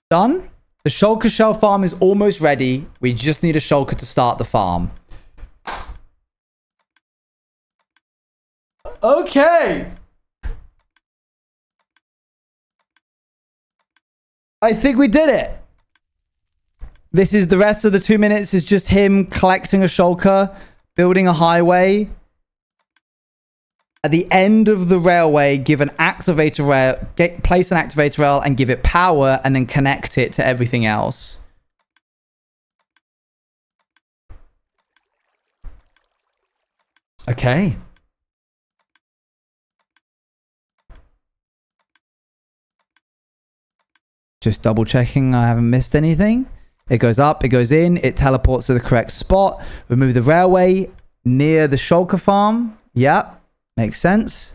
Done. The shulker shell farm is almost ready. We just need a shulker to start the farm. Okay. I think we did it. This is the rest of the 2 minutes is just him collecting a shulker, building a highway. At the end of the railway, give an activator rail, place an activator rail and give it power and then connect it to everything else. Okay. Just double checking I haven't missed anything. It goes up, it goes in, it teleports to the correct spot. Remove the railway near the shulker farm. Yep. Makes sense.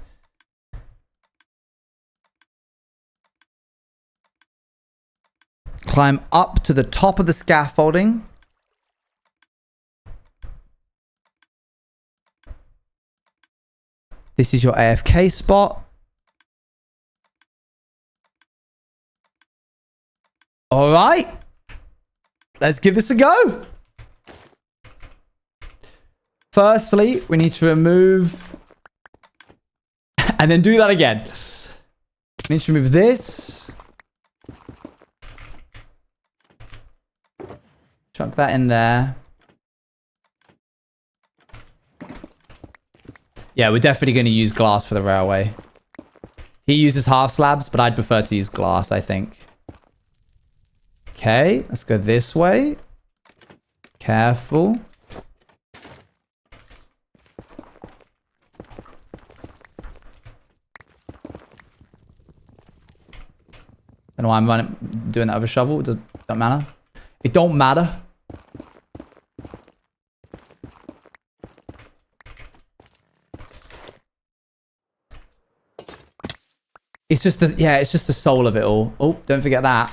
Climb up to the top of the scaffolding. This is your AFK spot. All right. Let's give this a go. Firstly, we need to remove... and then do that again. We need to remove this. Chuck that in there. Yeah, we're definitely going to use glass for the railway. He uses half slabs, but I'd prefer to use glass, I think. Okay, let's go this way. Careful. I don't know why I'm doing that with a shovel. It don't matter. It don't matter. It's just the, yeah, it's just the soul of it all. Oh, don't forget that.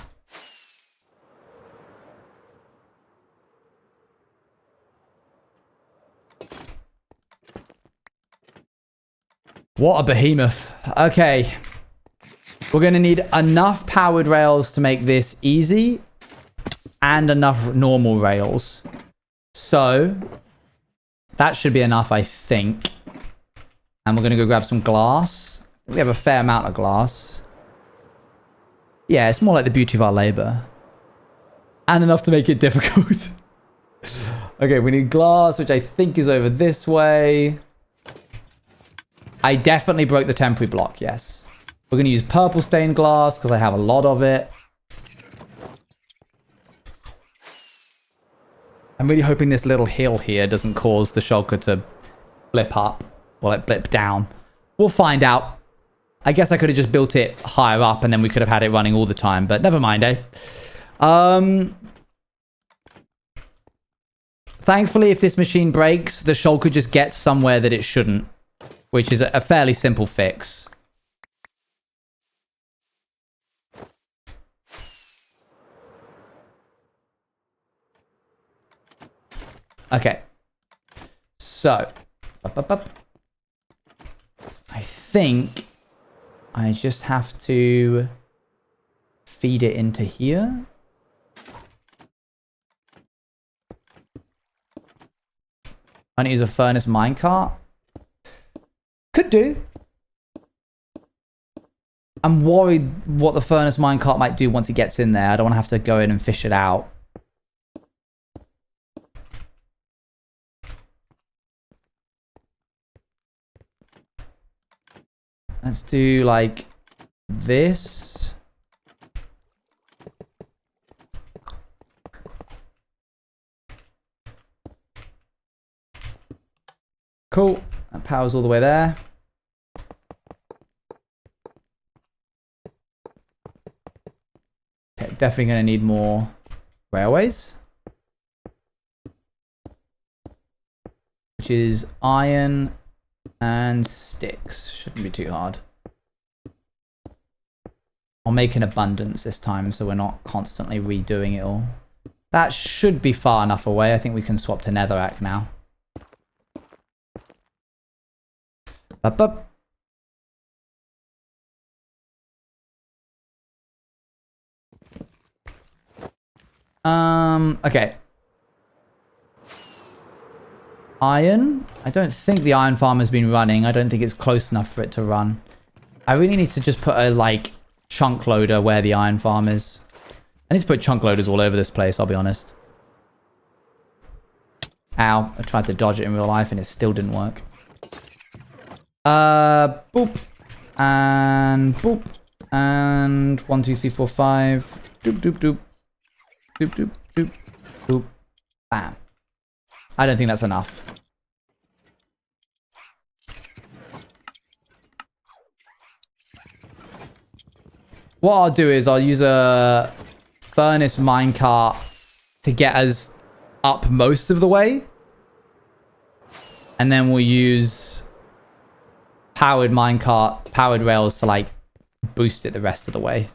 What a behemoth. Okay. We're going to need enough powered rails to make this easy and enough normal rails. So that should be enough, I think. And we're going to go grab some glass. We have a fair amount of glass. Yeah, it's more like the beauty of our labor. And enough to make it difficult. Okay, we need glass, which I think is over this way. I definitely broke the temporary block, yes. We're going to use purple stained glass because I have a lot of it. I'm really hoping this little hill here doesn't cause the shulker to blip up or like blip down. We'll find out. I guess I could have just built it higher up and then we could have had it running all the time, but never mind, eh? Thankfully, if this machine breaks, the shulker just gets somewhere that it shouldn't, which is a fairly simple fix. Okay. So, I think I just have to feed it into here. I need to use a furnace minecart. Could do. I'm worried what the furnace minecart might do once it gets in there. I don't want to have to go in and fish it out. Let's do like this. Cool. That power's all the way there. Okay, definitely going to need more railways. Which is iron and sticks. Shouldn't be too hard. I'll make an abundance this time so we're not constantly redoing it all. That should be far enough away. I think we can swap to netherrack now. Up, up. Okay. Iron. I don't think the iron farm has been running. I don't think it's close enough for it to run. I really need to just put a, like, chunk loader where the iron farm is. I need to put chunk loaders all over this place, I'll be honest. Ow. I tried to dodge it in real life and it still didn't work. Boop. And boop. And 1, 2, 3, 4, 5. Doop, doop, doop. Doop, doop, doop. Boop. Bam. I don't think that's enough. What I'll do is I'll use a furnace minecart to get us up most of the way. And then we'll use powered minecart, powered rails to like boost it the rest of the way.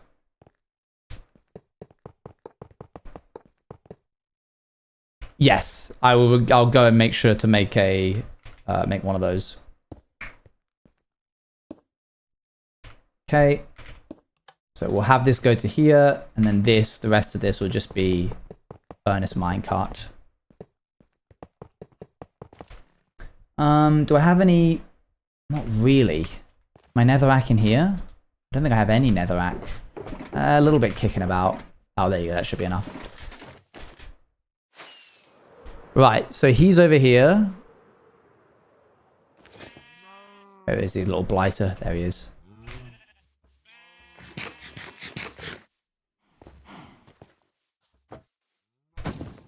Yes, I'll go and make sure to make a make one of those. Okay. So we'll have this go to here, and then this, the rest of this will just be furnace minecart. Do I have any? Not really. My netherrack in here? I don't think I have any netherrack. A little bit kicking about. Oh, there you go. That should be enough. Right, so he's over here. Where is he, little blighter? There he is.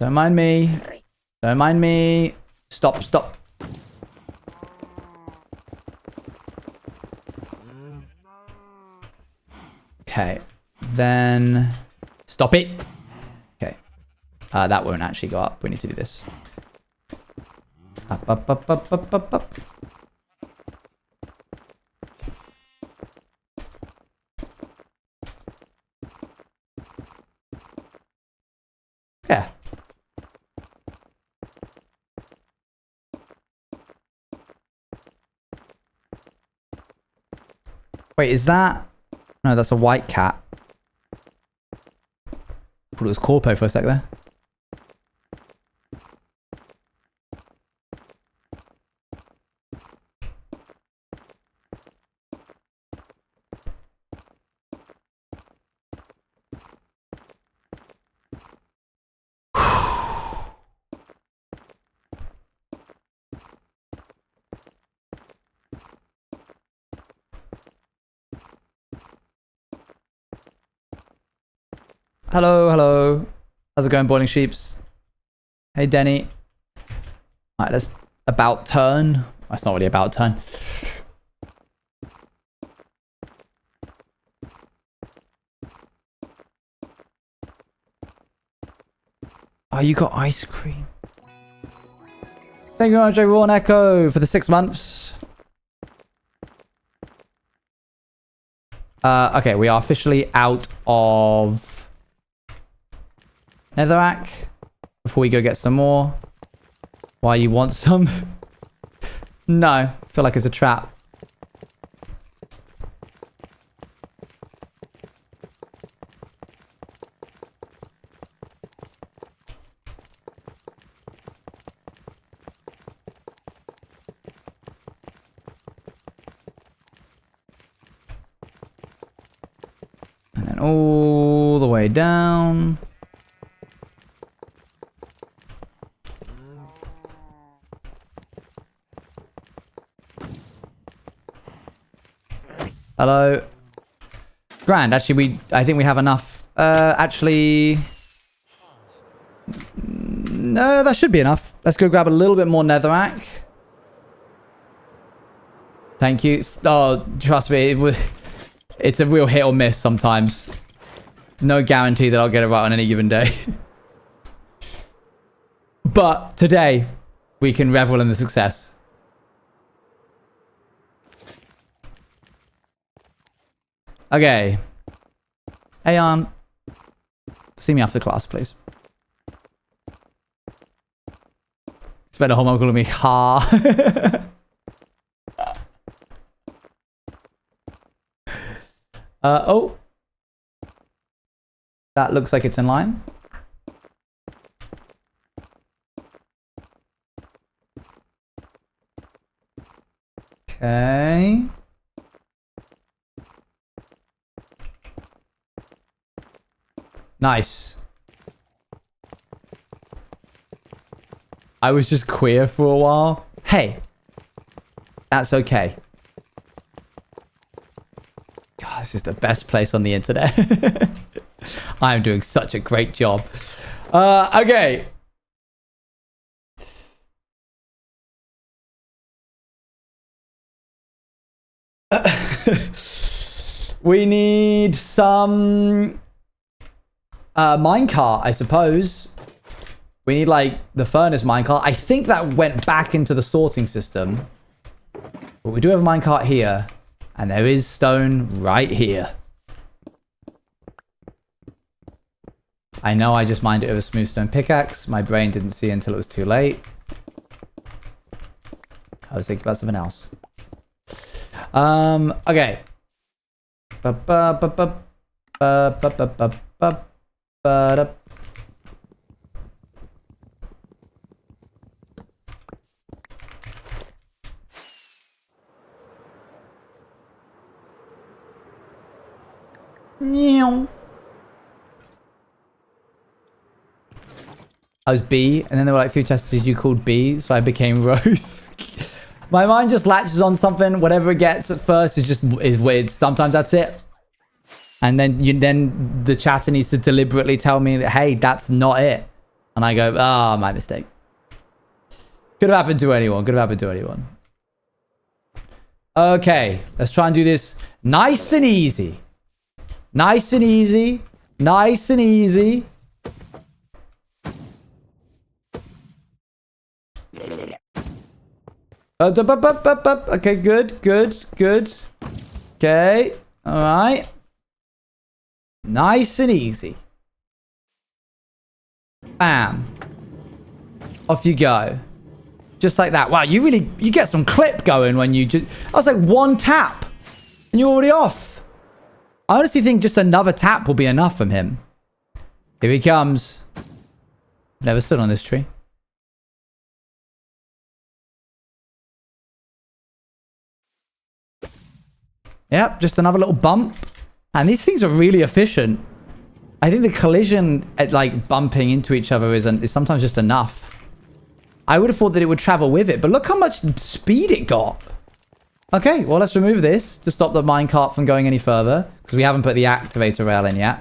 Don't mind me. Don't mind me. Stop, stop. Okay, then stop it. Okay, that won't actually go up. We need to do this. Up, up, up, up, up, up, up. Yeah. Wait, is that? No, that's a white cat. Thought it was Corpo for a sec there. Hello, hello. How's it going, boiling sheeps? Hey, Denny. Alright, let's about turn. That's not really about turn. Oh, you got ice cream. Thank you very much, everyone. Echo for the 6 months. Okay, we are officially out of netherrack. Before we go get some more. Why, you want some? No, I feel like it's a trap. And then all the way down. Hello. Grand. Actually, I think we have enough. Actually, no, that should be enough. Let's go grab a little bit more netherrack. Thank you. Oh, trust me, it's a real hit or miss sometimes. No guarantee that I'll get it right on any given day. But today, we can revel in the success. Okay. Hey, see me after class, please. Spend a whole month calling me Ha. Oh. That looks like it's in line. Okay. Nice. I was just queer for a while. Hey. That's okay. God, this is the best place on the internet. I am doing such a great job. Okay. We need some minecart, I suppose. We need like the furnace minecart. I think that went back into the sorting system. But we do have a minecart here. And there is stone right here. I know I just mined it with a smooth stone pickaxe. My brain didn't see until it was too late. I was thinking about something else. Okay. I was B, and then there were like 3 chests you called B, so I became Rose. My mind just latches on something. Whatever it gets at first is weird. Sometimes that's it. And then the chatter needs to deliberately tell me that, hey, that's not it. And I go, ah, my mistake. Could have happened to anyone. Could have happened to anyone. Okay, let's try and do this nice and easy. Nice and easy. Nice and easy. Okay, good, good, good. Okay, all right. Nice and easy. Bam. Off you go. Just like that. Wow, you get some clip going when you just... I was like, 1 tap. And you're already off. I honestly think just another tap will be enough from him. Here he comes. Never stood on this tree. Yep, just another little bump. And these things are really efficient. I think the collision at like bumping into each other is sometimes just enough. I would have thought that it would travel with it, but look how much speed it got. Okay, well, let's remove this to stop the minecart from going any further, because we haven't put the activator rail in yet.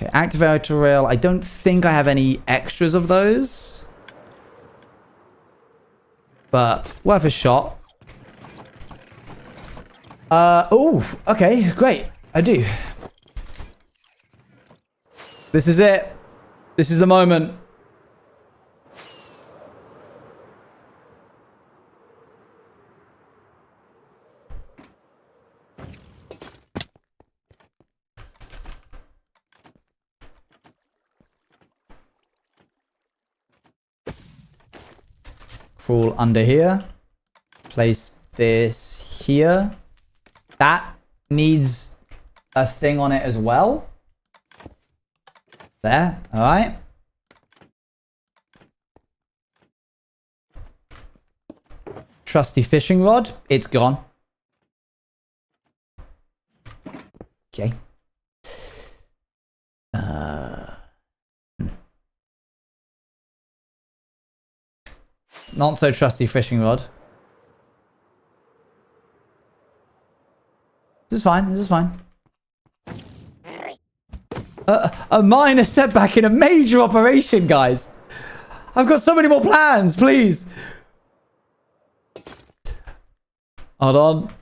Okay, activator rail. I don't think I have any extras of those. But worth a shot. Oh, okay, great. I do. This is it. This is the moment. Crawl under here. Place this here. That needs a thing on it as well. There. All right. Trusty fishing rod. It's gone. Okay. Not so trusty fishing rod. This is fine. This is fine. A minor setback in a major operation, guys. I've got so many more plans, please. Hold on.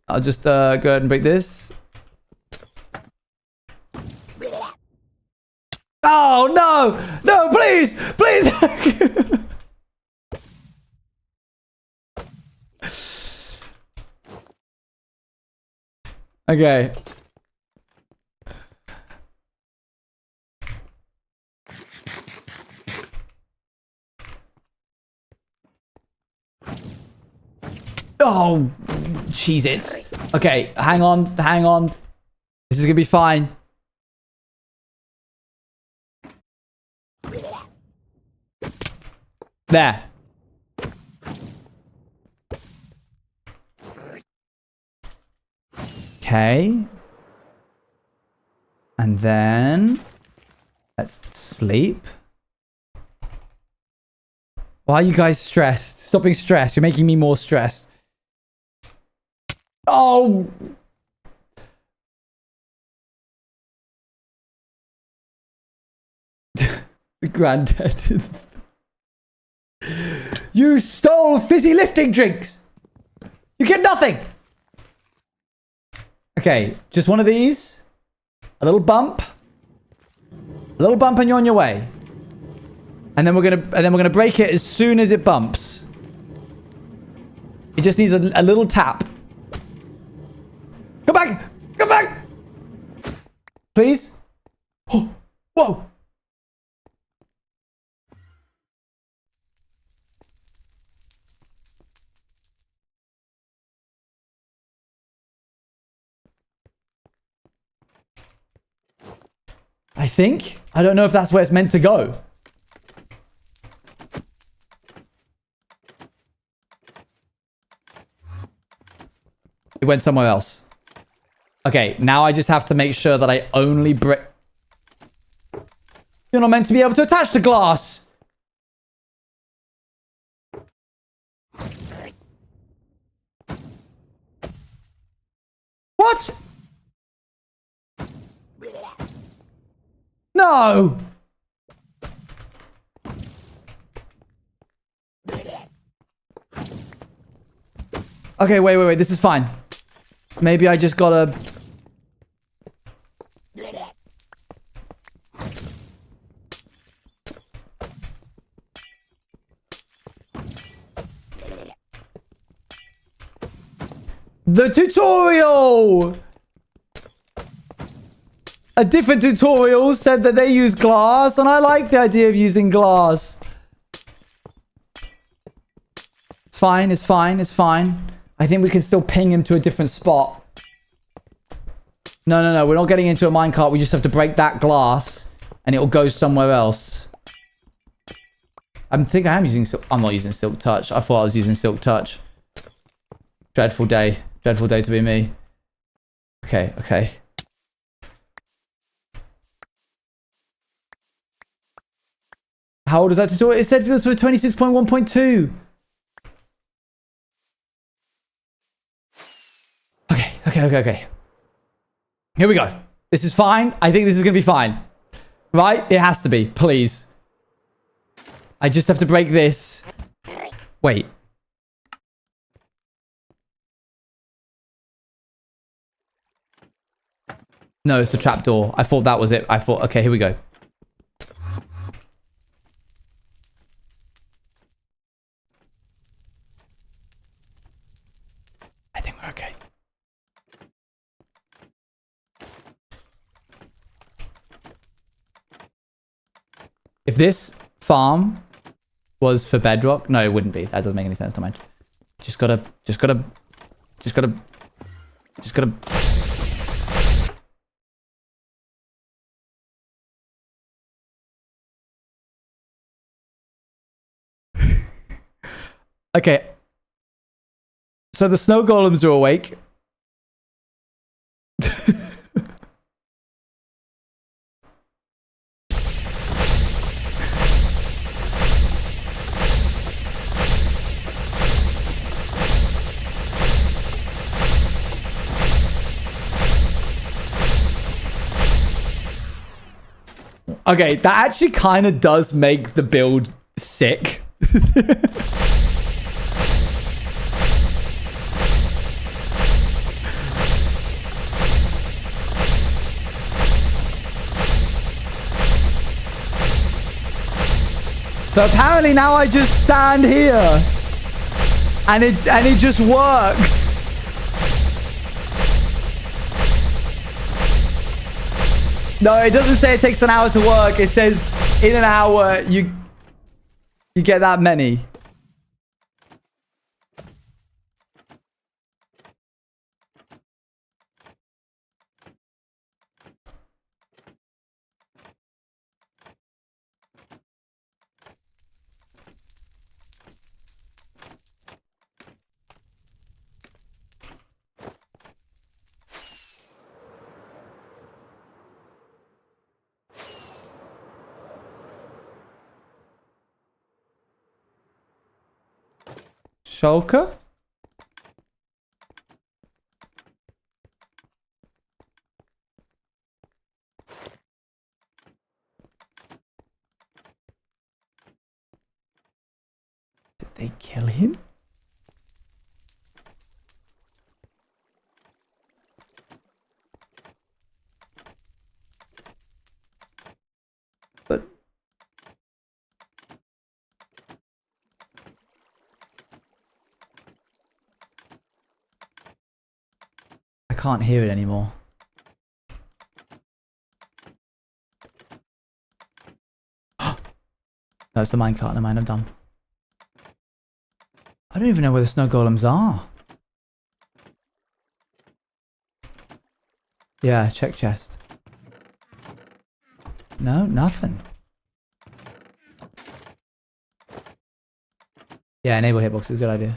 I'll just go ahead and break this. Oh, no. No, please. Please. Okay. Oh, cheese it. Okay, hang on. Hang on. This is going to be fine. There. Okay. And then let's sleep. Why are you guys stressed? Stop being stressed. You're making me more stressed. Oh. The granddad. You stole fizzy lifting drinks. You get nothing. Okay, just one of these. A little bump. A little bump and you're on your way. And then we're gonna break it as soon as it bumps. It just needs a little tap. Come back! Come back! Please? Oh, whoa! I think. I don't know if that's where it's meant to go. It went somewhere else. Okay, now I just have to make sure that I only break... You're not meant to be able to attach to glass. What? No! Okay, wait. This is fine. Maybe I just gotta... The tutorial! A different tutorial said that they use glass, and I like the idea of using glass. It's fine, it's fine, it's fine. I think we can still ping him to a different spot. No. We're not getting into a minecart. We just have to break that glass, and it'll go somewhere else. I think I am using silk. I'm not using silk touch. I thought I was using silk touch. Dreadful day. Dreadful day to be me. Okay. How old is that tutorial? It said it was for 26.1.2. Okay. Here we go. This is fine. I think this is going to be fine. Right? It has to be. Please. I just have to break this. Wait. No, it's a trapdoor. I thought that was it. I thought, okay, here we go. I think we're okay. If this farm was for bedrock, no, it wouldn't be. That doesn't make any sense to mind. Just gotta. Okay. So the snow golems are awake. Okay, that actually kind of does make the build sick. So apparently now I just stand here and it just works. No, it doesn't say it takes an hour to work. It says in an hour you get that many. Shulker? Did they kill him? But I can't hear it anymore. That's the minecart. Never mind, I'm dumb. I don't even know where the snow golems are. Yeah, check chest. No, nothing. Yeah, enable hitbox is a good idea.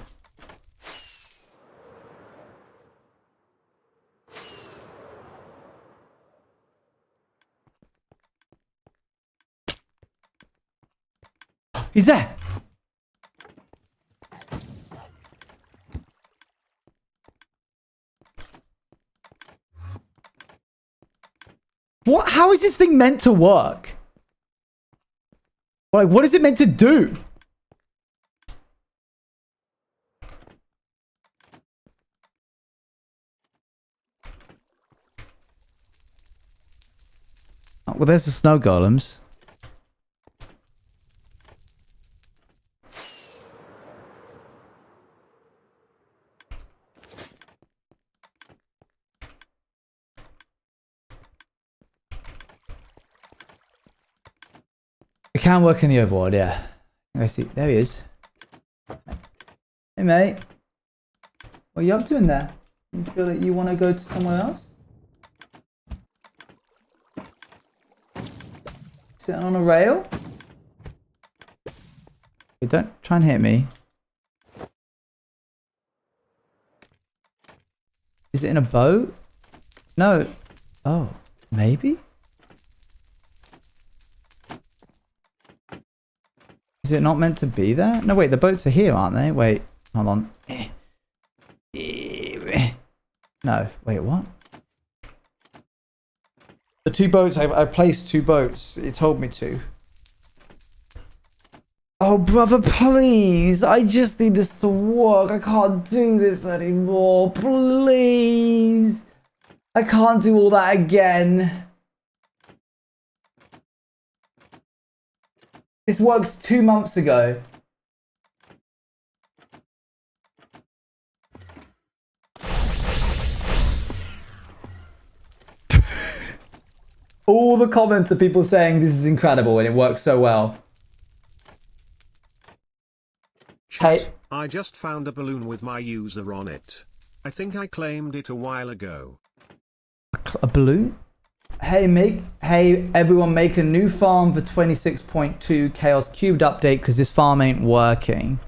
He's there! What? How is this thing meant to work? Like, what is it meant to do? Oh, well, there's the snow golems. It can work in the overworld, yeah. I see. There he is. Hey, mate. What are you up to in there? You feel that you want to go to somewhere else? Sitting on a rail? Hey, don't try and hit me. Is it in a boat? No. Oh, maybe? Is it not meant to be there? No, wait, the boats are here, aren't they? Wait, hold on. No, wait, what? The two boats, I placed two boats. It told me to. Oh, brother, please. I just need this to work. I can't do this anymore. Please. I can't do all that again. This worked 2 months ago. All the comments of people saying this is incredible and it works so well. Hey. I just found a balloon with my user on it. I think I claimed it a while ago. A balloon? Hey everyone, make a new farm for 26.2 Chaos Cubed update because this farm ain't working.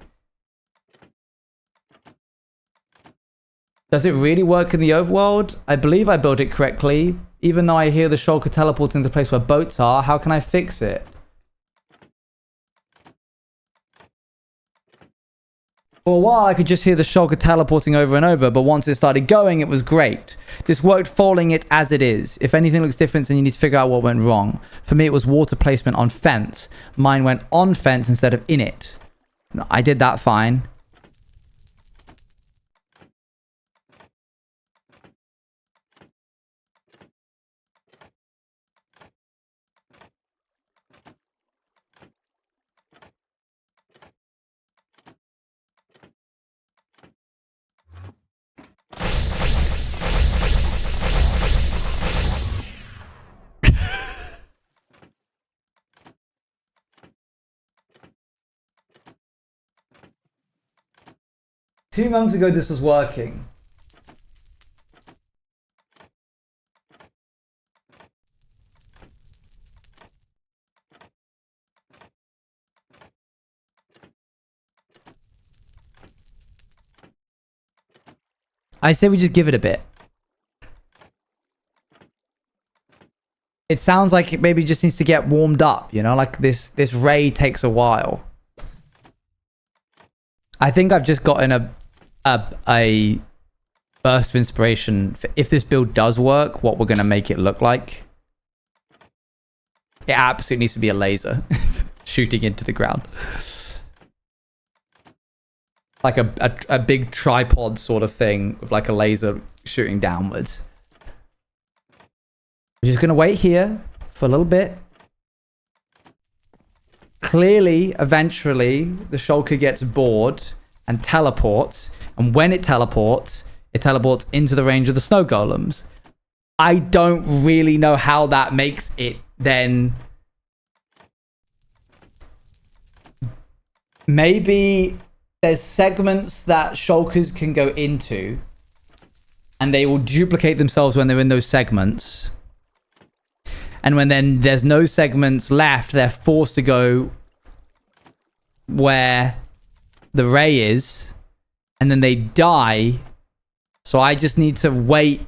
Does it really work in the overworld? I believe I built it correctly. Even though I hear the shulker teleports into the place where boats are, how can I fix it? For a while, I could just hear the shulker teleporting over and over, but once it started going, it was great. This worked following it as it is. If anything looks different, then you need to figure out what went wrong. For me, it was water placement on fence. Mine went on fence instead of in it. I did that fine. Two months ago, this was working. I say we just give it a bit. It sounds like it maybe just needs to get warmed up, you know? Like this ray takes a while. I think I've just gotten a burst of inspiration for if this build does work, what we're going to make it look like. It absolutely needs to be a laser shooting into the ground. Like a big tripod sort of thing with like a laser shooting downwards. We're just going to wait here for a little bit. Clearly, eventually, the shulker gets bored and teleports. And when it teleports into the range of the snow golems. I don't really know how that makes it then. Maybe there's segments that shulkers can go into and they will duplicate themselves when they're in those segments. And when then there's no segments left, they're forced to go where the ray is and then they die. So I just need to wait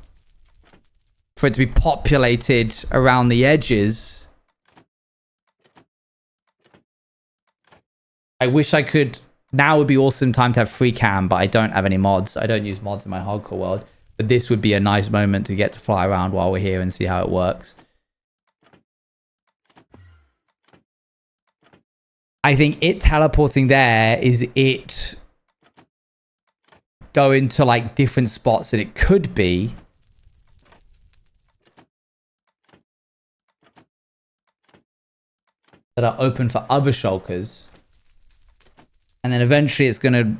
for it to be populated around the edges. I wish I could. Now would be awesome time to have free cam, but I don't have any mods. I don't use mods in my hardcore world. But this would be a nice moment to get to fly around while we're here and see how it works. I think it teleporting there is it going to like different spots that it could be. That are open for other shulkers. And then eventually it's going to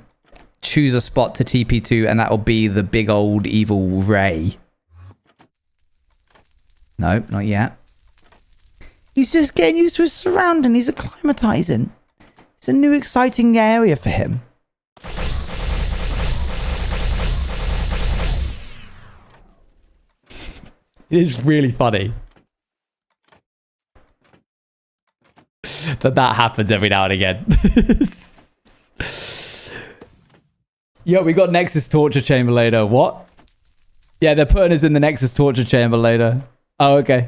choose a spot to TP to, and that will be the big old evil ray. No, not yet. He's just getting used to his surrounding. He's acclimatizing. It's a new exciting area for him. It is really funny that happens every now and again. Yo, we got Nexus torture chamber later. What? Yeah, they're putting us in the Nexus torture chamber later. Oh, okay.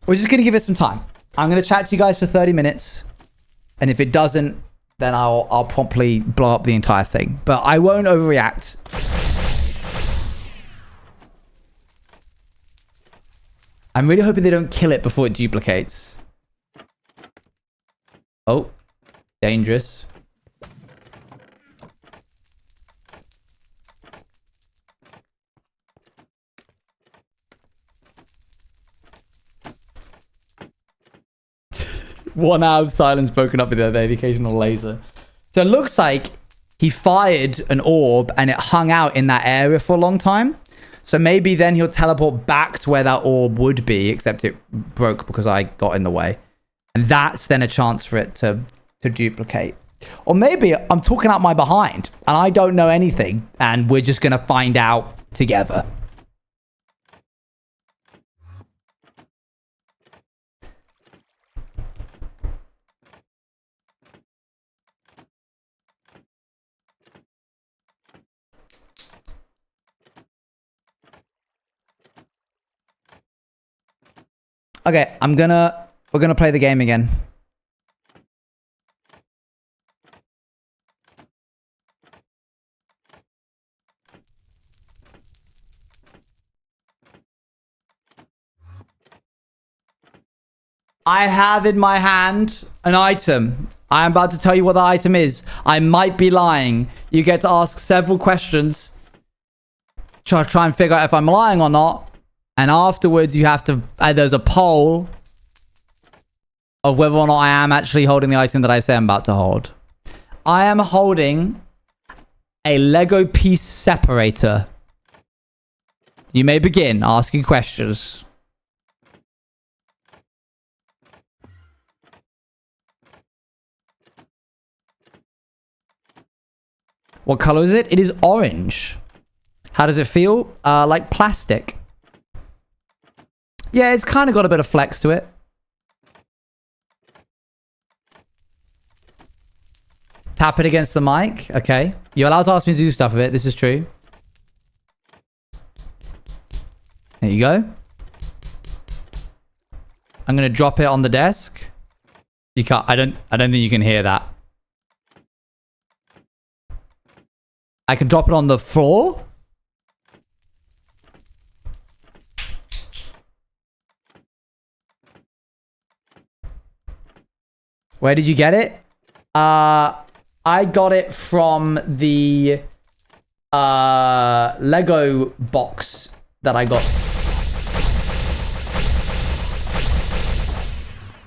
We're just going to give it some time. I'm going to chat to you guys for 30 minutes. And if it doesn't, then I'll promptly blow up the entire thing. But I won't overreact. I'm really hoping they don't kill it before it duplicates. Oh, dangerous. One hour of silence broken up with the occasional laser. So it looks like he fired an orb and it hung out in that area for a long time. So maybe then he'll teleport back to where that orb would be, except it broke because I got in the way. And that's then a chance for it to duplicate. Or maybe I'm talking out my behind and I don't know anything and we're just going to find out together. Okay, we're gonna play the game again. I have in my hand an item. I am about to tell you what the item is. I might be lying. You get to ask several questions. Try and figure out if I'm lying or not. And afterwards, you have to... there's a poll of whether or not I am actually holding the item that I say I'm about to hold. I am holding a Lego piece separator. You may begin asking questions. What color is it? It is orange. How does it feel? Like plastic. Yeah, it's kind of got a bit of flex to it. Tap it against the mic. Okay. You're allowed to ask me to do stuff with it. This is true. There you go. I'm gonna drop it on the desk. You can't. I don't think you can hear that. I can drop it on the floor. Where did you get it? I got it from the Lego box that I got.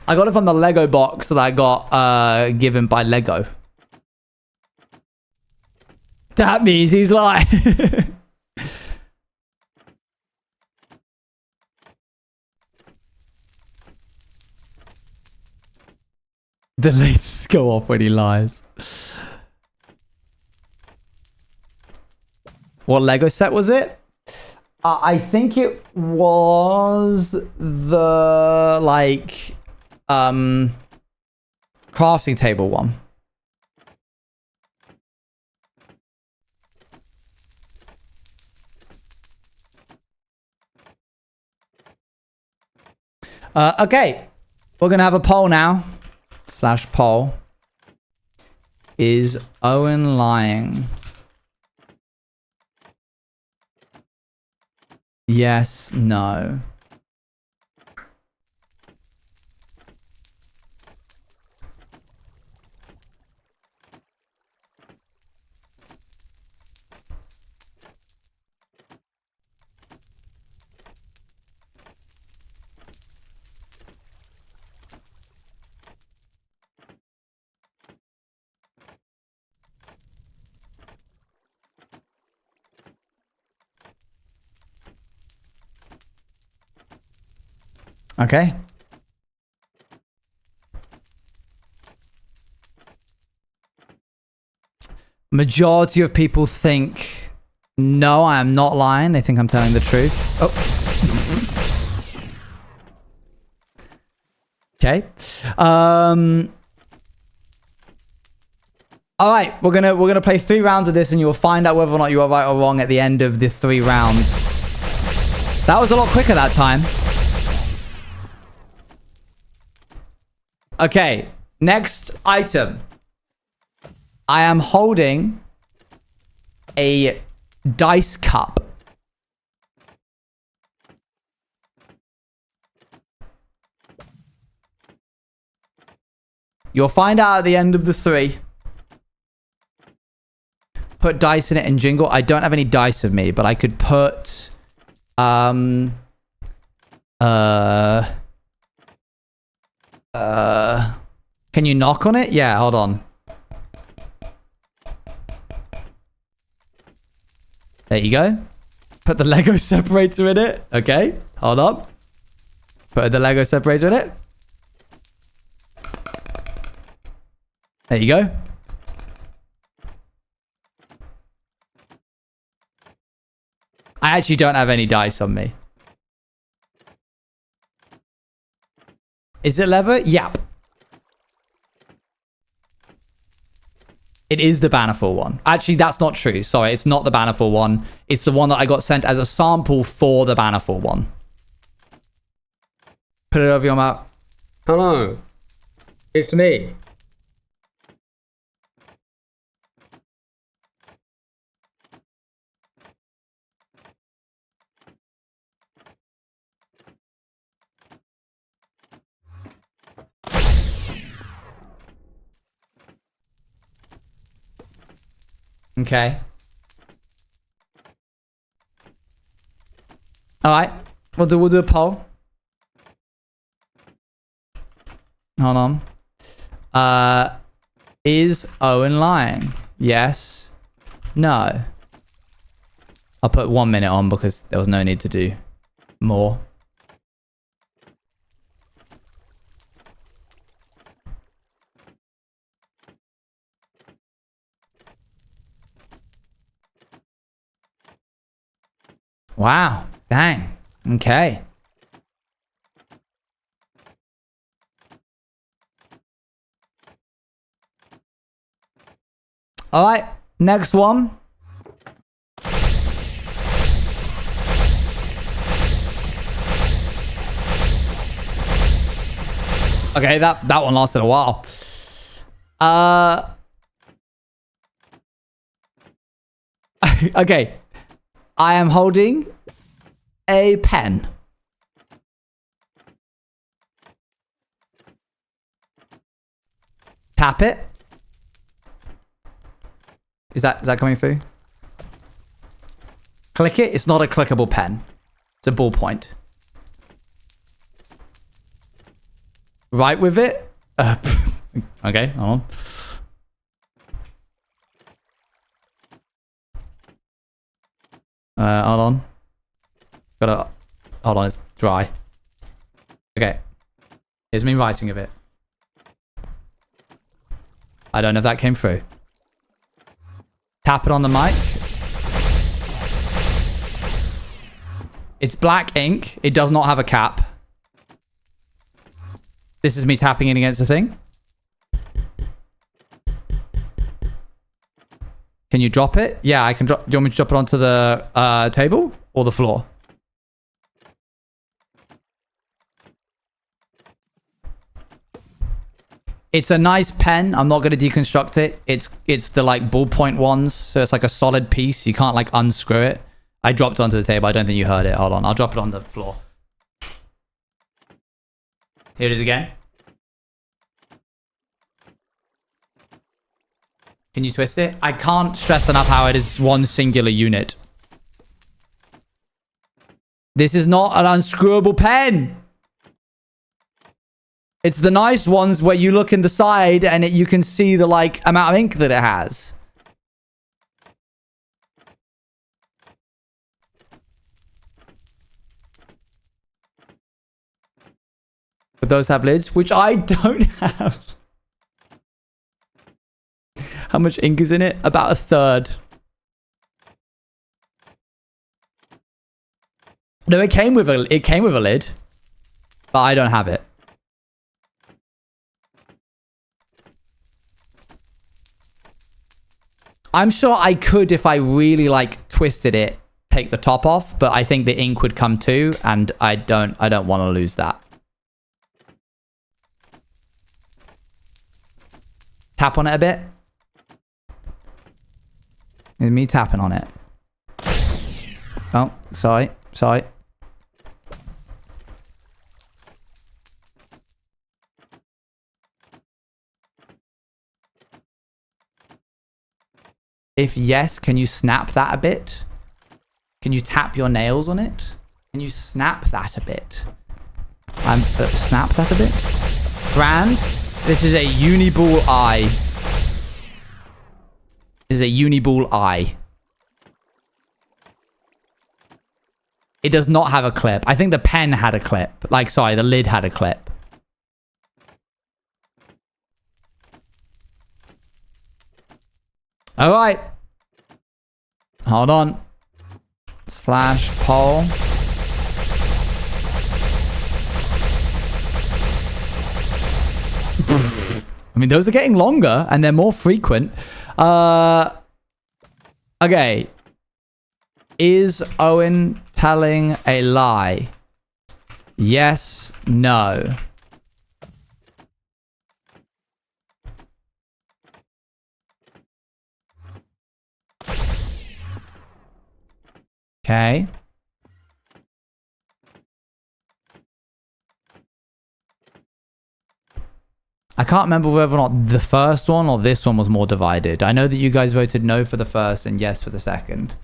I got it from the Lego box that I got given by Lego. That means he's lying. The lights go off when he lies. What Lego set was it? I think it was the like crafting table one. Okay, we're gonna have a poll now. / poll. Is Owen lying? Yes, no. Okay. Majority of people think, no, I am not lying. They think I'm telling the truth. Oh. Okay. All right, we're gonna play 3 rounds of this, and you will find out whether or not you are right or wrong at the end of the 3 rounds. That was a lot quicker that time. Okay, next item. I am holding a dice cup. You'll find out at the end of the 3. Put dice in it and jingle. I don't have any dice with me, but I could put can you knock on it? Yeah, hold on. There you go. Put the Lego separator in it. Okay, hold on. Put the Lego separator in it. There you go. I actually don't have any dice on me. Is it leather? Yep. It is the Bannerful one. Actually, that's not true. Sorry, it's not the Bannerful one. It's the one that I got sent as a sample for the Bannerful one. Put it over your mouth. Hello. It's me. Okay. All right. We'll do a poll. Hold on. Is Owen lying? Yes. No. I'll put 1 minute on because there was no need to do more. Wow. Dang. Okay. All right. Next one. Okay, that one lasted a while. Okay. I am holding a pen. Tap it. Is that coming through? Click it. It's not a clickable pen. It's a ballpoint. Write with it. Okay, hold on. Hold on. Hold on, it's dry. Okay. Here's me writing of it. I don't know if that came through. Tap it on the mic. It's black ink. It does not have a cap. This is me tapping it against the thing. Can you drop it? Yeah, I can drop. Do you want me to drop it onto the table or the floor? It's a nice pen. I'm not going to deconstruct it. It's the like ballpoint ones. So it's like a solid piece. You can't like unscrew it. I dropped it onto the table. I don't think you heard it. Hold on. I'll drop it on the floor. Here it is again. Can you twist it? I can't stress enough how it is one singular unit. This is not an unscrewable pen. It's the nice ones where you look in the side and you can see the like amount of ink that it has. But those have lids, which I don't have. How much ink is in it? About a third. No, it came with a lid, but I don't have it. I'm sure I could, if I really like twisted it, take the top off, but I think the ink would come too, and I don't want to lose that. Tap on it a bit. It's me tapping on it. Oh, sorry. If yes, can you snap that a bit? Can you tap your nails on it? Can you snap that a bit? Snap that a bit? Brand, this is a uniball eye. This is a uniball eye. It does not have a clip. I think the pen had a clip. Like, sorry, the lid had a clip. All right. Hold on. Slash poll. I mean, those are getting longer and they're more frequent. Okay. Is Owen telling a lie? Yes, no. Okay. I can't remember whether or not the first one or this one was more divided. I know that you guys voted no for the first and yes for the second.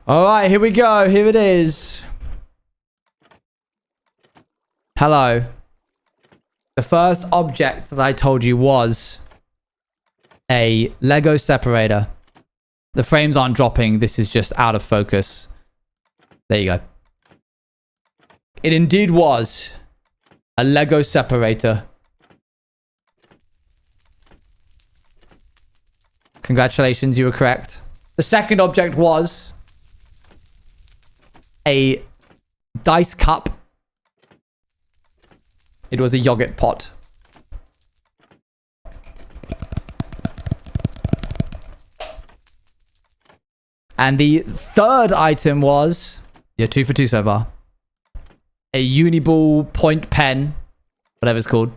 All right, here we go. Here it is. Hello. The first object that I told you was a Lego separator. The frames aren't dropping. This is just out of focus. There you go. It indeed was a Lego separator. Congratulations, you were correct. The second object was a dice cup It was a yogurt pot. And the third item was... Yeah, 2 for 2 so far. A Uniball point pen. Whatever it's called.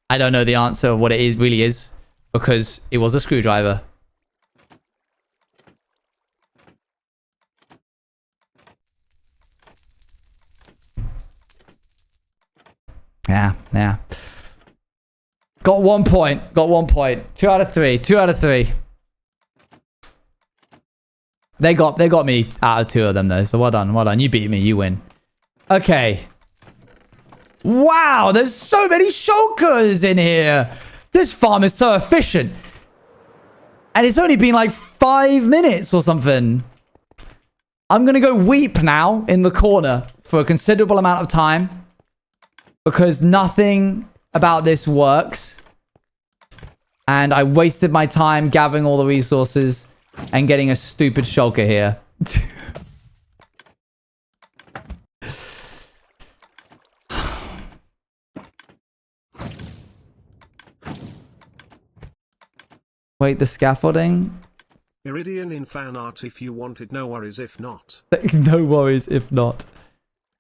I don't know the answer of what it is, really is. Because it was a screwdriver. Yeah. Got 1 point. Got 1 point. 2 out of 3. 2 out of 3. They got me out of 2 of them though. So well done. Well done. You beat me. You win. Okay. Wow. There's so many shulkers in here. This farm is so efficient. And it's only been like 5 minutes or something. I'm going to go weep now in the corner for a considerable amount of time. Because nothing about this works. And I wasted my time gathering all the resources and getting a stupid shulker here. Wait, the scaffolding? Iridian in fan art if you want it, no worries if not. No worries if not.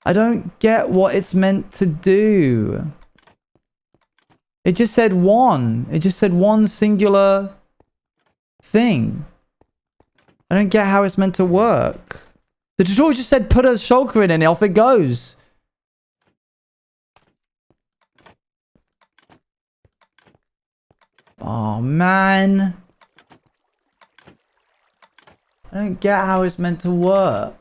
I don't get what it's meant to do. It just said one. It just said one singular thing. I don't get how it's meant to work. The tutorial just said put a shulker in and off it goes. Oh, man. I don't get how it's meant to work.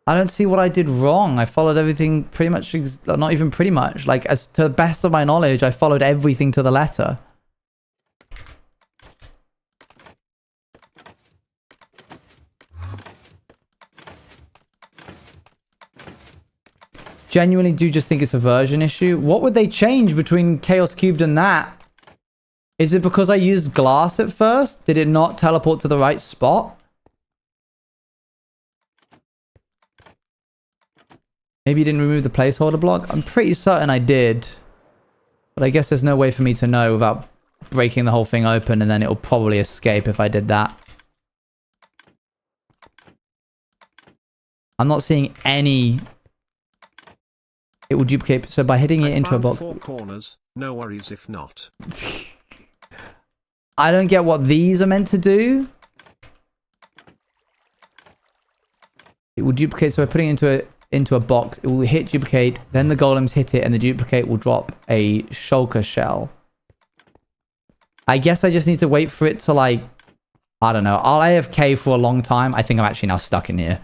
I don't see what I did wrong. I followed everything pretty much, not even pretty much. Like, as to the best of my knowledge, I followed everything to the letter. Genuinely do just think it's a version issue. What would they change between Chaos Cubed and that? Is it because I used glass at first? Did it not teleport to the right spot? Maybe you didn't remove the placeholder block? I'm pretty certain I did. But I guess there's no way for me to know without breaking the whole thing open, and then it'll probably escape if I did that. I'm not seeing any... It will duplicate. So by hitting it into a box... 4 corners, no worries if not. I don't get what these are meant to do. It will duplicate. So by putting it into a box, it will hit duplicate, then the golems hit it, and the duplicate will drop a shulker shell. I guess I just need to wait for it to, like, I don't know. I'll AFK for a long time. I think I'm actually now stuck in here.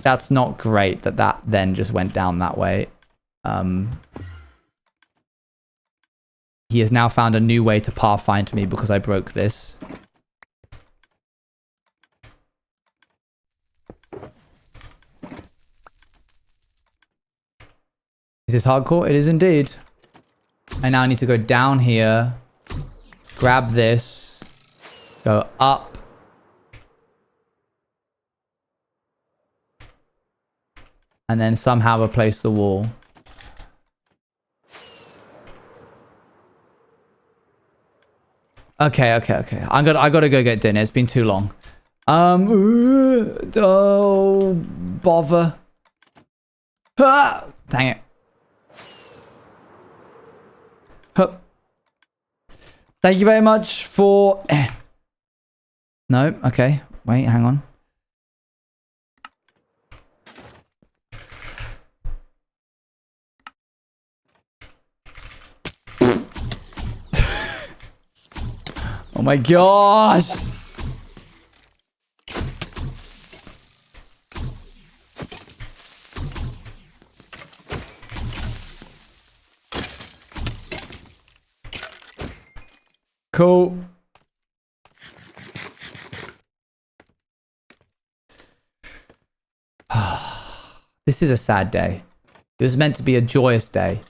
That's not great that then just went down that way. He has now found a new way to pathfind me because I broke this. Is this hardcore? It is indeed. I now need to go down here, grab this, go up, and then somehow replace the wall. Okay. I gotta go get dinner. It's been too long. Oh, bother. Ah, dang it. Hup. Thank you very much for... No, okay. Wait, hang on. Oh my gosh! Cool. This is a sad day. It was meant to be a joyous day.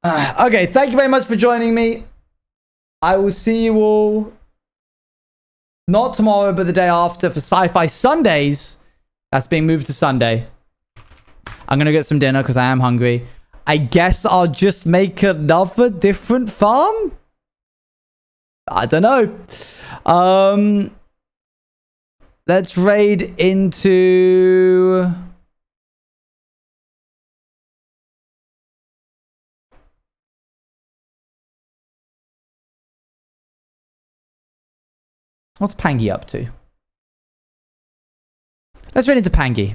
Okay, thank you very much for joining me. I will see you all not tomorrow, but the day after for Sci-Fi Sundays. That's being moved to Sunday. I'm going to get some dinner because I am hungry. I guess I'll just make another different farm? I don't know. Let's raid into... What's Pangy up to? Let's raid into Pangy.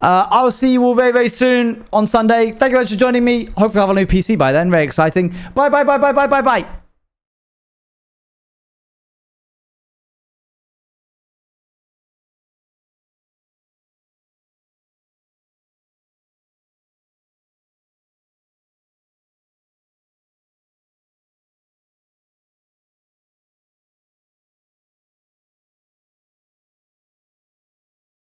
I'll see you all very, very soon on Sunday. Thank you very much for joining me. Hopefully I'll have a new PC by then. Very exciting. Bye, bye, bye, bye, bye, bye, bye.